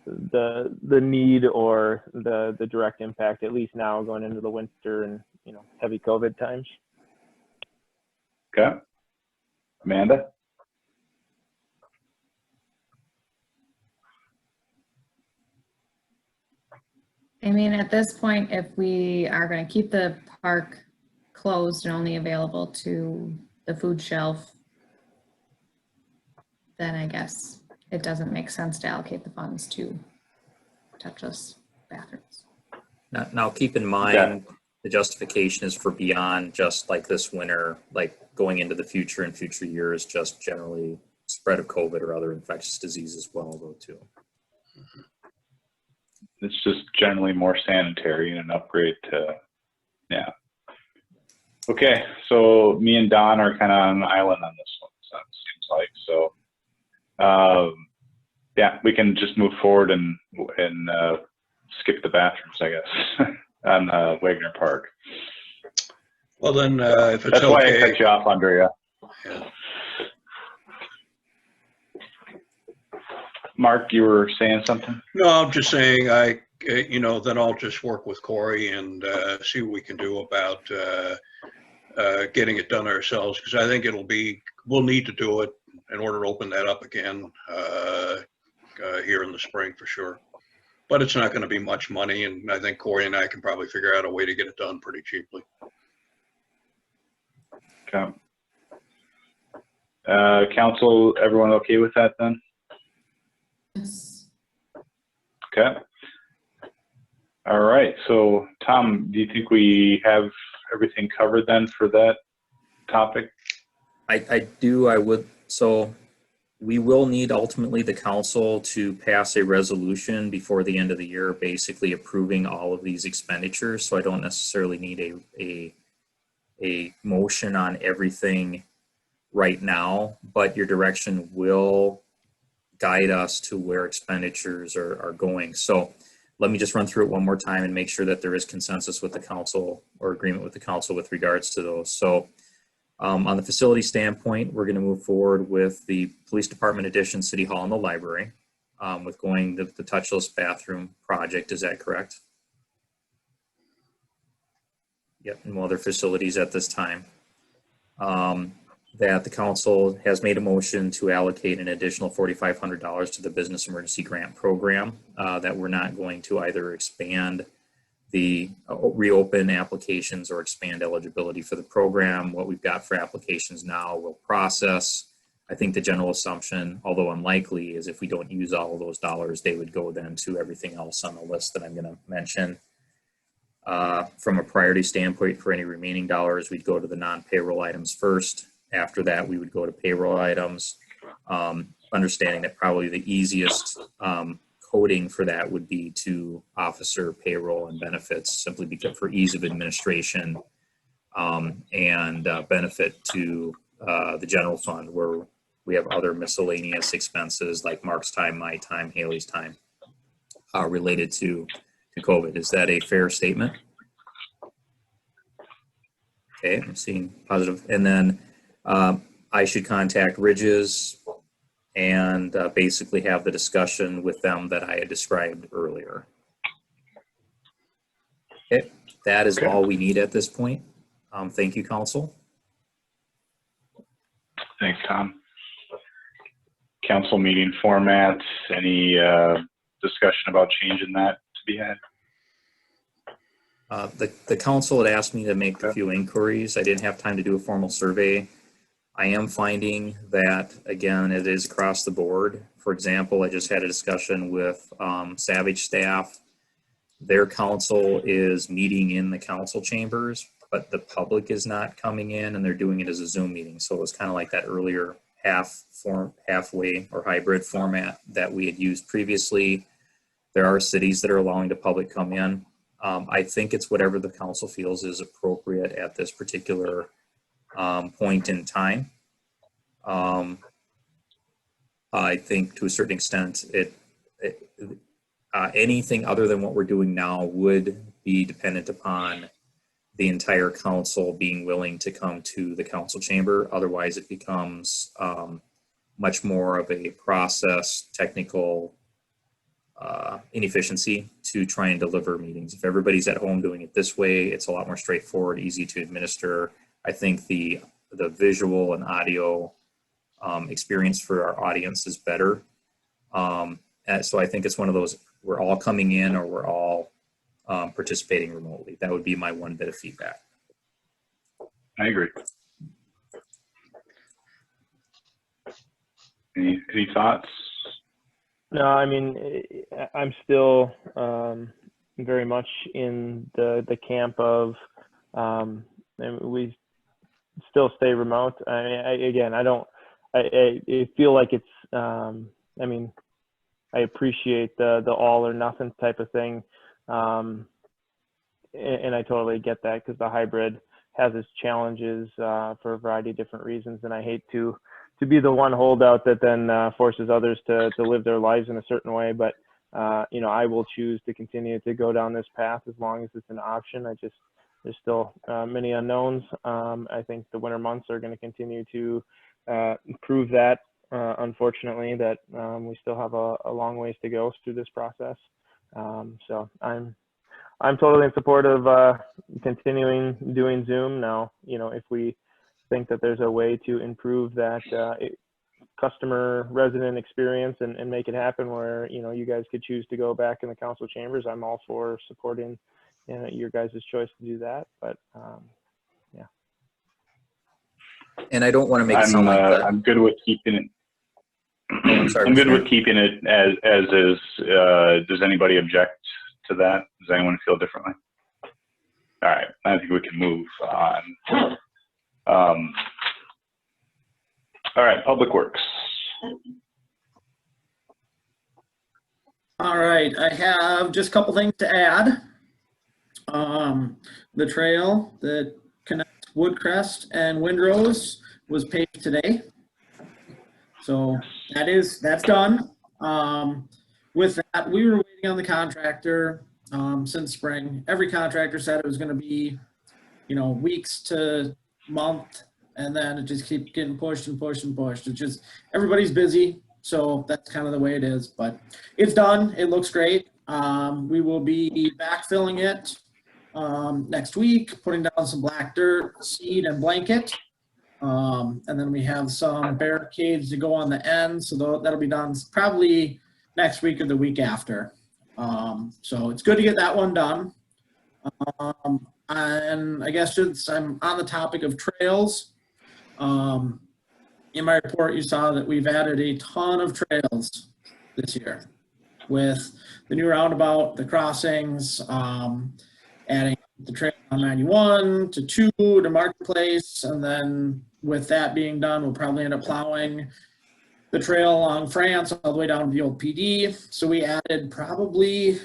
the need or the direct impact, at least now going into the winter and, you know, heavy COVID times. Okay. Amanda? I mean, at this point, if we are going to keep the park closed and only available to the food shelf, then I guess it doesn't make sense to allocate the funds to touchless bathrooms. Now keep in mind, the justification is for beyond just like this winter, like going into the future and future years, just generally spread of COVID or other infectious disease as well, though, too. It's just generally more sanitary and an upgrade to, yeah. Okay, so me and Don are kind of on an island on this one, so it seems like. So, yeah, we can just move forward and skip the bathrooms, I guess, on Wagner Park. Well, then, if it's That's okay. why I cut you off, Andrea. Yeah. Mark, you were saying something? No, I'm just saying then I'll just work with Corey and see what we can do about getting it done ourselves, because I think we'll need to do it in order to open that up again here in the spring for sure. But it's not going to be much money, and I think Corey and I can probably figure out a way to get it done pretty cheaply. Okay. Council, everyone okay with that then? Yes. Okay. All right. So, Tom, do you think we have everything covered then for that topic? I do. I would. So we will need ultimately the council to pass a resolution before the end of the year, basically approving all of these expenditures. So I don't necessarily need a motion on everything right now, but your direction will guide us to where expenditures are going. So let me just run through it one more time and make sure that there is consensus with the council or agreement with the council with regards to those. So on the facility standpoint, we're going to move forward with the police department addition, city hall, and the library with going the touchless bathroom project. Is that correct? Yep, and other facilities at this time. That the council has made a motion to allocate an additional $4,500 to the business emergency grant program, that we're not going to either expand the reopen applications or expand eligibility for the program. What we've got for applications now we'll process. I think the general assumption, although unlikely, is if we don't use all of those dollars, they would go then to everything else on the list that I'm going to mention. From a priority standpoint, for any remaining dollars, we'd go to the non-payroll items first. After that, we would go to payroll items, understanding that probably the easiest coding for that would be to officer payroll and benefits, simply because for ease of administration and benefit to the general fund, where we have other miscellaneous expenses like Mark's time, my time, Haley's time related to COVID. Is that a fair statement? Okay, I'm seeing positive. And then I should contact Ridges and basically have the discussion with them that I had described earlier. Okay, that is all we need at this point. Thank you, council. Thanks, Tom. Council meeting format, any discussion about changing that to be had? The council had asked me to make a few inquiries. I didn't have time to do a formal survey. I am finding that, again, it is across the board. For example, I just had a discussion with Savage staff. their council is meeting in the council chambers, but the public is not coming in, and they're doing it as a Zoom meeting. So it was kind of like that earlier halfway or hybrid format that we had used previously. There are cities that are allowing the public come in. I think it's whatever the council feels is appropriate at this particular point in time. I think to a certain extent, anything other than what we're doing now would be dependent upon the entire council being willing to come to the council chamber. Otherwise, it becomes much more of a process, technical inefficiency to try and deliver meetings. If everybody's at home doing it this way, it's a lot more straightforward, easy to administer. I think the visual and audio experience for our audience is better. And so I think it's one of those, we're all coming in or we're all participating remotely. That would be my one bit of feedback. I agree. Any thoughts? No, I mean, I'm still very much in the camp of we still stay remote. I mean, I feel like it's, I mean, I appreciate the all or nothing type of thing. And I totally get that because the hybrid has its challenges for a variety of different reasons. And I hate to be the one holdout that then forces others to live their lives in a certain way. But, you know, I will choose to continue to go down this path as long as it's an option. There's still many unknowns. I think the winter months are going to continue to prove that, unfortunately, that we still have a long ways to go through this process. So I'm totally in support of continuing doing Zoom. Now, you know, if we think that there's a way to improve that customer resident experience and make it happen where, you know, you guys could choose to go back in the council chambers, I'm all for supporting, you know, your guys' choice to do that. But yeah. And I don't want to make it sound like that. I'm good with keeping it. Oh, I'm sorry. I'm good with keeping it as is. Does anybody object to that? Does anyone feel differently? All right, I think we can move on. All right, Public Works. All right, I have just a couple things to add. The trail that connects Woodcrest and Windrose was paved today. So that's done. With that, we were waiting on the contractor since spring. Every contractor said it was going to be, you know, weeks to month, and then it just keeps getting pushed and pushed and pushed. It's just, everybody's busy, so that's kind of the way it is, but it's done. It looks great. We will be backfilling it next week, putting down some black dirt, seed, and blanket. And then we have some barricades to go on the end, so that'll be done probably next week or the week after. So it's good to get that one done. And I guess since I'm on the topic of trails, in my report you saw that we've added a ton of trails this year with the new roundabout, the crossings, adding the trail on 91 to 2 to Marketplace, and then with that being done, we'll probably end up plowing the trail along France all the way down to the old PD. So we added probably,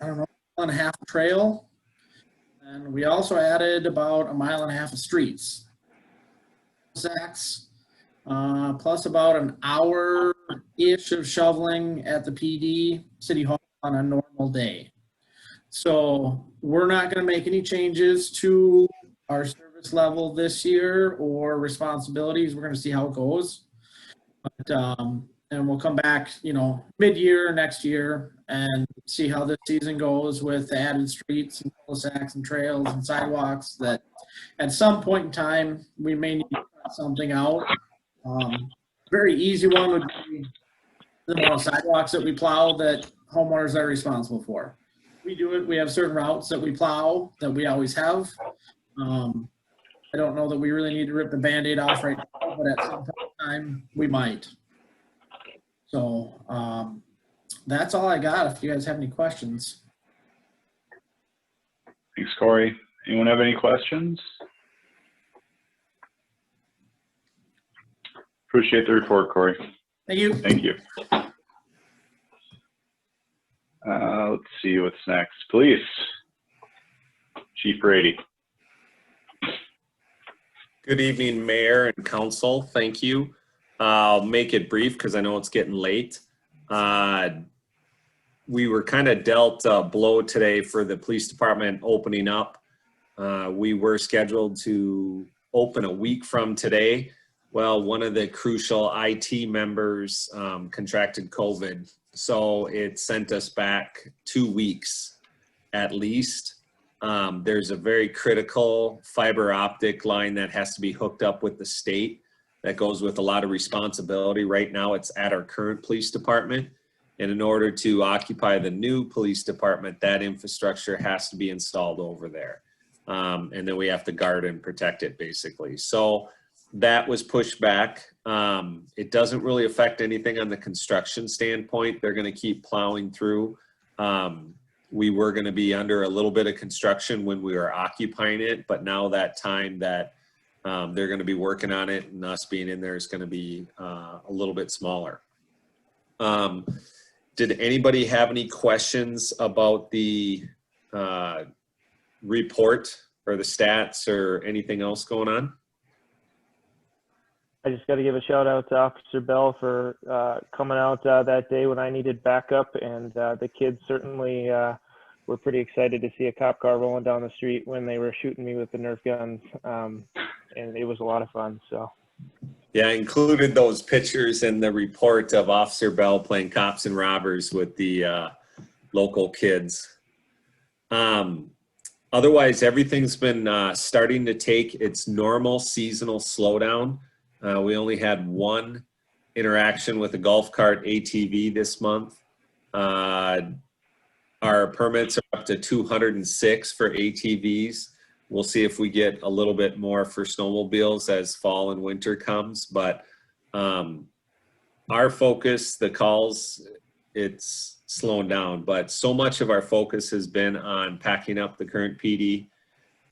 I don't know, 1.5 miles of trail. And we also added about 1.5 miles of streets. Plus about an hour-ish of shoveling at the PD City Hall on a normal day. So we're not going to make any changes to our service level this year or responsibilities. We're going to see how it goes. But, and we'll come back, you know, mid-year next year and see how this season goes with the added streets and cul-de-sacs and trails and sidewalks that at some point in time we may need to cut something out. Very easy one would be the amount of sidewalks that we plow that homeowners are responsible for. We do it. We have certain routes that we plow that we always have. I don't know that we really need to rip the Band-Aid off right now, but at some time we might. So that's all I got. If you guys have any questions. Thanks, Corey. Anyone have any questions? Appreciate the report, Corey. Thank you. Thank you. Let's see what's next. Police. Chief Brady. Good evening, Mayor and Council. Thank you. I'll make it brief because I know it's getting late. We were kind of dealt a blow today for the police department opening up. We were scheduled to open a week from today. Well, one of the crucial IT members contracted COVID, so it sent us back 2 weeks at least. There's a very critical fiber optic line that has to be hooked up with the state that goes with a lot of responsibility. Right now it's at our current police department. And in order to occupy the new police department, that infrastructure has to be installed over there. And then we have to guard and protect it basically. So that was pushed back. It doesn't really affect anything on the construction standpoint. They're gonna keep plowing through. We were gonna be under a little bit of construction when we were occupying it, but now that time that they're gonna be working on it and us being in there is gonna be a little bit smaller. Did anybody have any questions about the report or the stats or anything else going on? I just got to give a shout out to Officer Bell for coming out that day when I needed backup, and the kids certainly were pretty excited to see a cop car rolling down the street when they were shooting me with the Nerf guns, and it was a lot of fun. So. Yeah, I included those pictures in the report of Officer Bell playing cops and robbers with the local kids. Otherwise, everything's been starting to take its normal seasonal slowdown. We only had one interaction with a golf cart ATV this month. Our permits are up to 206 for ATVs. We'll see if we get a little bit more for snowmobiles as fall and winter comes, but our focus, the calls, it's slowing down, but so much of our focus has been on packing up the current PD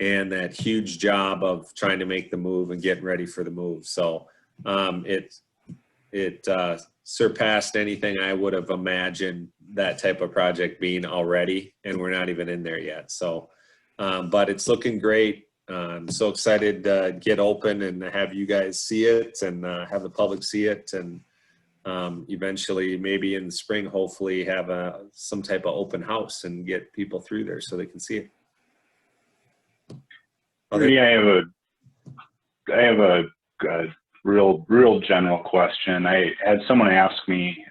and that huge job of trying to make the move and getting ready for the move. So it surpassed anything I would have imagined that type of project being already, and we're not even in there yet. So, but it's looking great. I'm so excited to get open and have you guys see it and have the public see it, and eventually maybe in the spring, hopefully have some type of open house and get people through there so they can see it. Yeah, I have a real general question. I had someone ask me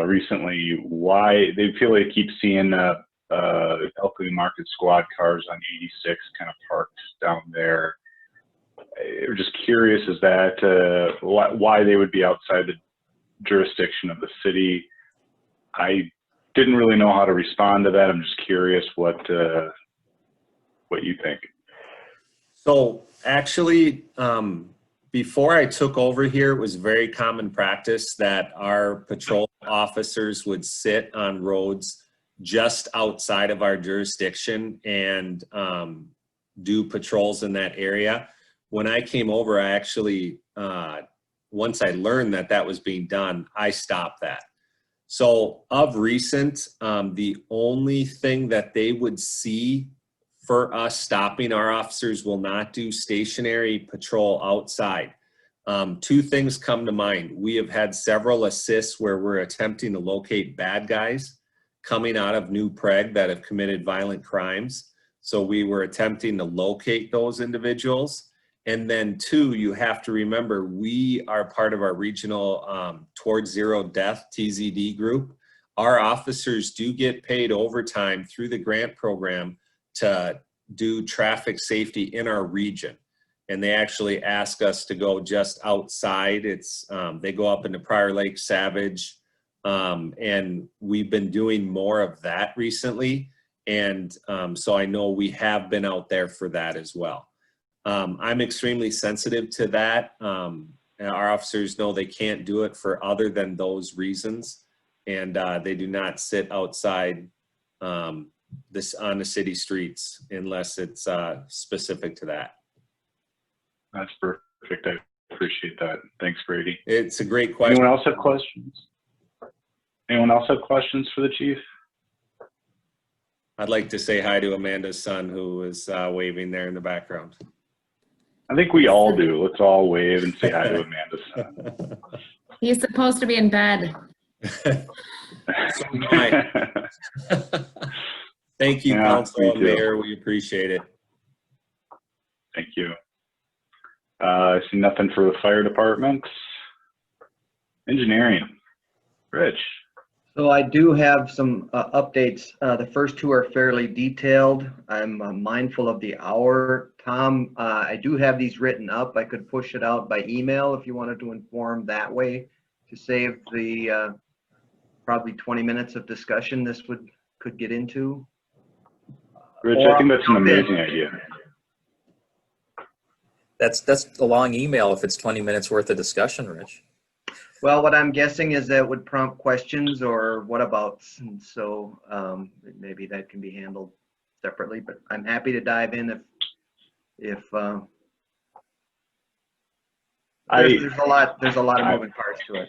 recently why they feel they keep seeing Elko Market squad cars on 86 kind of parked down there. I'm just curious, is that why they would be outside the jurisdiction of the city? I didn't really know how to respond to that. I'm just curious what you think. So actually, before I took over here, it was very common practice that our patrol officers would sit on roads just outside of our jurisdiction and do patrols in that area. When I came over, I actually, once I learned that that was being done, I stopped that. So of recent, the only thing that they would see for us stopping, our officers will not do stationary patrol outside. Two things come to mind. We have had several assists where we're attempting to locate bad guys coming out of New Prague that have committed violent crimes. So we were attempting to locate those individuals. And then two, you have to remember, we are part of our regional Towards Zero Death, TZD group. Our officers do get paid overtime through the grant program to do traffic safety in our region. And they actually ask us to go just outside. It's they go up into Prior Lake, Savage, and we've been doing more of that recently. And so I know we have been out there for that as well. I'm extremely sensitive to that. Our officers know they can't do it for other than those reasons. And they do not sit outside this on the city streets unless it's specific to that. That's perfect. I appreciate that. Thanks, Brady. It's a great question. Anyone else have questions? Anyone else have questions for the chief? I'd like to say hi to Amanda's son, who is waving there in the background. I think we all do. Let's all wave and say hi to Amanda's son. He's supposed to be in bed. Thank you, Yeah, Council and me too. Mayor. We appreciate it. Thank you. I see nothing for the fire department. Engineering. Rich. So I do have some updates. The first two are fairly detailed. I'm mindful of the hour. Tom, I do have these written up. I could push it out by email if you wanted to inform that way to save the probably 20 minutes of discussion this could get into. Rich, I think that's an amazing idea. That's a long email if it's 20 minutes worth of discussion, Rich. Well, what I'm guessing is that would prompt questions or whatabouts, and so maybe that can be handled separately. But I'm happy to dive in if there's a lot of moving parts to it.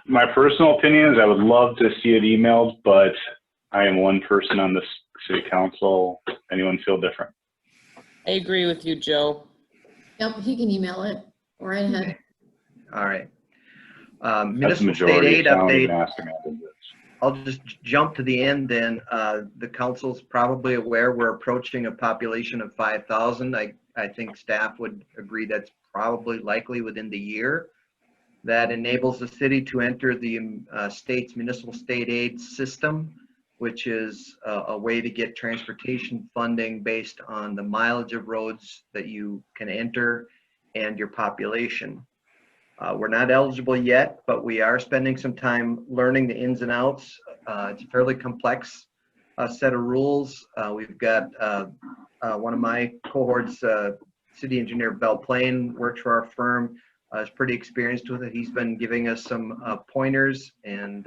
My personal opinion is I would love to see it emailed, but I am one person on the city council. Anyone feel different? I agree with you, Joe. Yep, he can email it. Go right ahead. All right. That's the Municipal state majority. aid So I don't even update. ask Amanda this. I'll just jump to the end then. The council's probably aware we're approaching a population of 5,000. I think staff would agree that's probably likely within the year. That enables the city to enter the state's municipal state aid system, which is a way to get transportation funding based on the mileage of roads that you can enter and your population. We're not eligible yet, but we are spending some time learning the ins and outs. It's a fairly complex set of rules. We've got one of my cohorts, city engineer Bell Plain, works for our firm, is pretty experienced with it. He's been giving us some pointers, and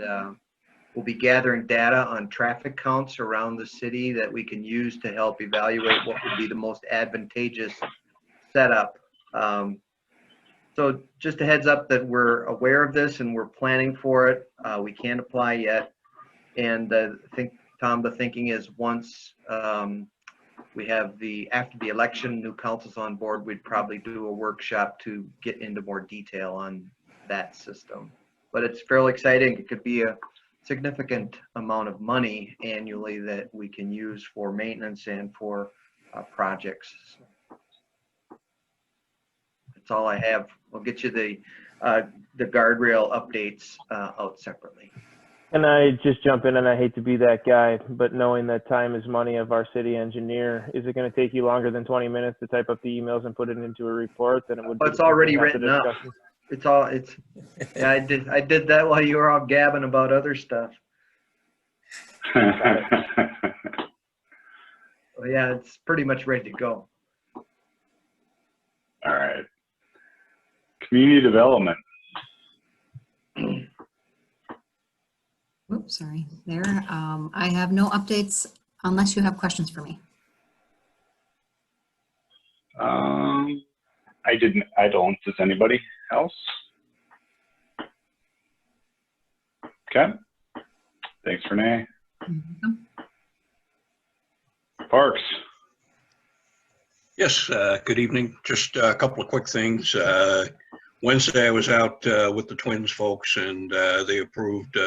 we'll be gathering data on traffic counts around the city that we can use to help evaluate what would be the most advantageous setup. So just a heads up that we're aware of this and we're planning for it. We can't apply yet. And I think, Tom, the thinking is once we have after the election, new council's on board, we'd probably do a workshop to get into more detail on that system. But it's fairly exciting. It could be a significant amount of money annually that we can use for maintenance and for projects. That's all I have. We'll get you the guardrail updates out separately. And I just jump in, and I hate to be that guy, but knowing that time is money of our city engineer, is it going to take you longer than 20 minutes to type up the emails and put it into a report? Then it would. Oh, it's already written up. Yeah, I did that while you were all gabbing about other stuff. Well, yeah, it's pretty much ready to go. All right. Community development. Oops, sorry there. I have no updates unless you have questions for me. I don't. Does anybody else? Okay. Thanks, Renee. Parks. Yes, good evening. Just a couple of quick things. Wednesday, I was out with the Twins folks, and they approved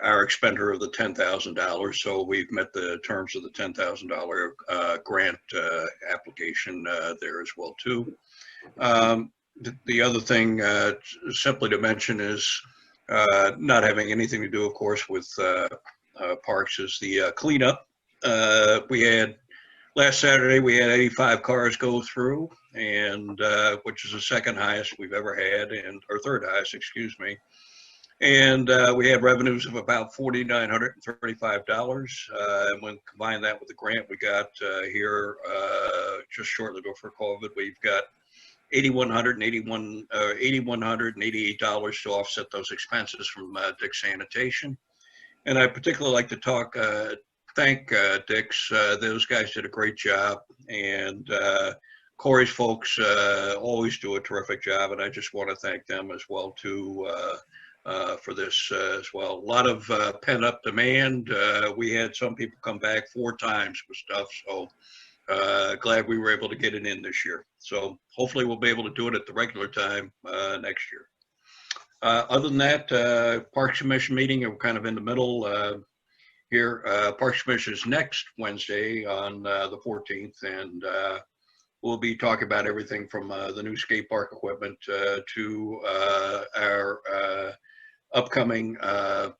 our expender of the $10,000. So we've met the terms of the $10,000 grant application there as well, too. The other thing simply to mention is not having anything to do, of course, with parks is the cleanup. Last Saturday, we had 85 cars go through, and which is the second highest we've ever had, or third highest, excuse me. And we had revenues of about $4,935. And when combine that with the grant we got here just shortly before COVID, we've got $8,188 to offset those expenses from Dick Sanitation. And I particularly like to thank Dick's. Those guys did a great job, and Corey's folks always do a terrific job, and I just want to thank them as well too for this as well. A lot of pent-up demand. We had some people come back 4 times with stuff, so glad we were able to get it in this year. So hopefully we'll be able to do it at the regular time next year. Other than that, Parks Commission meeting, we're kind of in the middle here. Parks Commission is next Wednesday on the 14th, and we'll be talking about everything from the new skate park equipment to our upcoming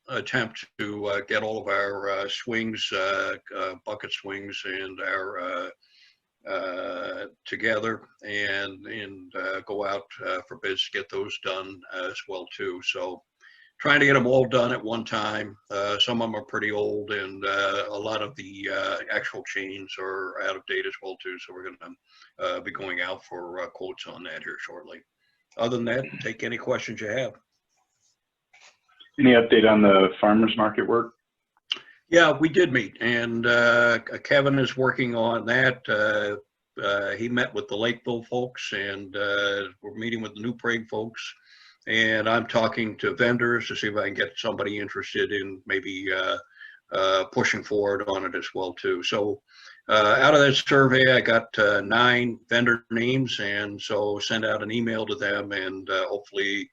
attempt to get all of our swings, bucket swings, and our together and go out for bids to get those done as well too. So trying to get them all done at one time. Some of them are pretty old, and a lot of the actual chains are out of date as well too. So we're going to be going out for quotes on that here shortly. Other than that, take any questions you have. Any update on the farmers market work? Yeah, we did meet, and Kevin is working on that. He met with the Lakeville folks, and we're meeting with the New Prague folks. And I'm talking to vendors to see if I can get somebody interested in maybe pushing forward on it as well too. So out of that survey, I got 9 vendor names, and so send out an email to them, and hopefully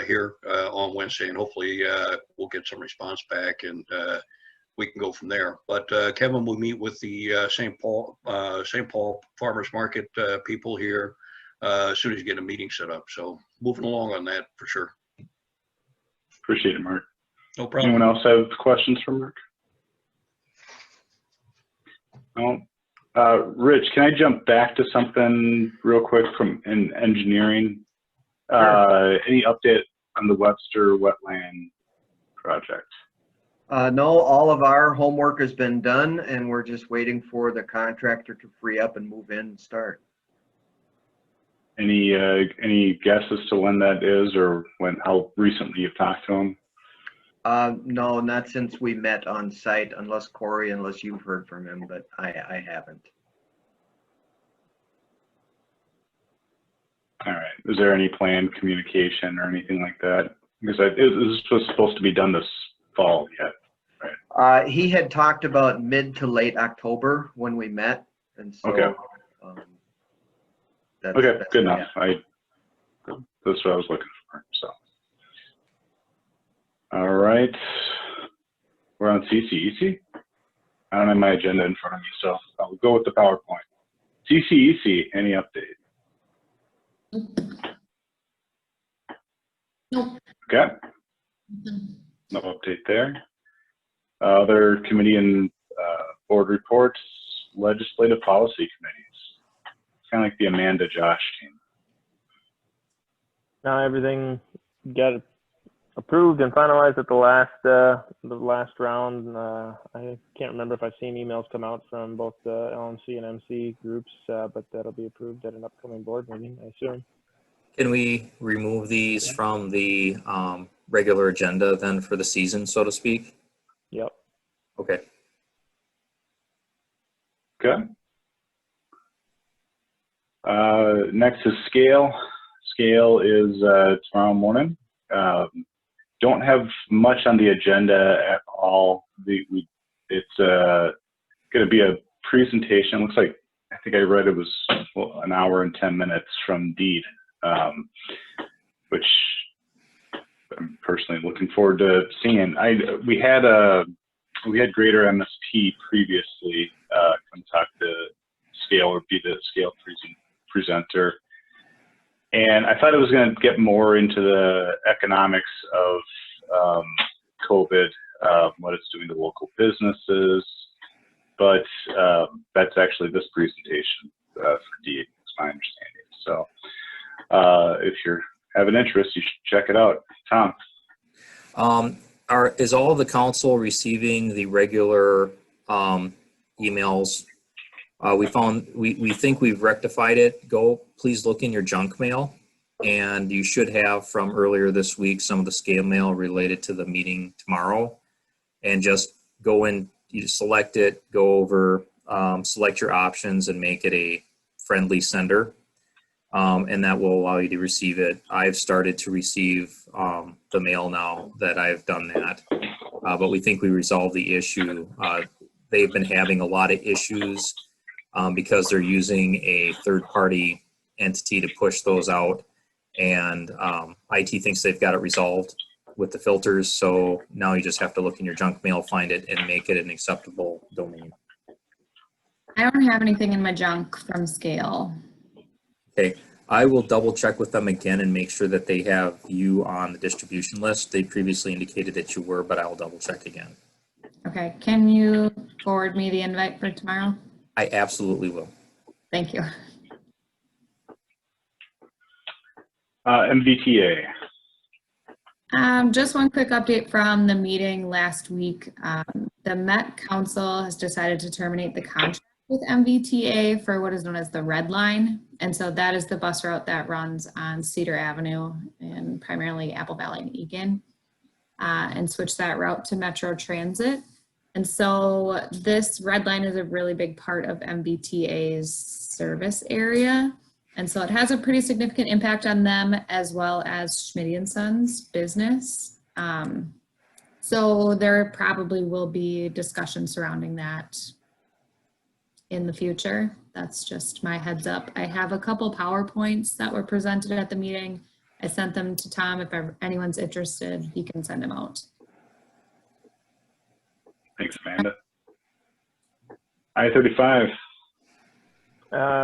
here on Wednesday, and hopefully we'll get some response back, and we can go from there. But Kevin will meet with the St. Paul Farmers Market people here as soon as you get a meeting set up. So moving along on that for sure. Appreciate it, Mark. No problem. Anyone else have questions for Mark? No. Rich, can I jump back to something real quick from engineering? Sure. Any update on the Webster wetland project? No, all of our homework has been done, and we're just waiting for the contractor to free up and move in and start. Any guess as to when that is, or how recently you've talked to him? No, not since we met on site, unless you've heard from him, but I haven't. All right. Is there any planned communication or anything like that? Because this was supposed to be done this fall yet, right? He had talked about mid to late October when we met, and so. Okay. Okay, good enough. That's what I was looking for. So. All right. We're on CCEC. I don't have my agenda in front of me, so I'll go with the PowerPoint. CCEC, any update? Nope. Okay. No update there. Other committee and board reports, legislative policy committees. Kind of like the Amanda Josh team. Now everything got approved and finalized at the last round. I can't remember if I've seen emails come out from both the LMC and MC groups, but that'll be approved at an upcoming board meeting, I assume. Can we remove these from the regular agenda then for the season, so to speak? Yep. Okay. Okay. Next is Scale. Scale is tomorrow morning. Don't have much on the agenda at all. It's going to be a presentation. Looks like, I think I read it was an hour and 10 minutes from Deed, which I'm personally looking forward to seeing. We had Greater MSP previously come talk to Scale, or be the Scale presenter. And I thought it was going to get more into the economics of COVID, what it's doing to local businesses, but that's actually this presentation for D, is my understanding. So if you have an interest, you should check it out. Tom? Is all of the council receiving the regular emails? We think we've rectified it. Please look in your junk mail, and you should have from earlier this week some of the Scale mail related to the meeting tomorrow. and just go in, you select it, go over, select your options and make it a friendly sender. And that will allow you to receive it. I've started to receive the mail now that I've done that, but we think we resolved the issue. They've been having a lot of issues because they're using a third-party entity to push those out, and IT thinks they've got it resolved with the filters. So now you just have to look in your junk mail, find it, and make it an acceptable domain. I don't have anything in my junk from Scale. Okay, I will double check with them again and make sure that they have you on the distribution list. They previously indicated that you were, but I will double check again. Okay, can you forward me the invite for tomorrow? I absolutely will. Thank you. MVTA. Just one quick update from the meeting last week. The Met Council has decided to terminate the contract with MVTA for what is known as the Red Line. And so that is the bus route that runs on Cedar Avenue and primarily Apple Valley and Eagan, and switch that route to Metro Transit. And so this Red Line is a really big part of MVTA's service area. And so it has a pretty significant impact on them as well as Schmidt & Sons business. So there probably will be discussion surrounding that in the future. That's just my heads up. I have a couple PowerPoints that were presented at the meeting. I sent them to Tom. If anyone's interested, he can send them out. Thanks, Amanda. I-35.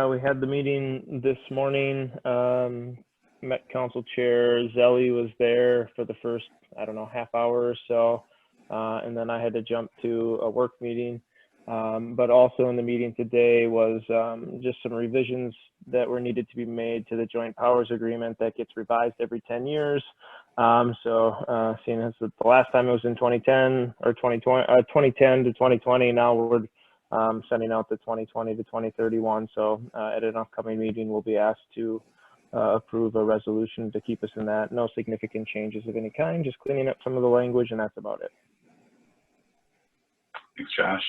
We had the meeting this morning. Met Council Chair Zelli was there for the first, I don't know, half hour or so. And then I had to jump to a work meeting. But also in the meeting today was just some revisions that were needed to be made to the Joint Powers Agreement that gets revised every 10 years. Seeing as the last time it was in 2010 or 2010 to 2020, now we're sending out the 2020 to 2031. So at an upcoming meeting, we'll be asked to approve a resolution to keep us in that. No significant changes of any kind, just cleaning up some of the language, and that's about it. Thanks, Josh.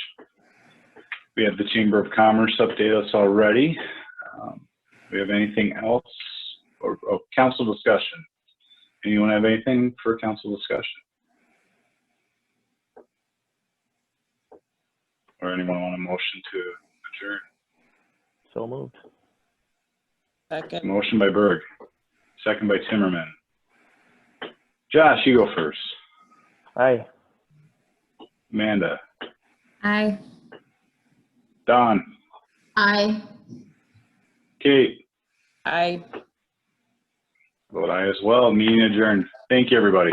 We have the Chamber of Commerce update us already. We have anything else? Or council discussion? Anyone have anything for council discussion? Or anyone want a motion to adjourn? So moved. Second. Motion by Berg, second by Timmerman. Josh, you go first. Aye. Amanda. Aye. Don. Aye. Kate. Aye. Vote aye as well. Meeting adjourned. Thank you, everybody.